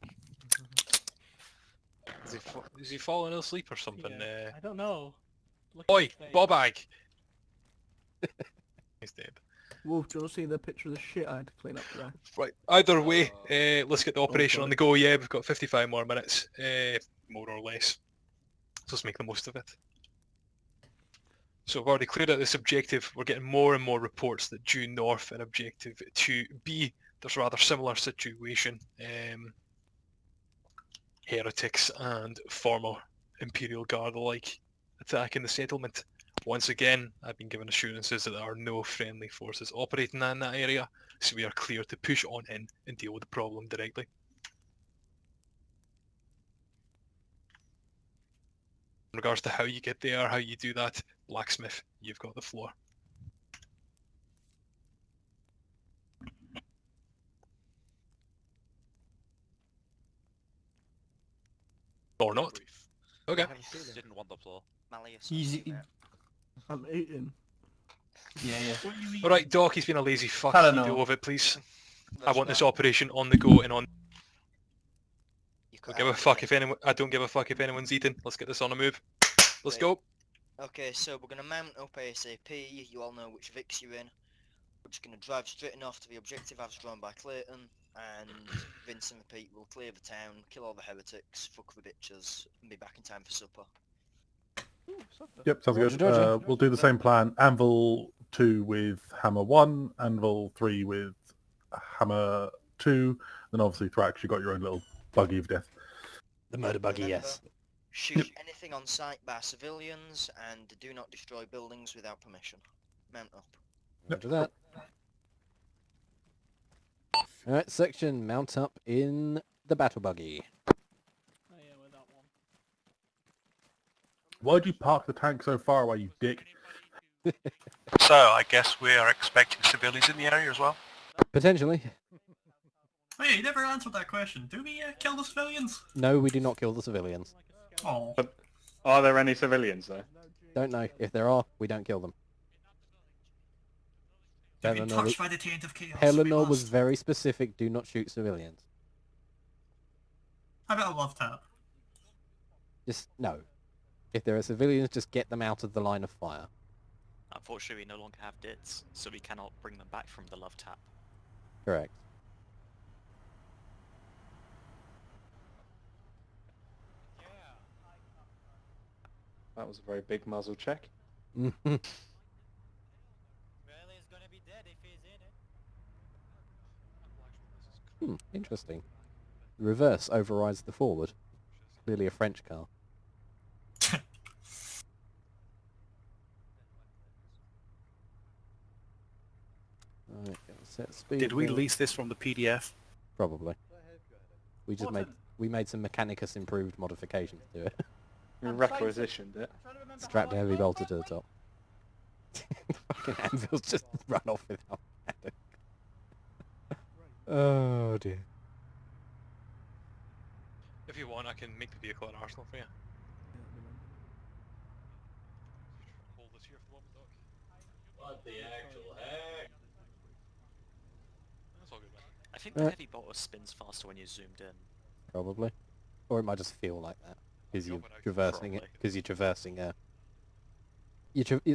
Is he falling asleep or something? I don't know. Oi, Bobag! He's dead. Wolf, do you want to see the picture of the shit I had to clean up today? Right, either way, let's get the operation on the go. Yeah, we've got 55 more minutes, more or less. So let's make the most of it. So we've already cleared out this objective. We're getting more and more reports that due north in objective 2B, there's a rather similar situation. Heretics and former Imperial Guard alike attacking the settlement. Once again, I've been given assurances that there are no friendly forces operating in that area, so we are clear to push on in and deal with the problem directly. In regards to how you get there, how you do that, Blacksmith, you've got the floor. Or not. Okay. Didn't want the floor. Easy. I'm eating. Yeah. Alright, Doc, he's been a lazy fuck. Hell You no. deal with it, please. I want this operation on the go and on. I don't give a fuck if anyone's eating. Let's get this on a move. Let's go. Okay, so we're gonna mount up ASAP. You all know which Vix you're in. We're just gonna drive straight north to the objective as drawn by Clayton, and Vince and Pete will clear the town, kill all the heretics, fuck the bitches, and be back in time for supper. Yep, sounds Roger, good. Roger. We'll do the same plan. Anvil 2 with Hammer 1, Anvil 3 with Hammer 2, then obviously Thrax, you got your own little buggy of death. The murder buggy, yes. Shoot anything on sight by civilians, and do not destroy buildings without permission. Mount up. Roger that. Alright, section, mount up in the battle buggy. Why'd you park the tank so far away, you dick? So, I guess we are expecting civilians in the area as well? Potentially. Oh yeah, you never answered that question. Do we kill the civilians? No, we do not kill the civilians. Oh. But are there any civilians though? Don't know. If there are, we don't kill them. They've been touched by the taint of chaos. Eleanor was very specific, do not shoot civilians. How about a love tap? Just, no. If there are civilians, just get them out of the line of fire. Unfortunately, we no longer have DITs, so we cannot bring them back from the love tap. Correct. That was a very big muzzle check. Well, he's gonna be dead if he's in it. Interesting. The reverse overrides the forward. Clearly a French car. Right, set speed. Did we lease this from the PDF? Probably. We made some Mechanicus improved modifications to it. We requisitioned it. Strapped a heavy bolter to the top. The fucking anvil's just run off without paddock. Oh dear. If you want, I can make the vehicle an arsenal for you. Hold this here for the moment, Doc. What the actual heck? That's all good, man. I think the heavy bolter spins faster when you're zoomed in. Probably. Or it might just feel like that. Because you're traversing it. Because you're traversing it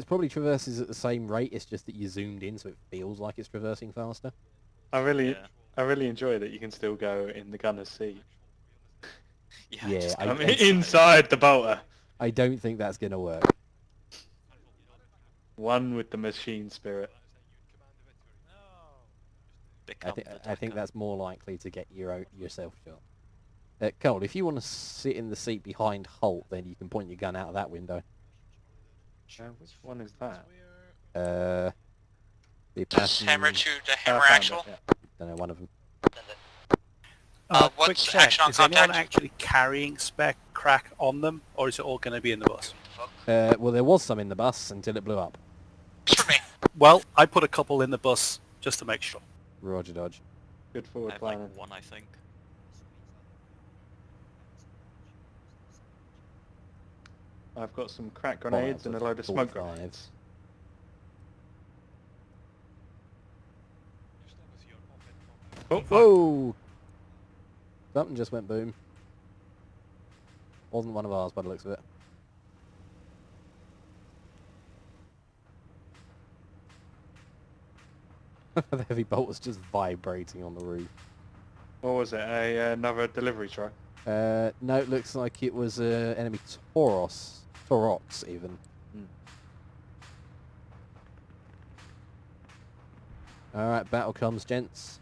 probably traverses at the same rate, it's just that you zoomed in so it feels like it's traversing faster. I really enjoy that you can still go in the gunner's seat. Yeah, I mean, inside the bolter. I don't think that's going to work. One with the machine spirit. I think that's more likely to get yourself shot. Cole, if you want to sit in the seat behind Holt, then you can point your gun out of that window. Which one is that? The Just hammer to the hammer axle. Don't know, one of them. Quick What's check. action on Is anyone contact? actually carrying spec crack on them, or is it all going to be in the bus? Well, there was some in the bus until it blew up. Well, I put a couple in the bus just to make sure. Roger dodge. Good I forward have planning. like one, I think. I've got some crack grenades and a load of smoke grenades. Oh, whoa! Something just went boom. Wasn't one of ours by the looks of it. The heavy bolt was just vibrating on the roof. What was it? Another delivery truck? No, it looks like it was enemy Taurox even. Alright, battle comes, gents.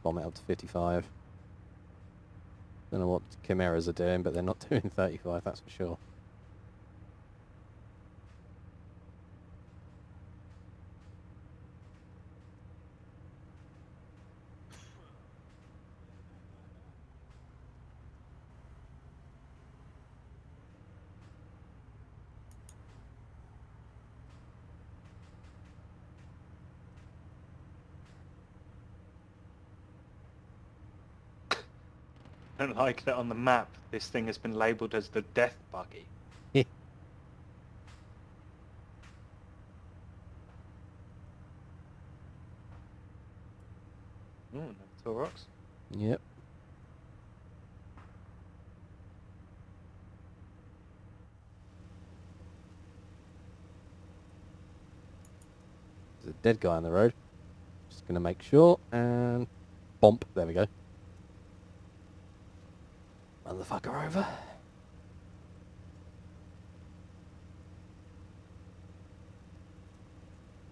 Bomb it up to 55. Don't know what Chimeras are doing, but they're not doing 35, that's for sure. I don't like that on the map this thing has been labelled as the death buggy. Oh, no Taurox. Yep. There's a dead guy on the road. Just gonna make sure and bomb. There we go. Run the fucker over.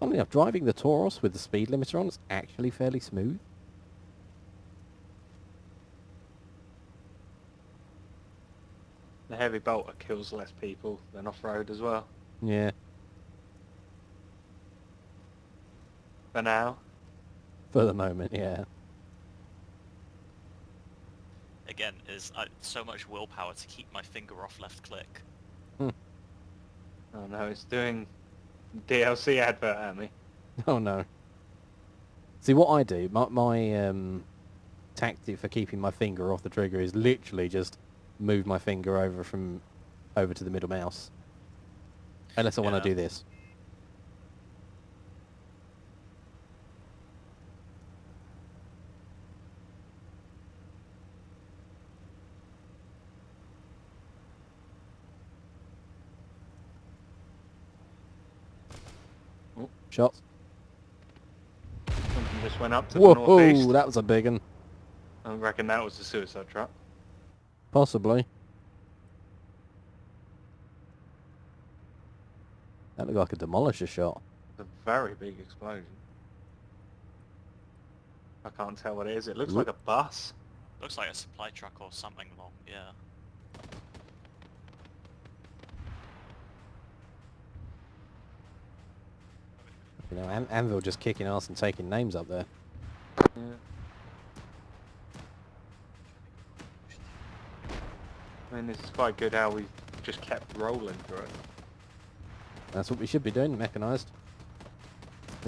Funnily enough, driving the Tauros with the speed limiter on is actually fairly smooth. The heavy bolter kills less people than off-road as well. Yeah. For now. For the moment, yeah. Again, is so much willpower to keep my finger off left click. Oh no, it's doing DLC advert at me. Oh no. See, what I do, my tactic for keeping my finger off the trigger is literally just move my finger over to the middle mouse. Unless I want to do this. Shots. Something just went up to the Whoa, northeast. that was a big one. I reckon that was a suicide trap. Possibly. That looked like a demolisher shot. It's a very big explosion. I can't tell what it is. It looks Whoop. like a bus. Looks like a supply truck or something long, yeah. You know, Anvil just kicking ass and taking names up there. Yeah. I mean, this is quite good how we just kept rolling through it. That's what we should be doing, Mechanised.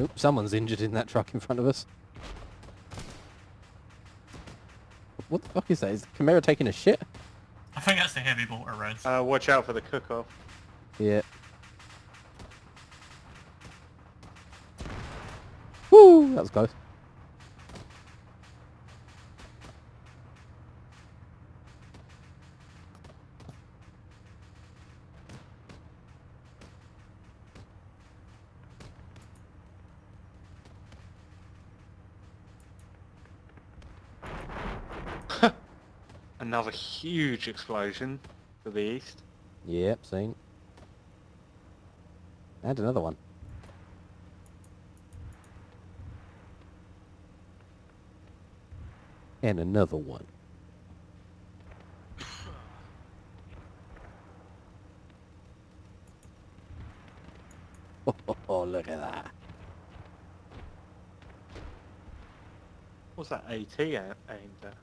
Oop, someone's injured in that truck in front of us. What the fuck is that? Is Chimera taking a shit? I think that's the heavy mortar res. Watch out for the cook-off. Yeah. Woo! That was close. Another huge explosion to the east. Yep, seen. And another one. And another one. Oh, look at that. What's that AT aimed at?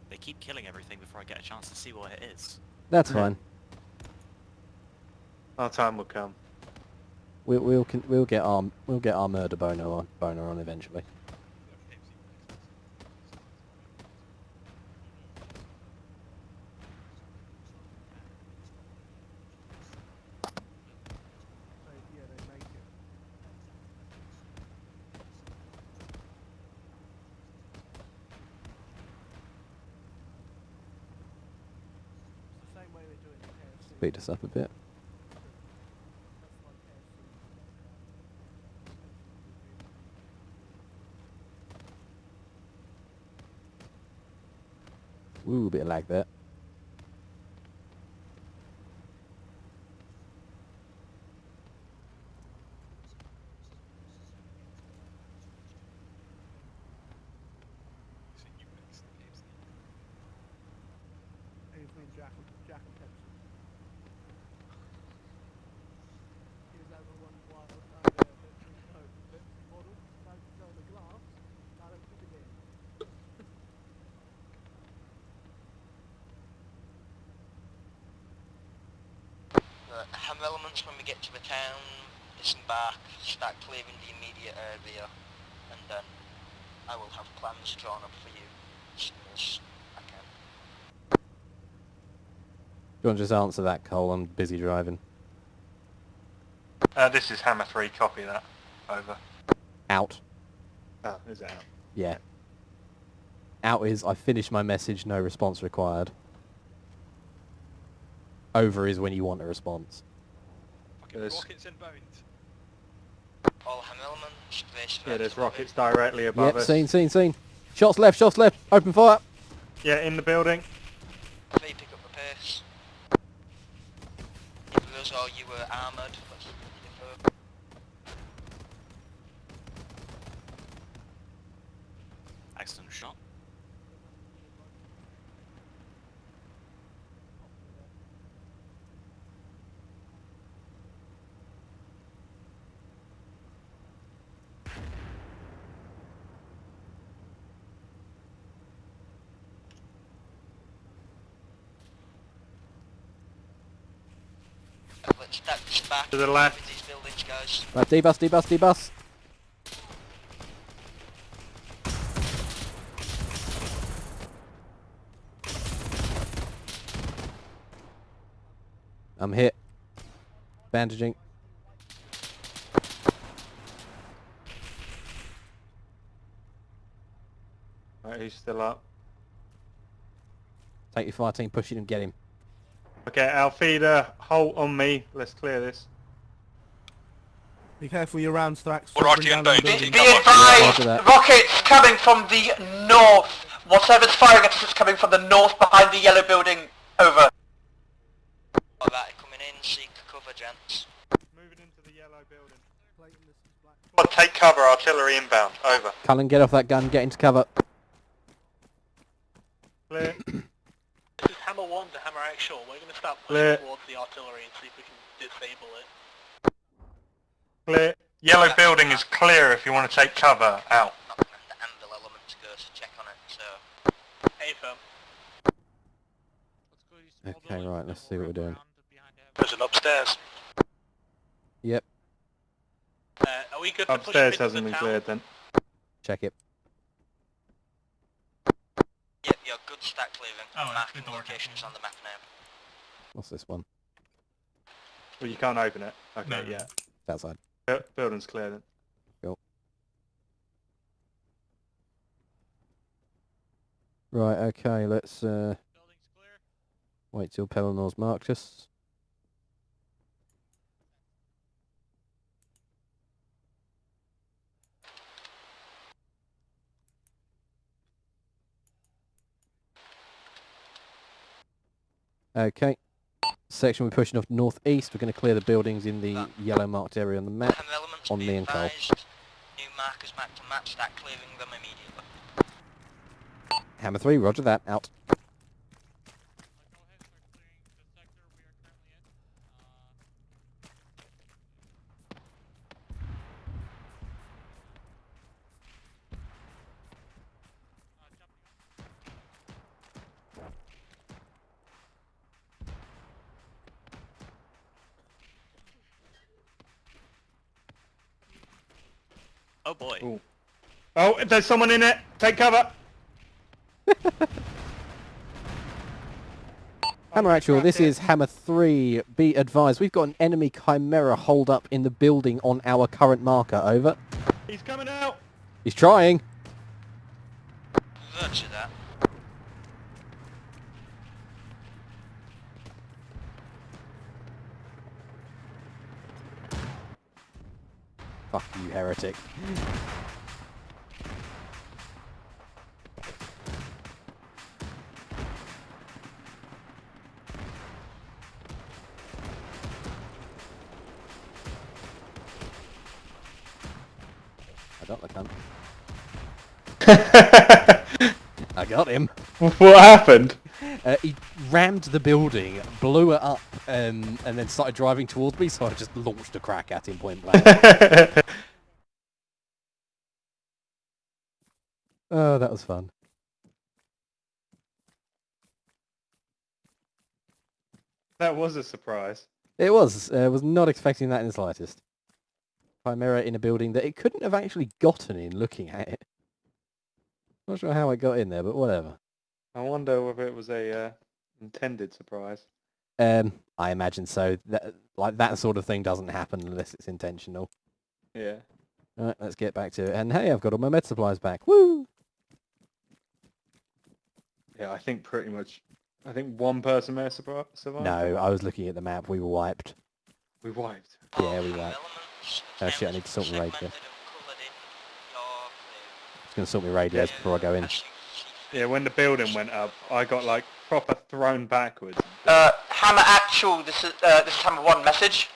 They keep killing everything before I get a chance to see what it is. That's fine. Our time will come. We'll get our murder boner on eventually. Speed us up a bit. Ooh, bit of lag there. Jack and Pepsi. Here's that one wild Pepsi model. Time to throw the glass. Now let's do it again. Hammer elements, when we get to the town, disembark, start clearing the immediate area, and then I will have plans drawn up for you as soon as I can. Do you want to just answer that, Cole? I'm busy driving. This is Hammer 3, copy that. Over. Out. Oh, is it out? Yeah. Out is, I finished my message, no response required. Over is when you want a response. Rockets inbound. All Hammer elements, brace for Yeah, there's artillery. rockets directly above Yep, us. seen. Shots left, open fire. Yeah, in the building. They pick up the pace. If it was all you were armoured, let's defer. Excellent shot. Let's stack this back To the left. with these buildings, guys. Right, debus. I'm hit. Bandaging. Right, he's still up. Take your fire team, push it and get him. Okay, Alfida, hold on me. Let's clear this. Be careful your rounds, Thrax. We're already inbound. Be advised, rockets coming from the north. Whatever's firing at us is coming from the north behind the yellow building. Over. Alright, coming in, seek cover, gents. Moving into the yellow building. Take cover, artillery inbound. Over. Cullen, get off that gun, get into cover. Clear. This is Hammer 1 to Hammer Actual. We're going to start Clear. pushing towards the artillery and see if we can disable it. Clear. Yellow building is clear if you want to take cover. Out. The anvil element to go to check on it, so... Hey, firm. Okay, right, let's see what we're doing. There's an upstairs. Yep, Are we good to push Upstairs into hasn't the been town? cleared then. check it. Yep, you're good stack clearing. Oh, Marking the door locations on the map now. What's this one? Well, you can't open it. Okay, No. yeah. It's outside. Building's clear then. Cool. Right, okay, let's wait till Pelinor's marked us. Okay. Section we're pushing off northeast. We're going to clear the buildings in the yellow marked area on the map. Hammer elements On be me and Cole. advised. New markers marked on map, start clearing them immediately. Hammer 3, roger that. Out. Oh boy. Ooh. Oh, there's someone in it! Take cover! Hammer Actual, this is Hammer 3. Be advised, we've got an enemy Chimera holed up in the building on our current marker. Over. He's coming out! He's trying. Roger that. Fuck you, heretic. I got the cunt. I got him. What happened? He rammed the building, blew it up, and then started driving towards me, so I just launched a crack at him point blank. Oh, that was fun. That was a surprise. It was. Was not expecting that in the slightest. Chimera in a building that it couldn't have actually gotten in looking at it. Not sure how it got in there, but whatever. I wonder whether it was a intended surprise. I imagine so. That sort of thing doesn't happen unless it's intentional. Yeah. Alright, let's get back to it. And hey, I've got all my med supplies back. Woo! Yeah, I think pretty much. I think one person may have survived. No, I was looking at the map. We were wiped. We wiped. Yeah, we wiped. Oh shit, I need to sort my radio. I was going to sort my radios before I go in. Yeah, when the building went up, I got like proper thrown backwards. Hammer Actual, this is Hammer 1 message.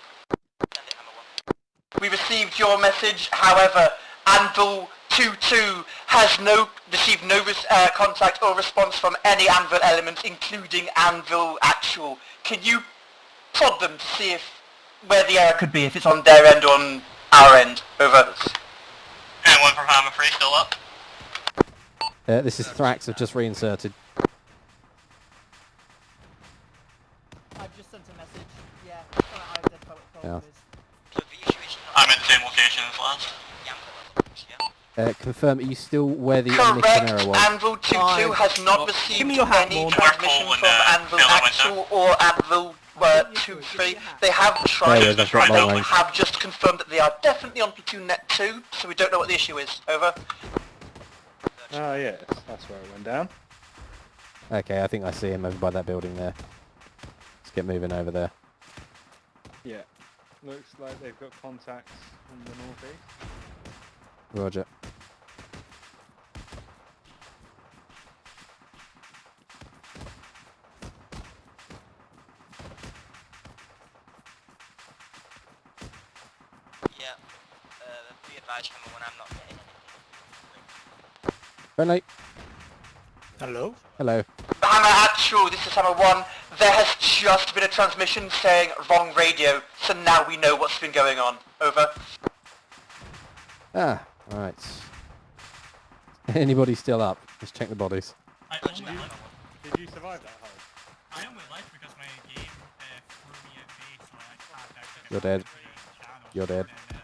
We received your message, however, Anvil 2-2 has received no contact or response from any Anvil elements, including Anvil Actual. Can you prod them to see where the error could be, if it's on their end or on our end? Over. And one from Hammer 3 still up. This is Thrax, I've just reinserted. I've just sent a message, yeah. I identify what the problem is. I'm at the same location as last. Confirm, are you still where the enemy Chimera was? Anvil 2-2 has not received any transmission from Anvil Actual or Anvil 2-3. They have tried, There it is, I've got and long they range. have just confirmed that they are definitely on platoon net 2, so we don't know what the issue is. Over. Ah, yes, that's where it went down. Okay, I think I see him over by that building there. Let's get moving over there. Yeah. Looks like they've got contacts in the northeast. Roger. Yeah. Be advised when I'm not getting anything. Friendly. Hello? Hello. Hammer Actual, this is Hammer 1. There has just been a transmission saying wrong radio, so now we know what's been going on. Over. Ah, right. Anybody still up? Let's check the bodies. Did you survive that hole? I only left because my game threw me at base, so I tapped out to You're get dead. back to the channel. You're dead. And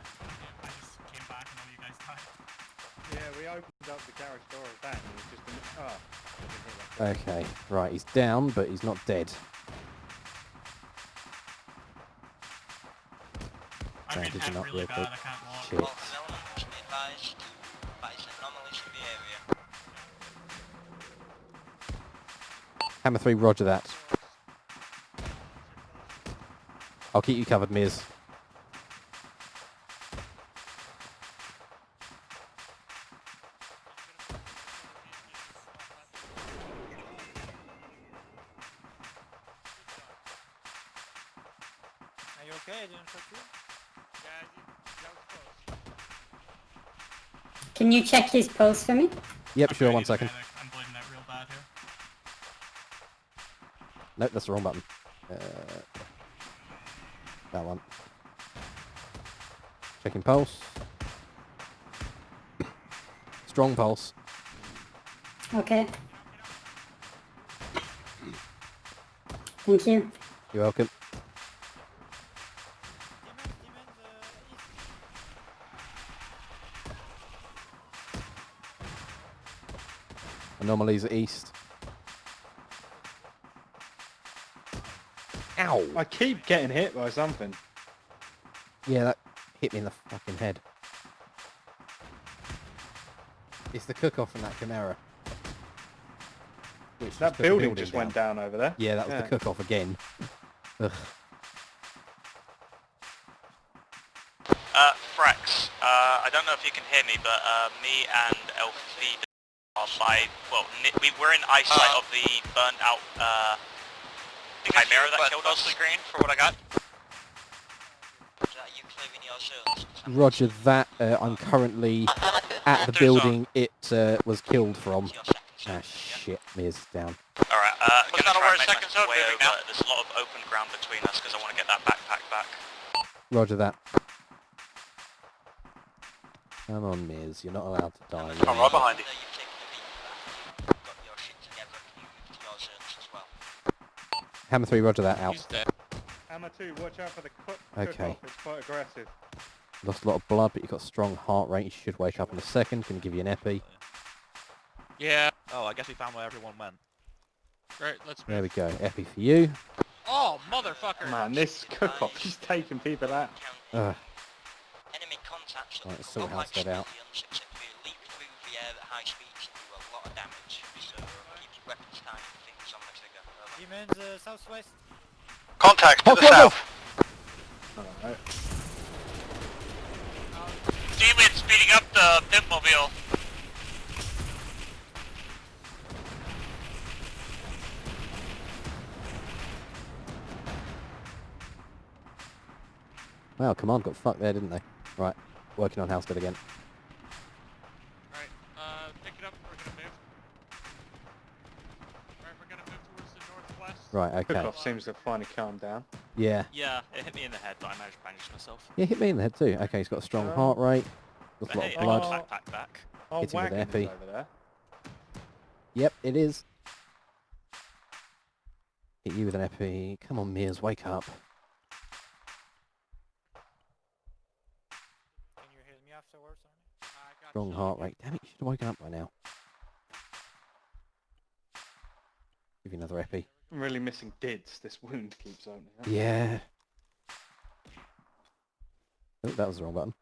I just came back and all you guys died. Yeah, we opened up the garage door of that and it was just an... Oh. Okay, right, he's down, but he's not dead. I've been did you hit not really real bad, quick? I can't walk. Shit. Be advised. Advise anomalies in the area. Hammer 3, roger that. I'll keep you covered, Miz. Are you okay? I didn't touch you? Can you check his pulse for me? Yep, sure, 1 second. I'm bleeding out real bad here. Nope, that's the wrong button. That one. Checking pulse. Strong pulse. Okay. Thank you. You're welcome. Anomalies at east. Ow! I keep getting hit by something. Yeah, that hit me in the fucking head. It's the cook-off from that Chimera. Which That took the building just went down over there. Yeah, that was the cook-off again. Ugh. Frax, I don't know if you can hear me, but me and Elfie are by, well, we're in eyesight of the burnt out Chimera that killed us. Green, for what I got. Are you clearing your zones? Roger that. I'm currently at the building it was killed from. Ah, shit. Mia's down. Alright, I'm gonna try and make my way over. There's a lot of open ground between us because I want to get that backpack back. Roger that. Come on, Miz. You're not allowed to die. I'm right behind you. Hammer 3, roger that. Out. Hammer 2, watch out for the Okay. cook-off. It's quite aggressive. Lost a lot of blood, but you've got strong heart rate. You should wake up in a second. Can give you an epi. Yeah. Oh, I guess we found where everyone went. Right, let's There we go. Epi for you. Oh, motherfucker! Man, this cook-off is taking people out. Ugh. Enemy contacts Right, let's sort house that out. except we leap through the air at high speeds and do a lot of damage. So keep your weapons tight and things on the trigger. Demons, southwest. Contact to the south. Alright. Demon speeding up the pitmobile. Wow, command got fucked there, didn't they? Right, working on house dead again. Right, pick it up, we're gonna move. Alright, we're gonna move towards the northwest. Right, okay. Cook-off seems to have finally calmed down. Yeah. Yeah, it hit me in the head, but I managed to banish myself. Yeah, hit me in the head too. Okay, he's got a strong heart rate. Lost a lot of Hey, I blood. got the backpack back. Oh, Hit him with wagon epi. is over there. Yep, it is. Hit you with an epi. Come on, Mears, wake up. Can you heal me afterwards? Strong heart rate. Damn it, you should have woken up by now. Give you another epi. I'm really missing dids. This wound keeps opening up. Yeah. Oh, that was the wrong button.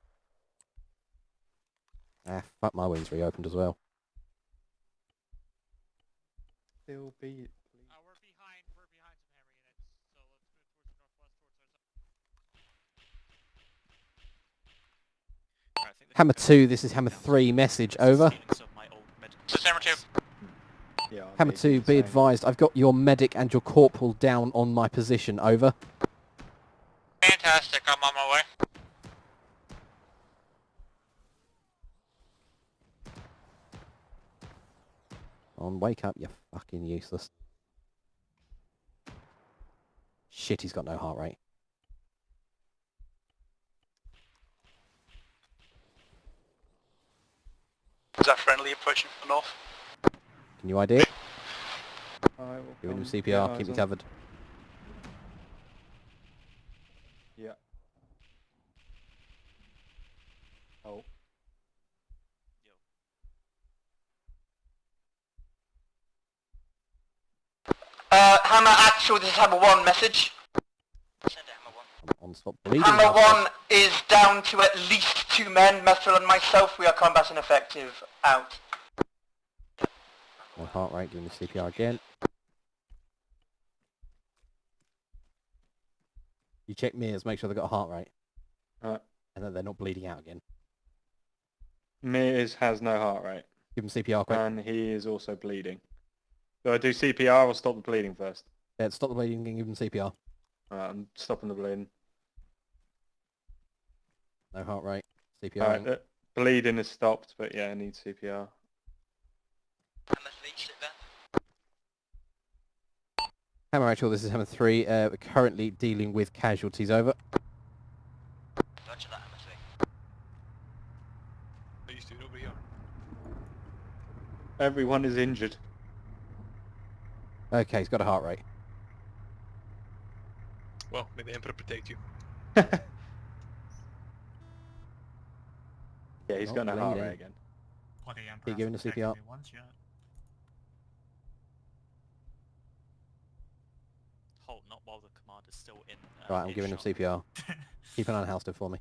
Ah, fuck, my wound's reopened as well. Still be. We're behind some hammer units, so let's move towards the northwest towards our Hammer 2, this is Hammer 3, message, over. This is Hammer 2. Yeah, Hammer 2, be advised, I've got your medic and your corporal down on my position, over. Fantastic, I'm on my way. On, wake up, you fucking useless. Shit, he's got no heart rate. Is that friendly approaching from the north? Can you ID it? Alright, Giving him come. CPR, Yeah, keep eyes me on. covered. Yeah. Oh. Hammer actual, this is Hammer 1 message. On stop bleeding. Hammer 1 is down to at least 2 men, Metal and myself. We are combat ineffective. Out. No heart rate, giving the CPR again. You check mirrors, make sure they've got a heart rate. Alright. And that they're not bleeding out again. Mears has no heart rate. Give him CPR quick. And he is also bleeding. Do I do CPR or stop the bleeding first? Yeah, stop the bleeding and give him CPR. Alright, I'm stopping the bleeding. No heart rate. CPR. Alright, the bleeding is stopped, but yeah, I need CPR. Hammer actual, this is Hammer 3. We're currently dealing with casualties, over. Roger that, Hammer 3. What are you doing over here? Everyone is injured. Okay, he's got a heart rate. Well, may the Emperor protect you. Yeah, he's got no heart rate again. Bloody Emperor Keep giving the hasn't CPR. protected me once yet. Hold, not while the commander's still in. Right, I'm giving him CPR. Keep an eye on Halstead for me.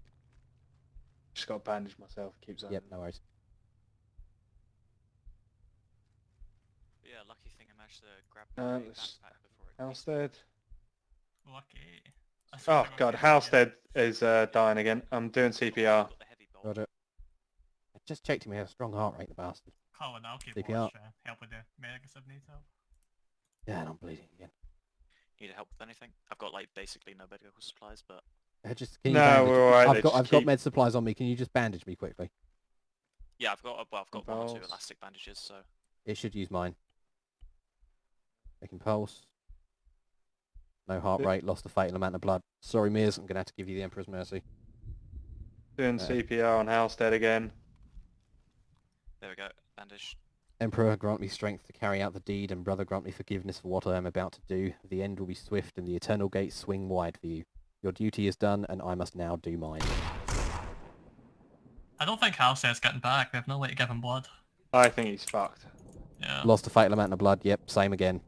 Just got to bandage myself. Keeps on. Yep, no worries. Yeah, lucky thing I managed to grab my backpack before it. Halstead. Lucky. Oh god, Halstead is dying again. I'm doing CPR. Roger. I just checked him, he had a strong heart rate, the bastard. Colin, I'll keep CPR. watch, help with the medics if needs help. Yeah, and I'm bleeding again. Need help with anything? I've got like basically no medical supplies, but Just, can you No, bandage? we're alright. I've got med supplies on me. Can you just bandage me quickly? yeah, I've got one or two Pulse. elastic bandages, so It should use mine. Making pulse. No heart rate, lost a fatal amount of blood. Sorry, Mears, I'm going to have to give you the Emperor's Mercy. Doing CPR on Halstead again. there we go. Bandage. Emperor, grant me strength to carry out the deed, and brother, grant me forgiveness for what I am about to do. The end will be swift, and the eternal gates swing wide for you. Your duty is done, and I must now do mine. I don't think Halstead's getting back. They have no way to give him blood. I think he's fucked. Yeah. Lost a fatal amount of blood. Yep, same again.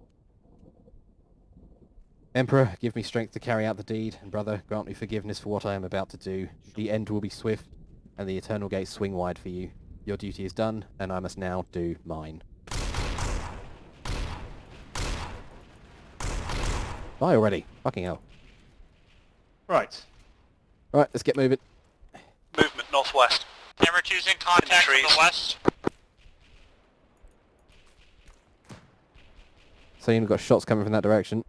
Emperor, give me strength to carry out the deed, and brother, grant me forgiveness for what I am about to do. The end will be swift, and the eternal gates swing wide for you. Your duty is done, and I must now do mine. Die already. Fucking hell. Right. Right, let's get moving. Movement northwest. Hammer 2's in contact from the trees. west. So you've got shots coming from that direction.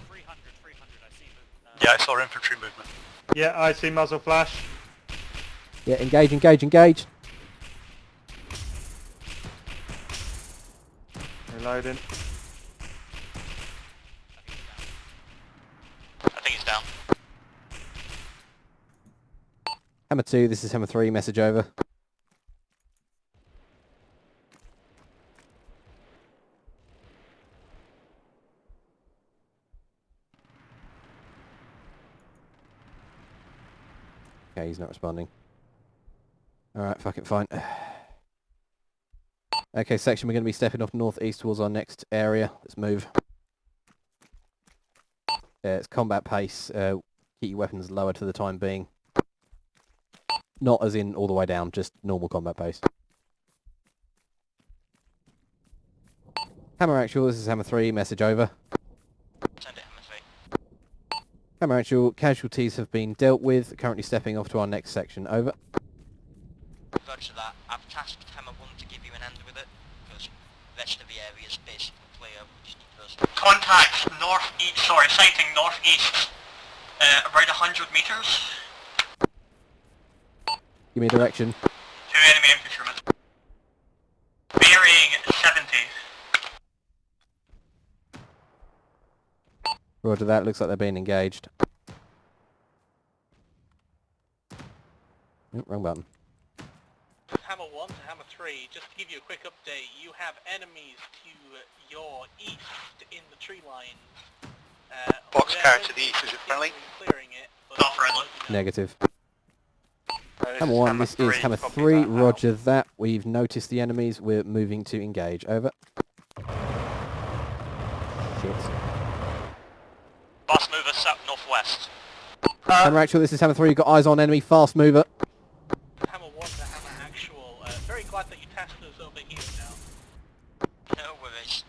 300, I see. Yeah, I saw infantry movement. Yeah, I see muzzle flash. Yeah, engage, engage, engage. Reloading. I think he's down. Hammer 2, this is Hammer 3, message over. Okay, he's not responding. Alright, fuck it, fine. Okay, section, we're going to be stepping off northeast towards our next area. Let's move. It's combat pace. Keep your weapons lowered for the time being. Not as in all the way down, just normal combat pace. Hammer Actual, this is Hammer 3, message over. Send it, Hammer 3. Hammer Actual, casualties have been dealt with, currently stepping off to our next section, over. Roger that. I've tasked Hammer 1 to give you an end with it, because the rest of the area is basically clear. We just need those. Contact northeast, sorry, sighting northeast, around 100 meters. Give me a direction. 2 enemy infantrymen. Bearing 70. Roger that, looks like they're being engaged. Oh, wrong button. Hammer 1 to Hammer 3, just to give you a quick update, you have enemies to your east in the tree line. Boxcar to the east, is it friendly? Clearing it, Not friendly. Negative. Hammer 1, this is Hammer 3, roger that. We've noticed the enemies, we're moving to engage, over. Shit. Fast mover south northwest. Hammer Actual, this is Hammer 3, got eyes on enemy, fast mover. Hammer 1 to Hammer Actual, very glad that you tasked us over here now. No worries.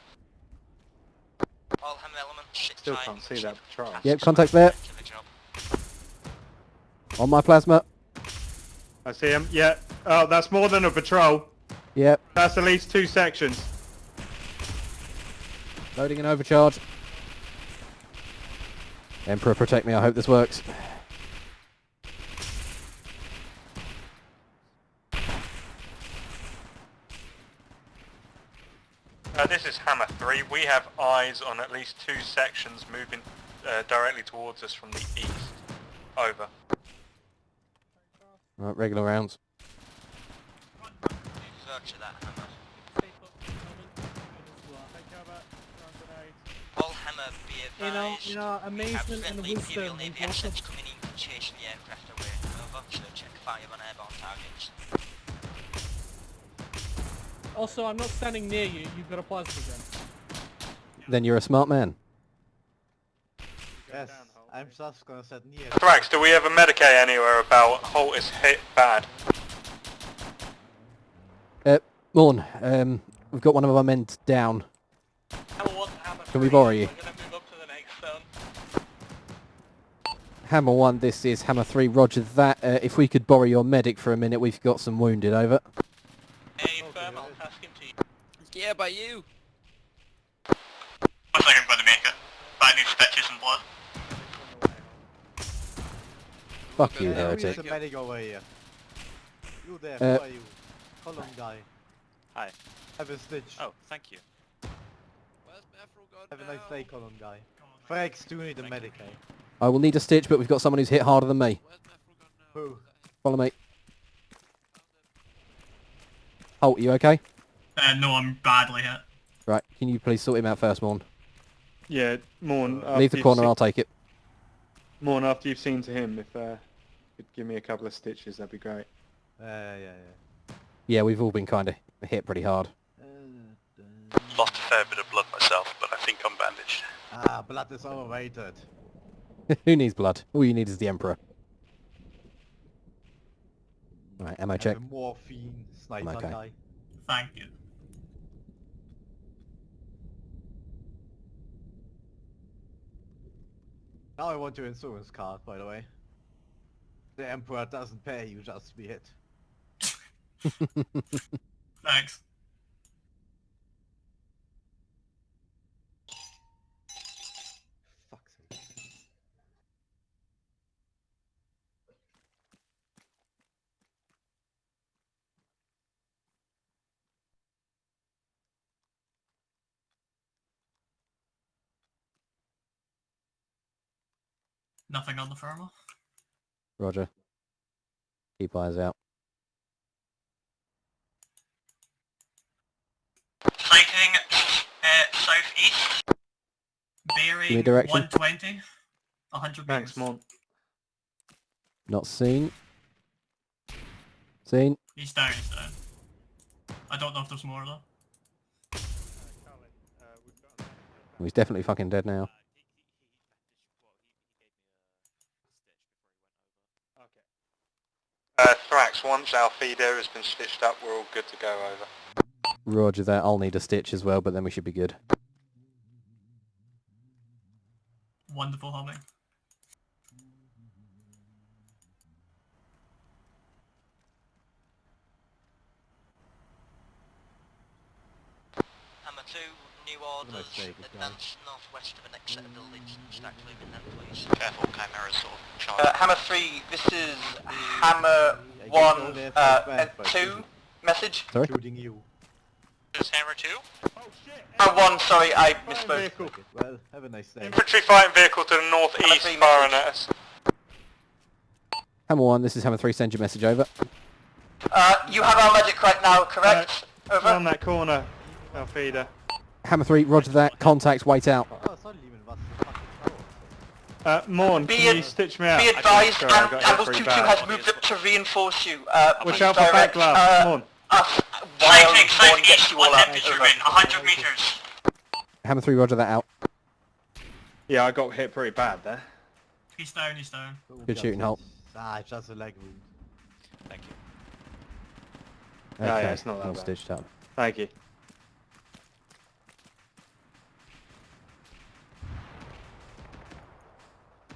All Hammer elements, sit Still tight. can't see that patrol. Yep, contact's there. On my plasma. I see him. Yeah. Oh, that's more than a patrol. Yep. That's at least 2 sections. Loading an overcharge. Emperor, protect me, I hope this works. This is Hammer 3. We have eyes on at least 2 sections moving directly towards us from the east. Over. Right, regular rounds. Roger that, Hammer. All Hammer, be advised. amazement and friendly wisdom. Imperial Navy assets coming in to chase the aircraft away. Over. So check fire on airborne targets. Also, I'm not standing near you. You've got a plasma gun. Then you're a smart man. Yes, I'm just gonna set near. Thrax, do we have a Medicaid anywhere about? Holt is hit bad. Morn, we've got one of our men down. Hammer 1 to Hammer 3, Can we borrow you? we're going to move up to the next zone. Hammer 1, this is Hammer 3, roger that. If we could borrow your medic for a minute, we've got some wounded, over. Hey, firm, I'll task him to you. Yeah, by you. 1 second, Brother Maker. But I need stitches and blood. Fuck you, Who is heretic. the medic over here? You there, who are you? Column guy. Hi. Have a stitch. Oh, thank you. Have a nice day, column guy. Frags do need a medic, eh? I will need a stitch, but we've got someone who's hit harder than me. Who? Follow me. Holt, you okay? No, I'm badly hit. Right, can you please sort him out first, Morn? Yeah, Morn. Leave the corner, I'll take it. Morn, after you've seen to him, if could give me a couple of stitches, that'd be great. Yeah. Yeah, we've all been kind of hit pretty hard. Lost a fair bit of blood myself, but I think I'm bandaged. Ah, blood is overrated. Who needs blood? All you need is the Emperor. Right, ammo check. Have a morphine sniper Okay. guy. Thank you. Now I want your insurance card, by the way. The Emperor doesn't pay you just to be hit. Thanks. Fuck's sake. Nothing on the thermal. Roger. Keep eyes out. Sighting southeast. Bearing direction. 120. 100 meters. Thanks, Morn. Not seen. Seen. He's down. I don't know if there's more though. He's definitely fucking dead now. Thrax, once our feeder has been stitched up, we're all good to go over. Roger that. I'll need a stitch as well, but then we should be good. Wonderful humming. Hammer 2, new orders, advance northwest of the next set of buildings and start clearing them, please. Careful, Chimera's sort of charging. Hammer 3, this is Hammer 1 and 2 message. Sorry? Including you. This is Hammer 2? Hammer 1, sorry, I misspoke. Well, have a nice day. Infantry fighting vehicle to the northeast, firing at us. Hammer 1, this is Hammer 3, send your message over. You have our medic right now, correct? Over. On that corner, Alfida. Hammer 3, roger that. Contact, wait out. Morn, can you stitch me out? Be advised, Sorry, I got hit Anvil pretty 22 bad. has moved up to reinforce you. Watch Please out for direct, backlash, Morn. us while Morn gets you all up. Temperature in 100 meters. Hammer 3, roger that out. Yeah, I got hit pretty bad there. He's down, he's down. Good shooting, Holt. Ah, it's just a leg wound. Thank you. Yeah, Okay, it's not that all bad. stitched up. Thank you.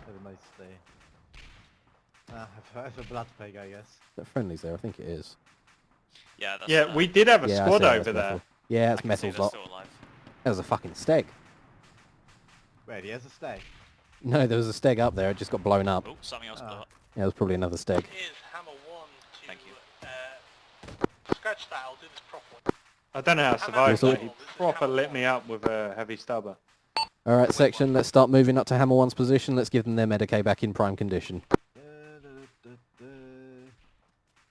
Have a nice day. Have a blood peg, I guess. Is that friendlies there? I think it is. Yeah, that's Yeah, we did have a Yeah, I squad see it, over that's there. metal. Yeah, it's I can see metal's they're lot. still alive. That was a fucking steg. Wait, he has a stag. No, there was a steg up there, it just got blown up. Oh, something else blew up. Yeah, it was probably another steg. Is Hammer 1 to Thank you. scratch that, I'll do this properly. I don't know how I survived Also- that. He proper lit me up with a heavy stubber. Alright, section, let's start moving up to Hammer 1's position. Let's give them their Medicaid back in prime condition.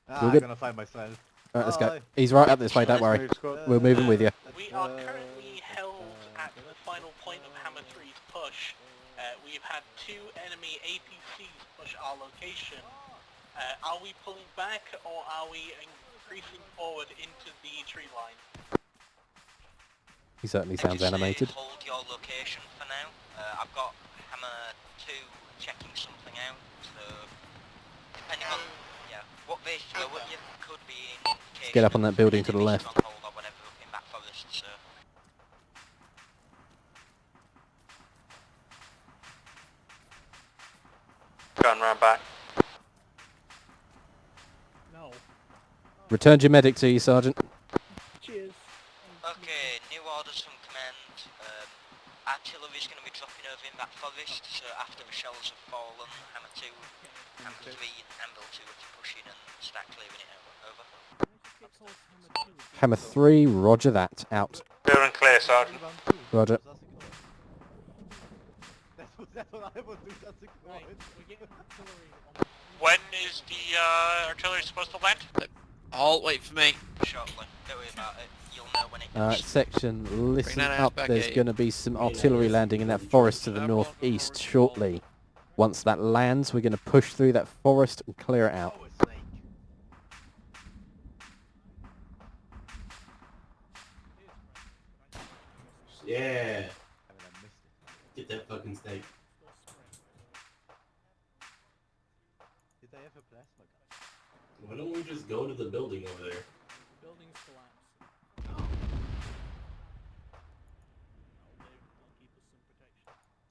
I'm good? gonna find myself. Alright, let's go. Bye. He's right up this way, don't Let's worry. move, squad. We're moving with you. We are currently held at the final point of Hammer 3's push. We've had 2 enemy APCs push our location. Are we pulling back or are we increasing forward into the tree line? He certainly I'd sounds just say animated. hold your location for now. I've got Hammer 2 checking something out, so depending on what vehicle you could be in. Let's get up on that building to the left. Stronghold or whatever in back forest, so. Going round back. No. Returned your medic to you, Sergeant. Cheers. Okay, new orders from command. Artillery's going to be dropping over in back forest, so after the shells have fallen, Hammer 2, Hammer 3 and Anvil 2 are to push in and start clearing it out. Over. Hammer 3, roger that. Out. Clear and clear, Sergeant. Roger. That's what I would do, that's a When is the artillery supposed to land? All wait for me. Shortly, don't worry about it, you'll know when it Alright, section, listen that ass up. back There's here. going to be some artillery landing in that forest to the northeast shortly. Once that lands, we're going to push through that forest and clear it out. Yeah. Get that fucking snake. Did I have a plasma gun? Why don't we just go to the building over there? Building's collapsed.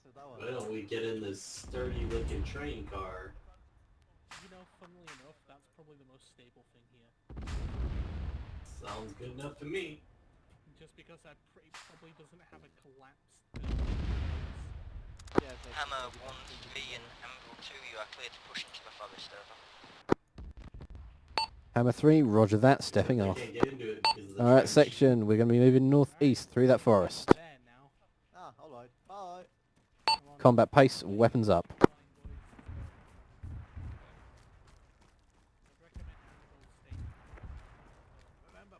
So that was Why don't we get in this sturdy looking train car? You know, funnily enough, that's probably the most stable thing here. Sounds good enough to me. Just because that probably doesn't have a collapsed Hammer 1, 3 and Anvil 2, you are clear to push into the forest, over. Hammer 3, roger that. Stepping off. Can't get into it because of the Alright, trench. section, we're going to be moving northeast through that forest. Ah, alright. Bye. Combat pace, weapons up.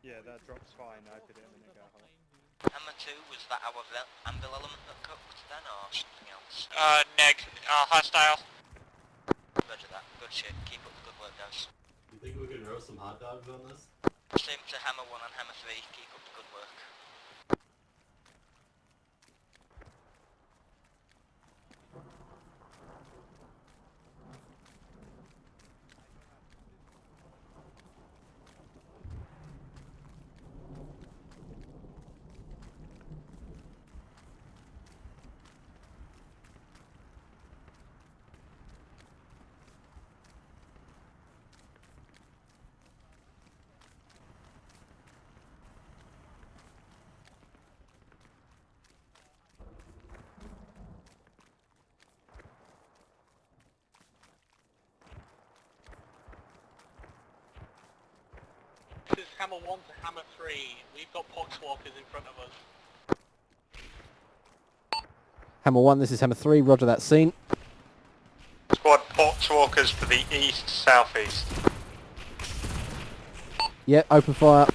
Yeah, that drop's fine. I did it a minute ago. Hammer 2, was that our Anvil element that cooked then, or something else? Neg. Hostile. Roger that, good shit, keep up the good work, guys. You think we can roast some hot dogs on this? Same to Hammer 1 and Hammer 3, keep up the good work. Hammer 1 to Hammer 3. We've got Poxwalkers in front of us. Hammer 1, this is Hammer 3, roger that scene. Squad Poxwalkers to the east, southeast. Yeah, open fire.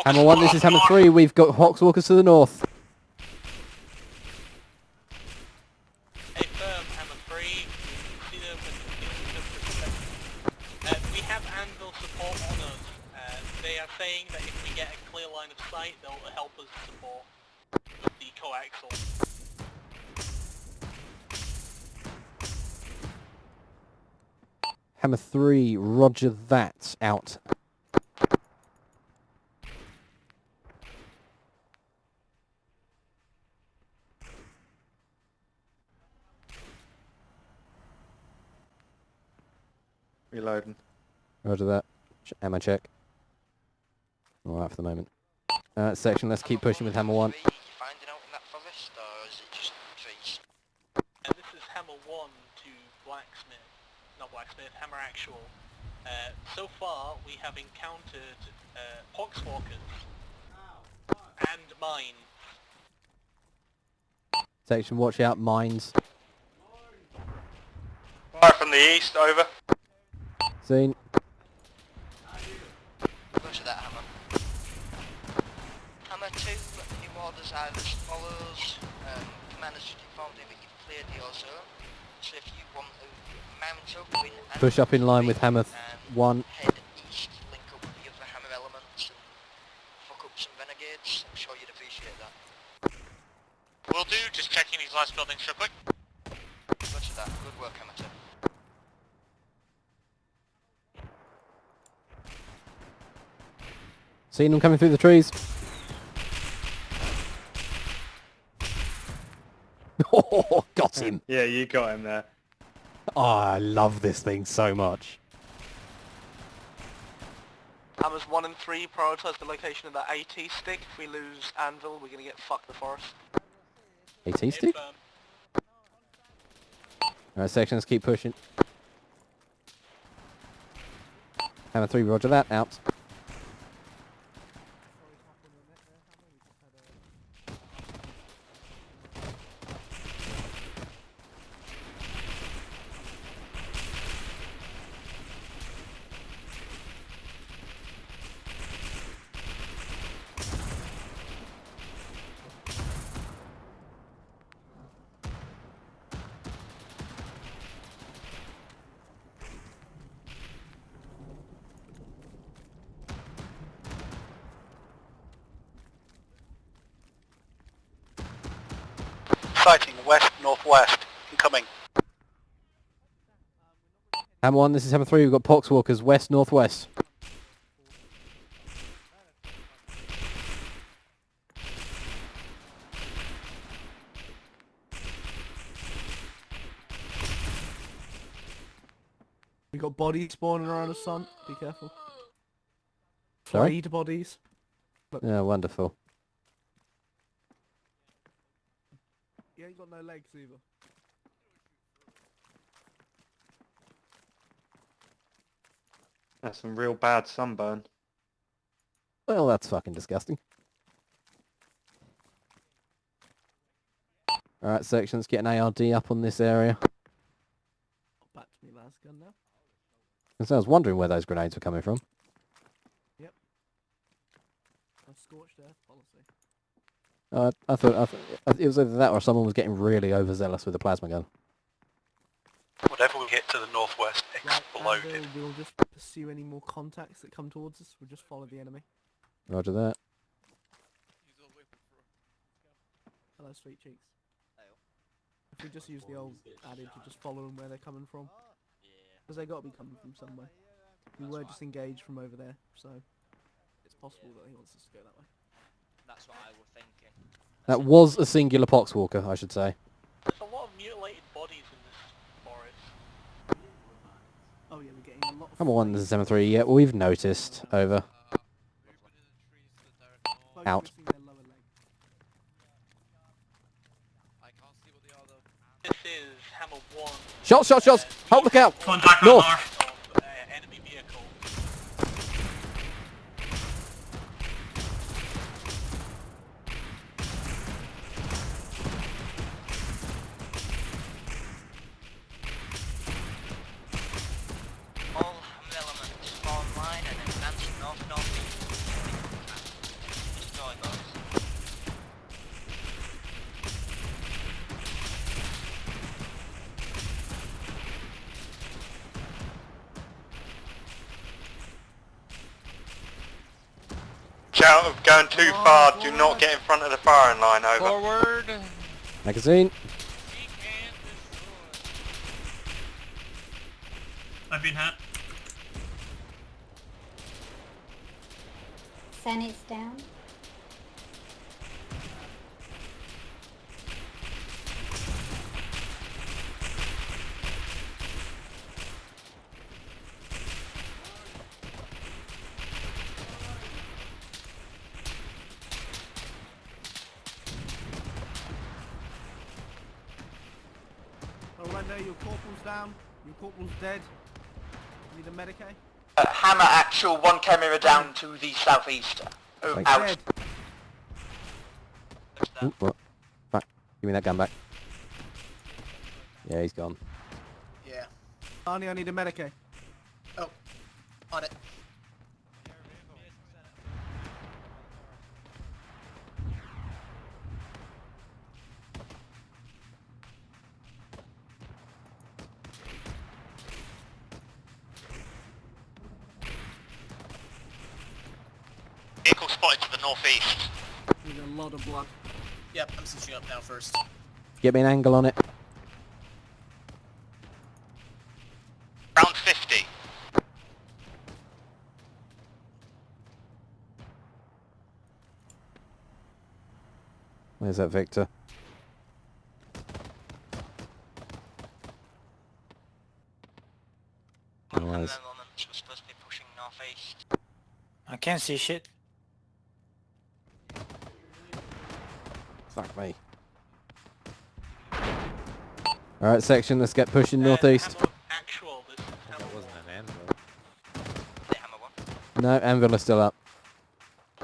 Hammer 1, this is Hammer 3, we've got Poxwalkers to the north. Hammer 3. See them we have Anvil support on us. They are saying that if we get a clear line of sight, they'll help us support with the coaxial. Hammer 3, roger that, out. Reloading. Roger that. Ammo check. Alright for the moment. Section, let's keep pushing with Hammer 1. Finding out in that forest, or is it just trees? This is Hammer 1 to Blacksmith. Not Blacksmith, Hammer Actual. So far, we have encountered Poxwalkers and mines. Section, watch out, mines. Fire from the east, over. Scene. Roger that, Hammer. Hammer 2, new orders are as follows. Commanders should inform you that you've cleared your zone. So if you want to mount up in Push up in line with Hammer 1. head east, link up with the other Hammer elements and fuck up some renegades, I'm sure you'd appreciate that. Will do, just checking these last buildings real quick. Roger that, good work, Hammer 2. Seeing them coming through the trees. Oh, got him. Yeah, you got him there. Oh, I love this thing so much. Hammers 1 and 3 prioritise the location of that AT stick. If we lose Anvil, we're going to get fucked the forest. AT stick? Alright, sections, keep pushing. Hammer 3, roger that, out. Sighting west-northwest. Incoming. Hammer 1, this is Hammer 3, we've got Poxwalkers west-northwest. We got bodies spawning around us, son. Be careful. Sorry? Flayed bodies. Look. Yeah, wonderful. He ain't got no legs either. That's some real bad sunburn. Well, that's fucking disgusting. Alright, sections, get an ARD up on this area. Back to me las gun now. And so I was wondering where those grenades were coming from. Yep. A scorched earth policy. I thought it was either that or someone was getting really overzealous with the plasma gun. Whatever we hit to the northwest exploded. We'll just pursue any more contacts that come towards us. We'll just follow the enemy. Roger that. Hello, sweet cheeks. If we just use the old adage of just following where they're coming from. Because they got to be coming from somewhere. We were just engaged from over there, so it's possible that he wants us to go that way. That's what I was thinking. That was a singular Poxwalker, I should say. There's a lot of mutilated bodies in this forest. Oh yeah, we're getting a lot of... Hammer 1 is 7-3. Yeah, we've noticed. Over. Out. This is Hammer 1. Shots! Hold, look out! Contact North! Of enemy vehicle. All elements fall in line and advance north-northeast. Destroy those. Shout of going too far, do not get in front of the firing line, over. Forward. Magazine. I've been hit. Senate's down. Orlando, your corporal's down. Your corporal's dead. Need a Medicaid? Hammer actual, 1 camera down to the southeast. Thanks. Out. Dead. Ooh, what? Back. Give me that gun back. Yeah, he's gone. Yeah. Arnie, I need a Medicaid. Oh. On it. Vehicle spotted to the northeast. Need a lot of blood. Yep, I'm switching up now first. Get me an angle on it. Round 50. Where's that Victor? Nice. We're supposed to be pushing northeast. I can't see shit. Fuck me. Alright, section, let's get pushing northeast. Actual, this is Hammer 1. wasn't an anvil. Hammer 1. No, anvil is still up.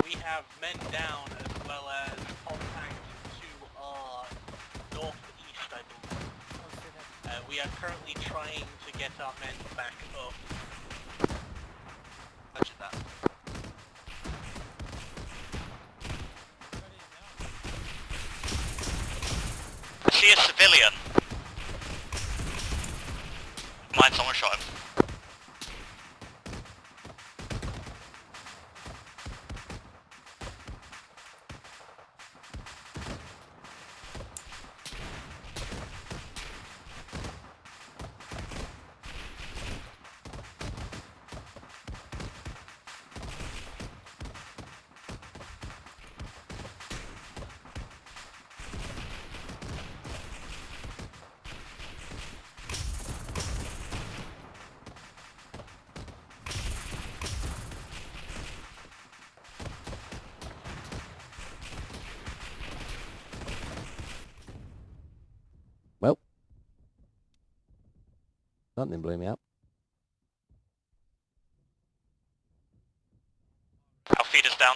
We have men down as well as contact to our northeast, I believe. We are currently trying to get our men back up. Roger that. I see a civilian. Mind someone shot him. Well. Something blew me up. Our feeder's down.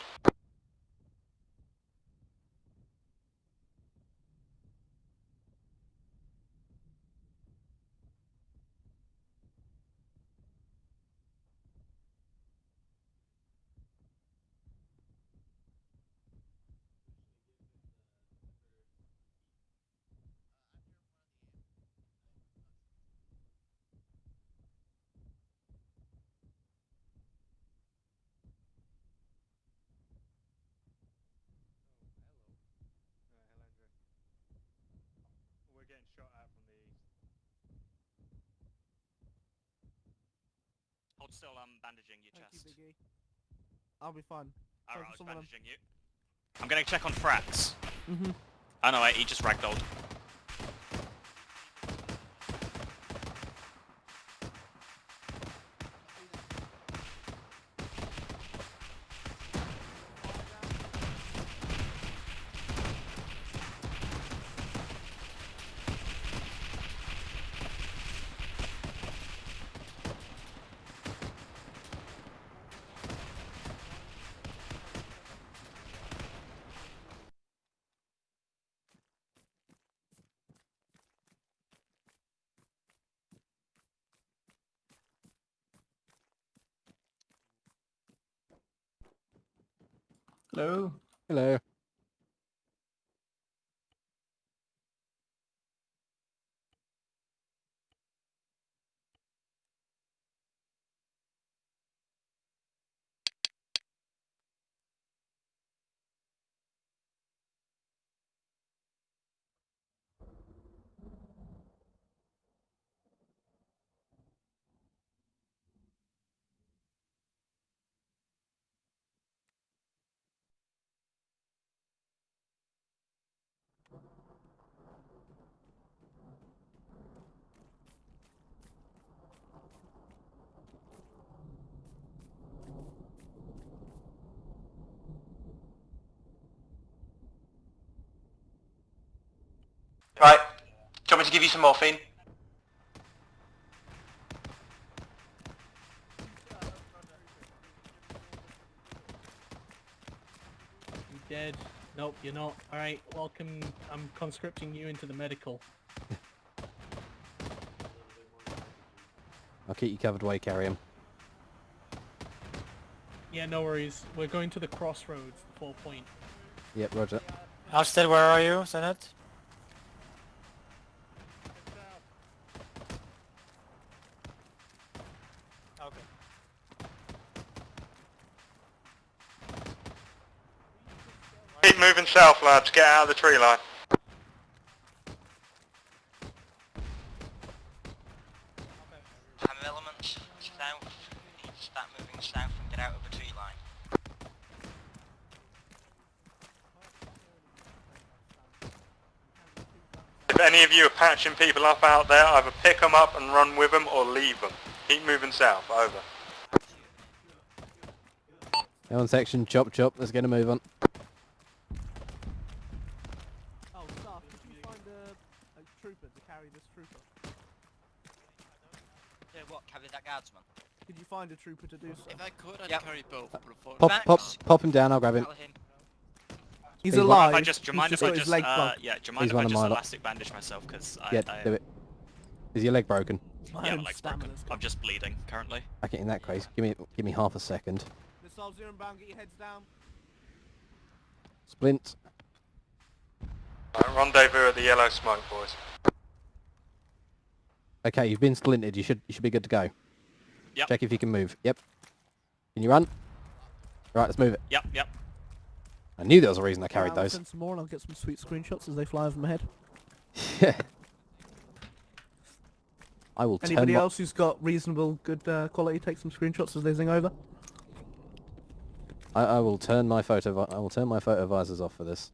We're getting shot at from the east. Hold still, I'm bandaging your Thank chest. you, Biggie. I'll be fine. Alright, I was Someone- bandaging you. I'm gonna check on Frax. Mhm. Oh no, wait, he just ragdolled. Hello. Hello. Right. Do you want me to give you some morphine? You dead? Nope, you're not. Alright, welcome. I'm conscripting you into the medical. I'll keep you covered while you carry him. Yeah, no worries. We're going to the crossroads, the 4 point. Yep, roger. Alsted, where are you, Senate? Okay. Keep moving south, lads. Get out of the tree line. Hammer elements, south. You need to start moving south and get out of the tree line. If any of you are patching people up out there, either pick them up and run with them or leave them. Keep moving south. Over. L1 section, chop chop. Let's get a move on. Oh, staff, could you find a trooper to carry this trooper? Yeah, what, carry that guardsman? Could you find a trooper to do so? If I could, I'd Yep. carry both. But Pop him down. I'll grab him. He's He's alive. Do you mind he's if I got his just, leg plugged. yeah, do you mind He's if I one of just mine. elastic bandage myself? Because Yeah, do it. Is your leg broken? Yeah, my leg's broken. I'm just bleeding currently. Okay, in that case, give me half a second. Missiles zero and bound, get your heads down. Splint. Right, rendezvous at the yellow smoke, boys. Okay, you've been splinted. You should be good to go. Yep. Check if you can move. Yep. Can you run? Right, let's move it. Yep, yep. I knew there was a reason I carried I'll those. send some more and I'll get some sweet screenshots as they fly over my head. Yeah. I will turn Anybody my... else who's got reasonable, good quality, take some screenshots as they zing over. I will turn my photo visors off for this.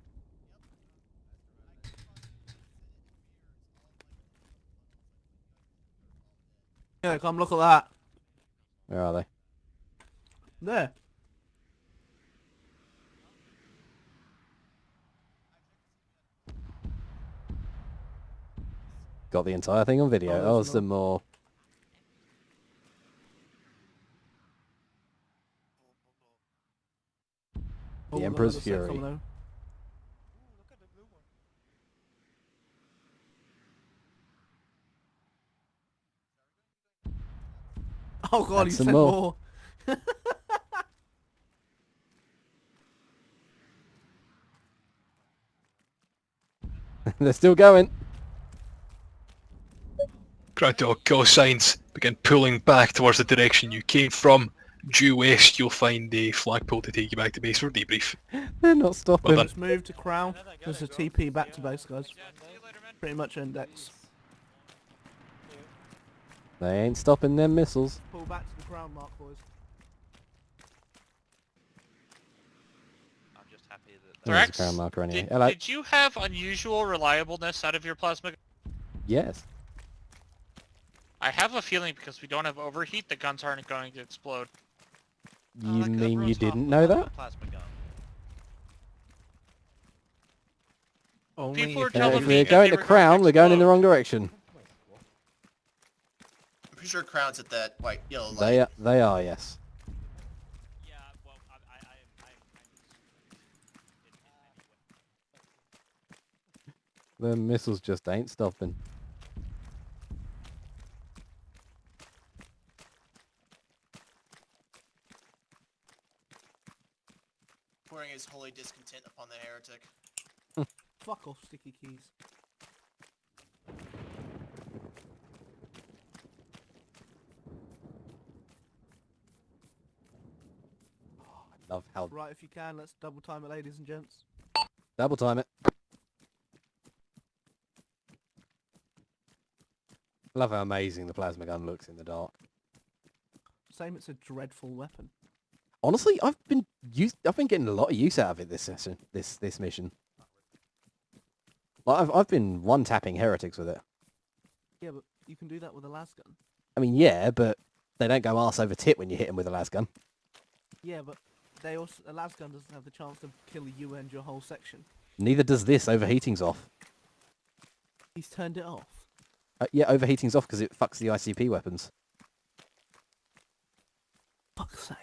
Yeah, come look at that. Where are they? There. Got the entire thing on video. Oh, Oh, there's some more. Oh, The we've got Emperor's another set Fury. coming over. Oh god, And you some sent more. more. They're still going. Ground dog, call signs. Begin pulling back towards the direction you came from. Due west, you'll find a flagpole to take you back to base for debrief. They're not stopping. Well Let's move to Crown. There's a TP back to base, guys. Pretty much index. They ain't stopping them missiles. Pull back to the Crown mark, boys. I'm just happy that... There's a Rex, crown marker anyway. did, Hello. did you have unusual reliableness out of your plasma? Yes. I have a feeling because we don't have overheat, the guns aren't going to explode. You mean you didn't know that? Only People are If telling me we're that going they to were Crown, we're going in the wrong direction. I'm pretty sure Crown's at that white yellow light. They are, yes. The missiles just ain't stopping. Pouring his holy discontent upon the heretic. Fuck off, sticky keys. Love how Right, if you can, let's double time it, ladies and gents. double time it. Love how amazing the plasma gun looks in the dark. Same, it's a dreadful weapon. Honestly, I've been getting a lot of use out of it this session, this mission. Like I've been one tapping heretics with it. Yeah, but you can do that with a las gun. I mean, yeah, but they don't go arse over tit when you hit them with a las gun. Yeah, but they also a las gun doesn't have the chance to kill you and your whole section. Neither does this. Overheating's off. He's turned it off. Yeah, overheating's off because it fucks the ICP weapons. Fuck's sake.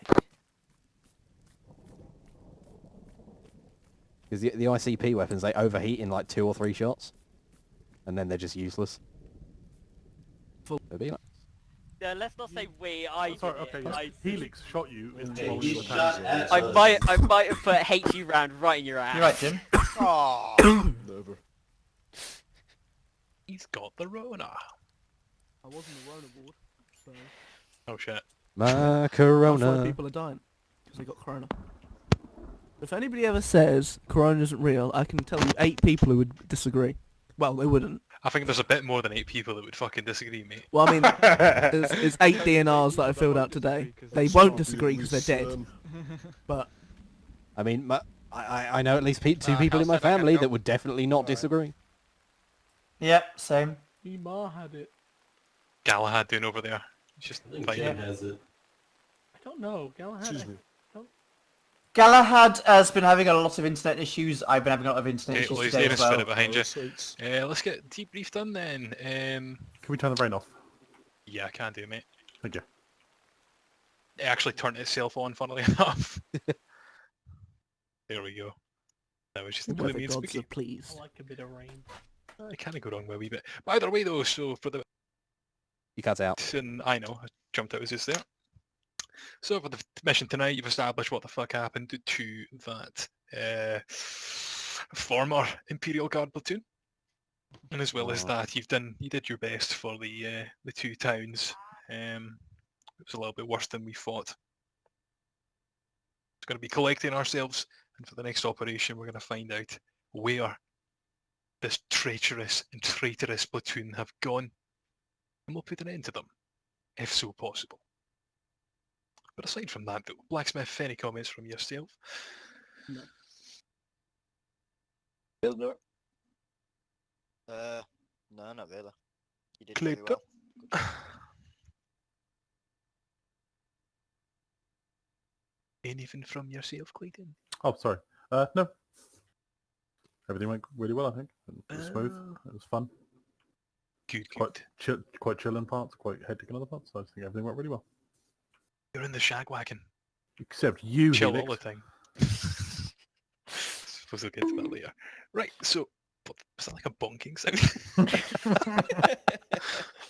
Because the ICP weapons, they overheat in like 2 or 3 shots. And then they're just useless. Yeah, let's not say we, I Sorry, did okay, it. yes. Helix shot you in Okay, while you you were shot attacking. at I might have put HE round right in your ass. You're right, Jim. Never. He's got the Rona. I was in the Rona ward, so... Oh shit. My That's corona. why people are dying. Because they got corona. If anybody ever says corona isn't real, I can tell you 8 people who would disagree. Well, they wouldn't. I think there's a bit more than 8 people that would fucking disagree, mate. Well, I mean, there's 8 DNRs that I filled out today. They won't disagree because they're dead. But I mean, I know at least 2 people in my family that would definitely not disagree. Yep, same. Ema had it. Galahad doing over there. He's just I think fighting. Jim has it. I don't know. Galahad. Excuse me. Galahad has been having a lot of internet issues. I've been having a lot of internet issues He's today there as to spin well. it behind you. Let's get debrief done then. Can we turn the rain off? Yeah, I can do, mate. Thank you. It actually turned itself on, funnily enough. There we go. That was just the gloomy weather and gods spooky. are pleased. I like a bit of rain. I can't go wrong with a wee bit. But either way though, so for the... You cut out. And I know, I jumped out, was just there. So for the mission tonight, you've established what the fuck happened to that former Imperial Guard platoon. And as well as that, you did your best for the 2 towns. It was a little bit worse than we thought. We're going to be collecting ourselves, and for the next operation, we're going to find out where this treacherous and traitorous platoon have gone, and we'll put an end to them, if so possible. But aside from that, though, Blacksmith, any comments from yourself? No. Builder? No, not really. You did very well. Anything from yourself, Clayton? Oh, sorry. No. Everything went really well, I think. It was smooth. It was fun. Good. Quite chill in parts, quite hectic in other parts. So I think everything went really well. You're in the shagwagon. Except you, Chill Helix. all the time. Suppose we'll get to that later. Right, so... Was that like a bonking sound?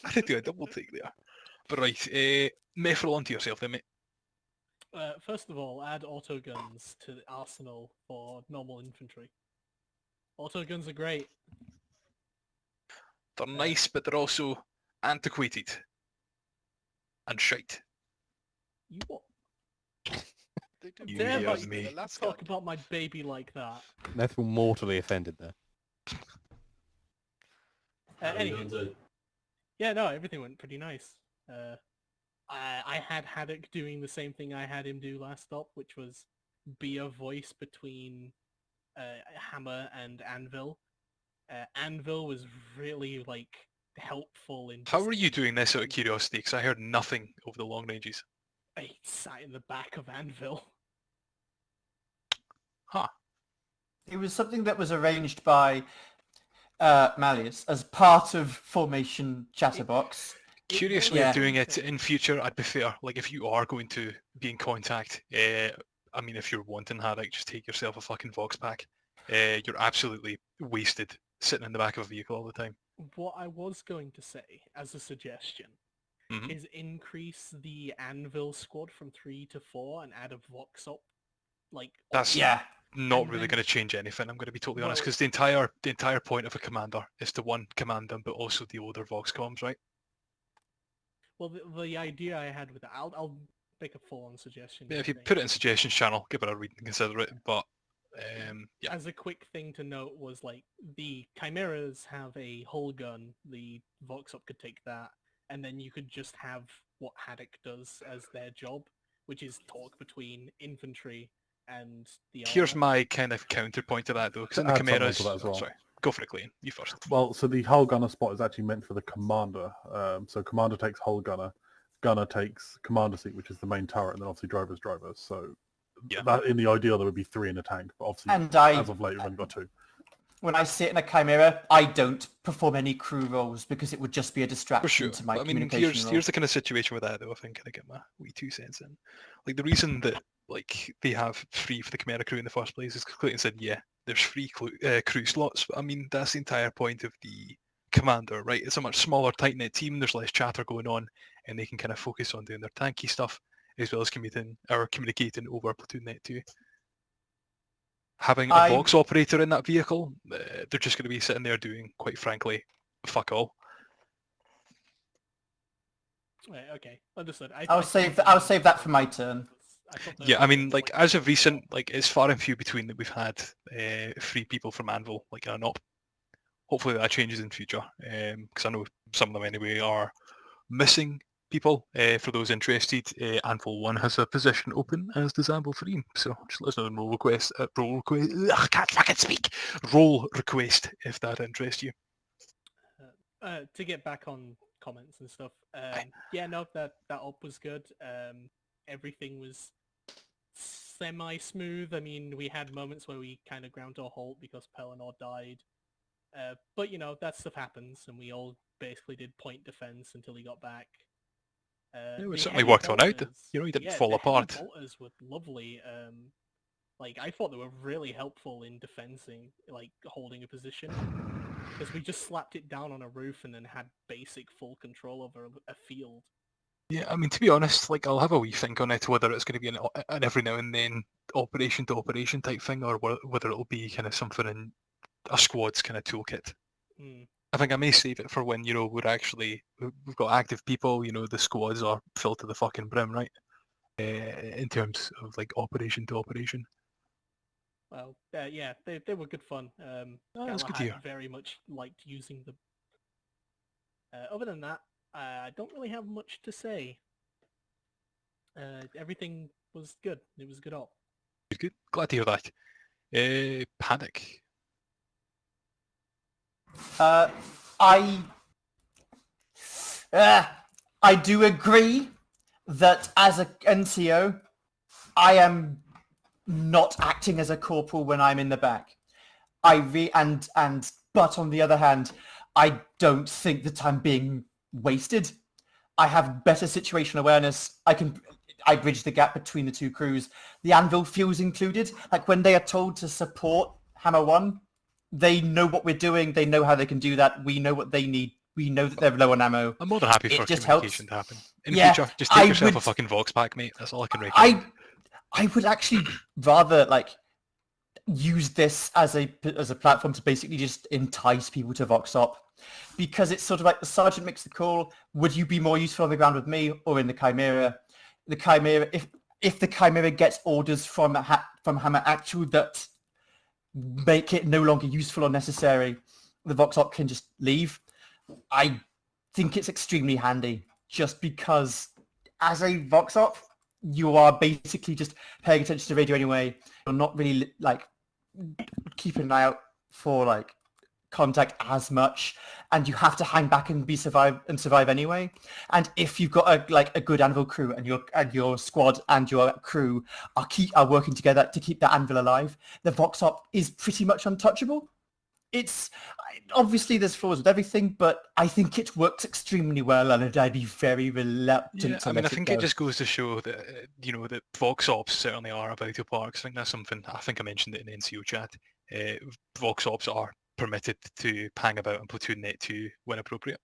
I had to do a double take there. But right, Mephril onto yourself then, mate. First of all, add autoguns to the arsenal for normal infantry. Autoguns are great. They're nice, but they're also antiquated. And shite. You what? You Dare hear you me. talk about my baby like that. Methil mortally offended there. Anyway. Yeah, no, everything went pretty nice. I had Haddock doing the same thing I had him do last stop, which was be a voice between Hammer and Anvil. Anvil was really, like, helpful in... How are you doing this out of curiosity? Because I heard nothing over the long ranges. I sat in the back of Anvil. Huh. It was something that was arranged by Malleus as part of Formation Chatterbox. Curiously, doing it in future, I'd prefer, like, if you are going to be in contact, I mean, if you're wanting Haddock, just take yourself a fucking Vox pack. You're absolutely wasted sitting in the back of a vehicle all the time. What I was going to say, as a suggestion, is increase the Anvil squad from 3 to 4 and add a Vox up. Like, That's not And really then- going to change anything. I'm going to be totally honest, Well- because the entire point of a commander is to one, command them, but also the older Vox comms, right? Well, the idea I had with that, I'll make a full-on suggestion. Yeah, if you thing. put it in suggestions channel, give it a read and consider it. But yeah, As a quick thing to note was like the Chimeras have a hull gun, the Vox Up could take that, and then you could just have what Haddock does as their job, which is talk between infantry and the here's armor. my kind of counterpoint to that though, because To in the add something Chimeras, to that as well. sorry, go for it, Clayton. You first. Well, so the hull gunner spot is actually meant for the commander. So commander takes hull gunner, gunner takes commander seat, which is the main turret, and then obviously drivers. So that in the ideal there would be 3 in a tank, but obviously And as of late we've only got 2. When I sit in a Chimera, I don't perform any crew roles because it would just be a distraction For sure. to my But, I mean, communication role. here's the kind of situation with that though. I think I get my wee 2 cents in. Like the reason that like they have free for the Chimera crew in the first place is because Clayton said, yeah, there's free crew slots. But I mean, that's the entire point of the commander, right? It's a much smaller, tight-knit team. There's less chatter going on, and they can kind of focus on doing their tanky stuff as well as communicating over platoon net too. Having a Vox operator in that vehicle, they're just going to be sitting there doing, quite frankly, fuck all. Right, okay, understood. I'll save that for my turn. Yeah, I mean, like as of recent, like it's far and few between that we've had 3 people from Anvil like an op. Hopefully that changes in future, because I know some of them anyway are missing people. For those interested, Anvil 1 has a position open, as does Anvil 3. So just let us know in role request. I can't fucking speak. Role request if that interests you. To get back on comments and stuff, yeah, no, that op was good. Everything was semi-smooth. I mean, we had moments where we kind of ground to a halt because Pelennor died. But, you know, that stuff happens, and we all basically did point defense until he got back. Yeah, we The certainly heavy worked one out. bolters- You know, he didn't yeah, fall the apart. Heavy bolters were lovely. Like, I thought they were really helpful in defending, like, holding a position. Because we just slapped it down on a roof and then had basic full control over a field. Yeah, I mean, to be honest, like I'll have a wee think on it, whether it's going to be an every now and then operation to operation type thing, or whether it'll be kind of something in a squad's kind of toolkit. Mm. I think I may save it for when, you know, we've got active people, you know, the squads are filled to the fucking brim, right? In terms of like operation to operation. Well, yeah, they were good fun. That's good to Galahad hear. very much liked using them. Other than that, I don't really have much to say. Everything was good. It was a good op. Good. Glad to hear that. Panic. I do agree that as a NCO, I am not acting as a corporal when I'm in the back. But on the other hand, I don't think that I'm being wasted. I have better situational awareness. I bridge the gap between the 2 crews. The Anvil feels included. Like when they are told to support Hammer 1, they know what we're doing. They know how they can do that. We know what they need. We know that they're low on ammo. I'm more than happy for just communication helps. to happen. In Yeah, future, just take yourself a would- fucking Vox pack, mate. That's all I can recommend. I would actually rather like use this as a platform to basically just entice people to Vox Op, because it's sort of like the sergeant makes the call. Would you be more useful on the ground with me or in the Chimera? The Chimera, if the Chimera gets orders from Hammer Actual that make it no longer useful or necessary, the Vox Op can just leave. I think it's extremely handy, just because as a Vox Op, you are basically just paying attention to radio anyway. You're not really like keeping an eye out for like contact as much, and you have to hang back and survive anyway. And if you've got a good Anvil crew and your squad and your crew are working together to keep that Anvil alive, the Vox Op is pretty much untouchable. It's obviously there's flaws with everything, but I think it works extremely well, and I'd be very reluctant to I mean, I let think it it go. just goes to show that you know that Vox Ops certainly are a vital part. 'Cause I think that's something I think I mentioned it in the NCO chat. Vox Ops are permitted to hang about and platoon net to when appropriate.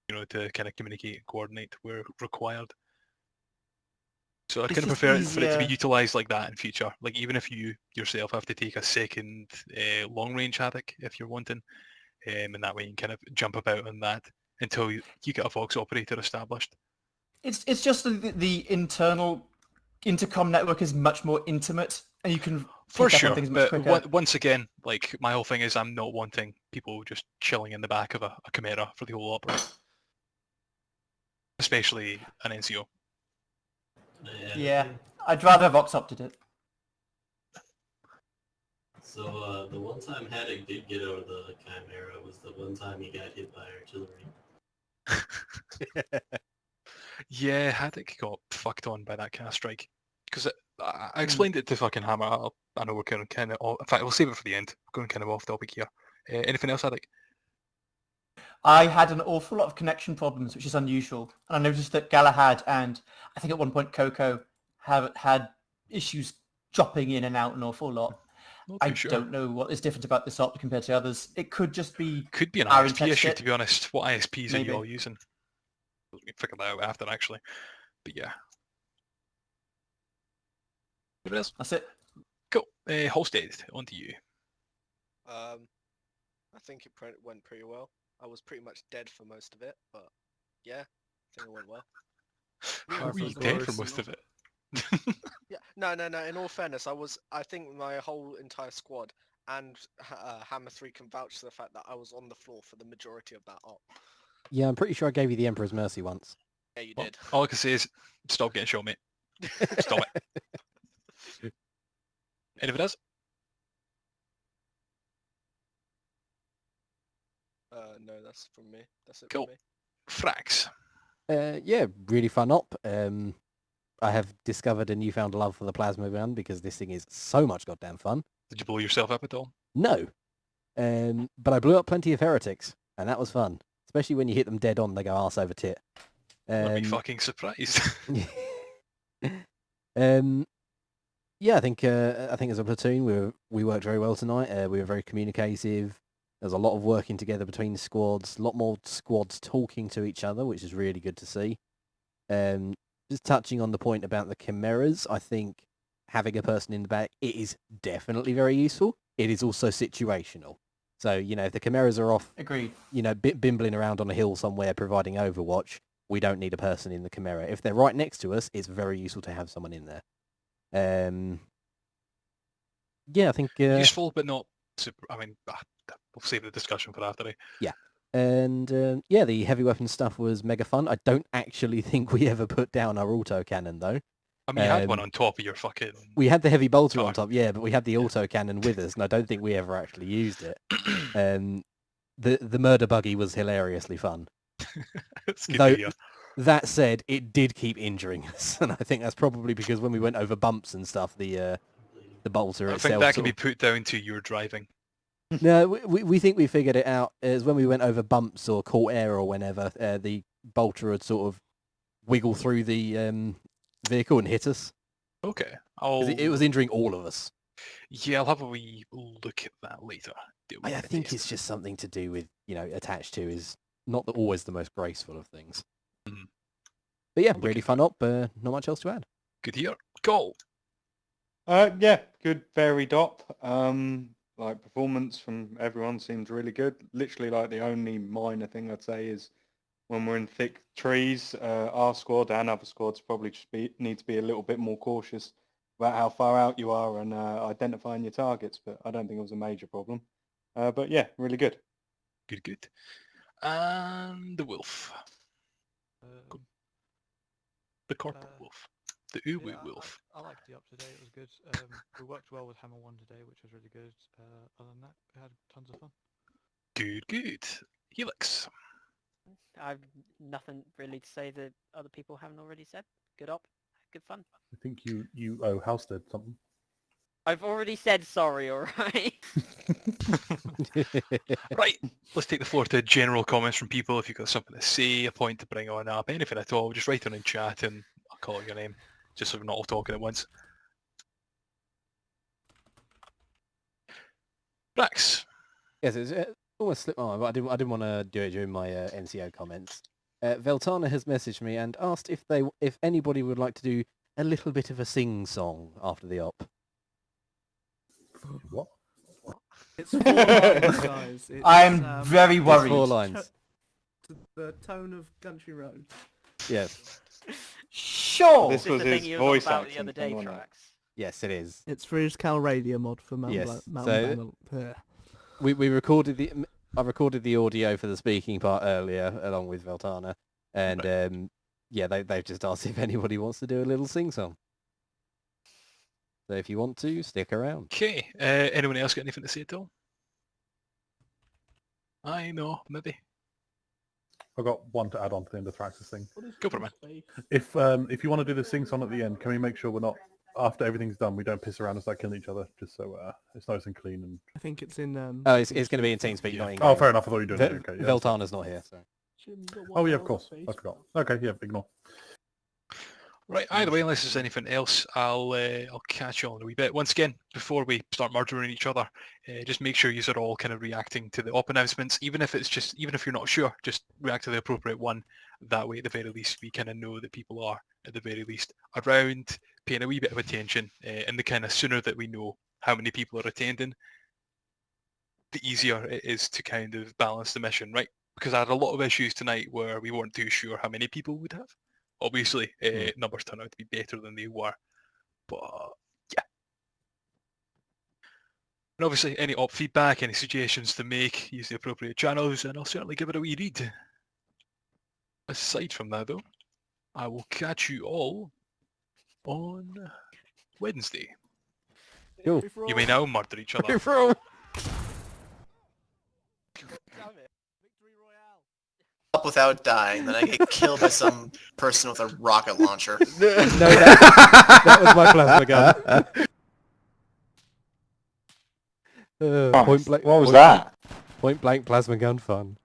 You know, to kind of communicate and coordinate where required. So I It's kind of just prefer for it to be easier. utilised like that in future. Like even if you yourself have to take a second long range haddock if you're wanting, and that way you can kind of jump about on that until you get a Vox operator established. It's just the internal intercom network is much more intimate, and you can For pick up on sure, things much but quicker. once again, like my whole thing is I'm not wanting people just chilling in the back of a Chimera for the whole opera, especially an NCO. Yeah, I'd rather Vox opted it. So the one time Haddock did get out of the Chimera was the one time he got hit by artillery. Yeah, Haddock got fucked on by that kind of strike. Because I explained it to fucking Hammer. I know we're kind of in fact, we'll save it for the end. We're going kind of off topic here. Anything else, Haddock? I had an awful lot of connection problems, which is unusual. And I noticed that Galahad and I think at one point Coco have had issues dropping in and out an awful lot. I don't know what is different about this op compared to others. It could just be Could be an our ISP issue, kit. to be honest. What ISPs are Maybe. you all using? We can figure that out after, actually. But yeah. Anybody else? That's it. Cool. Holstead, on to you. I think it went pretty well. I was pretty much dead for most of it, but yeah, I think it went well. How were you dead for most of it? Yeah, no. In all fairness, I think my whole entire squad and Hammer 3 can vouch for the fact that I was on the floor for the majority of that op. Yeah, I'm pretty sure I gave you the Emperor's Mercy once. Yeah, you did. All I can say is, stop getting shot, mate. Stop it. Anybody else? No, that's from me. That's it Cool. from me. Frax. Yeah, really fun op. I have discovered a newfound love for the plasma gun because this thing is so much goddamn fun. Did you blow yourself up at all? No. But I blew up plenty of heretics, and that was fun. Especially when you hit them dead on, they go arse over tit. I'd be fucking surprised. Yeah, I think as a platoon we worked very well tonight. We were very communicative. There's a lot of working together between the squads. A lot more squads talking to each other, which is really good to see. Just touching on the point about the chimeras, I think having a person in the back, it is definitely very useful. It is also situational. So, if the chimeras are off, agreed, bimbling around on a hill somewhere providing overwatch, we don't need a person in the chimera. If they're right next to us, it's very useful to have someone in there. Yeah, I think useful, but not super. I mean, we'll save the discussion for after. Yeah, and yeah, the heavy weapon stuff was mega fun. I don't actually think we ever put down our autocannon though. I mean, you had one on top of your fucking... We had the heavy bolter on top, yeah, but we had the autocannon with us, and I don't think we ever actually used it. The murder buggy was hilariously fun. Though, that said, it did keep injuring us, and I think that's probably because when we went over bumps and stuff, the bolter itself... I think that can be put down to your driving. No, we think we figured it out. As when we went over bumps or caught air or whenever, the bolter would sort of wiggle through the vehicle and hit us. Okay. It was injuring all of us. Yeah, I'll have a wee look at that later. I think it's just something to do with, attached to is not always the most graceful of things. Mm. But yeah, really fun op. Not much else to add. Good here. Go! Yeah, good varied op. Like performance from everyone seems really good. Literally, like the only minor thing I'd say is when we're in thick trees, our squad and other squads probably just need to be a little bit more cautious about how far out you are and identifying your targets. But I don't think it was a major problem. But yeah, really good. Good. And the wolf. The corporal wolf. The uwu wolf. I liked the up today. It was good. We worked well with Hammer 1 today, which was really good. Other than that, we had tons of fun. Good. Helix. I've nothing really to say that other people haven't already said. Good op. Good fun. I think you owe Halstead something. I've already said sorry, alright? Right, let's take the floor to general comments from people. If you've got something to say, a point to bring on up, anything at all, just write it in chat and I'll call your name, just so we're not all talking at once. Brax. Yes, it almost slipped my mind, but I didn't want to do it during my NCO comments. Veltana has messaged me and asked if anybody would like to do a little bit of a sing-song after the op? What? It's 4 lines, guys. It's, I'm very worried. It's 4 lines. To the tone of Country Road. Yes. Sure! This was the thing his he was on voice about acting the other day thing, wasn't it? tracks. Yes, it is. It's for his Cal Radio mod for Mountain Yes, Mountain so we recorded the I recorded the audio for the speaking part earlier along with Veltana, and yeah, they've just asked if anybody wants to do a little sing song. So if you want to, stick around. Okay, anyone else got anything to say at all? I know, maybe. I've got one to add on to the end of Thrax's thing. Go for it, man. If you want to do the sing song at the end, can we make sure we're not, after everything's done, we don't piss around and start killing each other, just so it's nice and clean and... I think it's in... Oh, it's going to be in TeamSpeak, not in Oh, fair enough, I thought you were doing it, okay. Yeah. Veltana's not here, so... Oh yeah, of course, I forgot. Okay, yeah, ignore. Right, either way, unless there's anything else, I'll catch you on in a wee bit. Once again, before we start murdering each other, just make sure you are all kind of reacting to the op announcements, even if you're not sure, just react to the appropriate one. That way, at the very least, we kind of know that people are, at the very least, around, paying a wee bit of attention, and the kind of sooner that we know how many people are attending, the easier it is to kind of balance the mission, right? Because I had a lot of issues tonight where we weren't too sure how many people would have. Obviously, numbers turn out to be better than they were, but yeah. And obviously, any op feedback, any suggestions to make, use the appropriate channels, and I'll certainly give it a wee read. Aside from that, though, I will catch you all on Wednesday. Cool. You may now murder each other. Up without dying, then I get killed by some person with a rocket launcher. No, that was my plasma gun. What was that? Point blank plasma gun fun.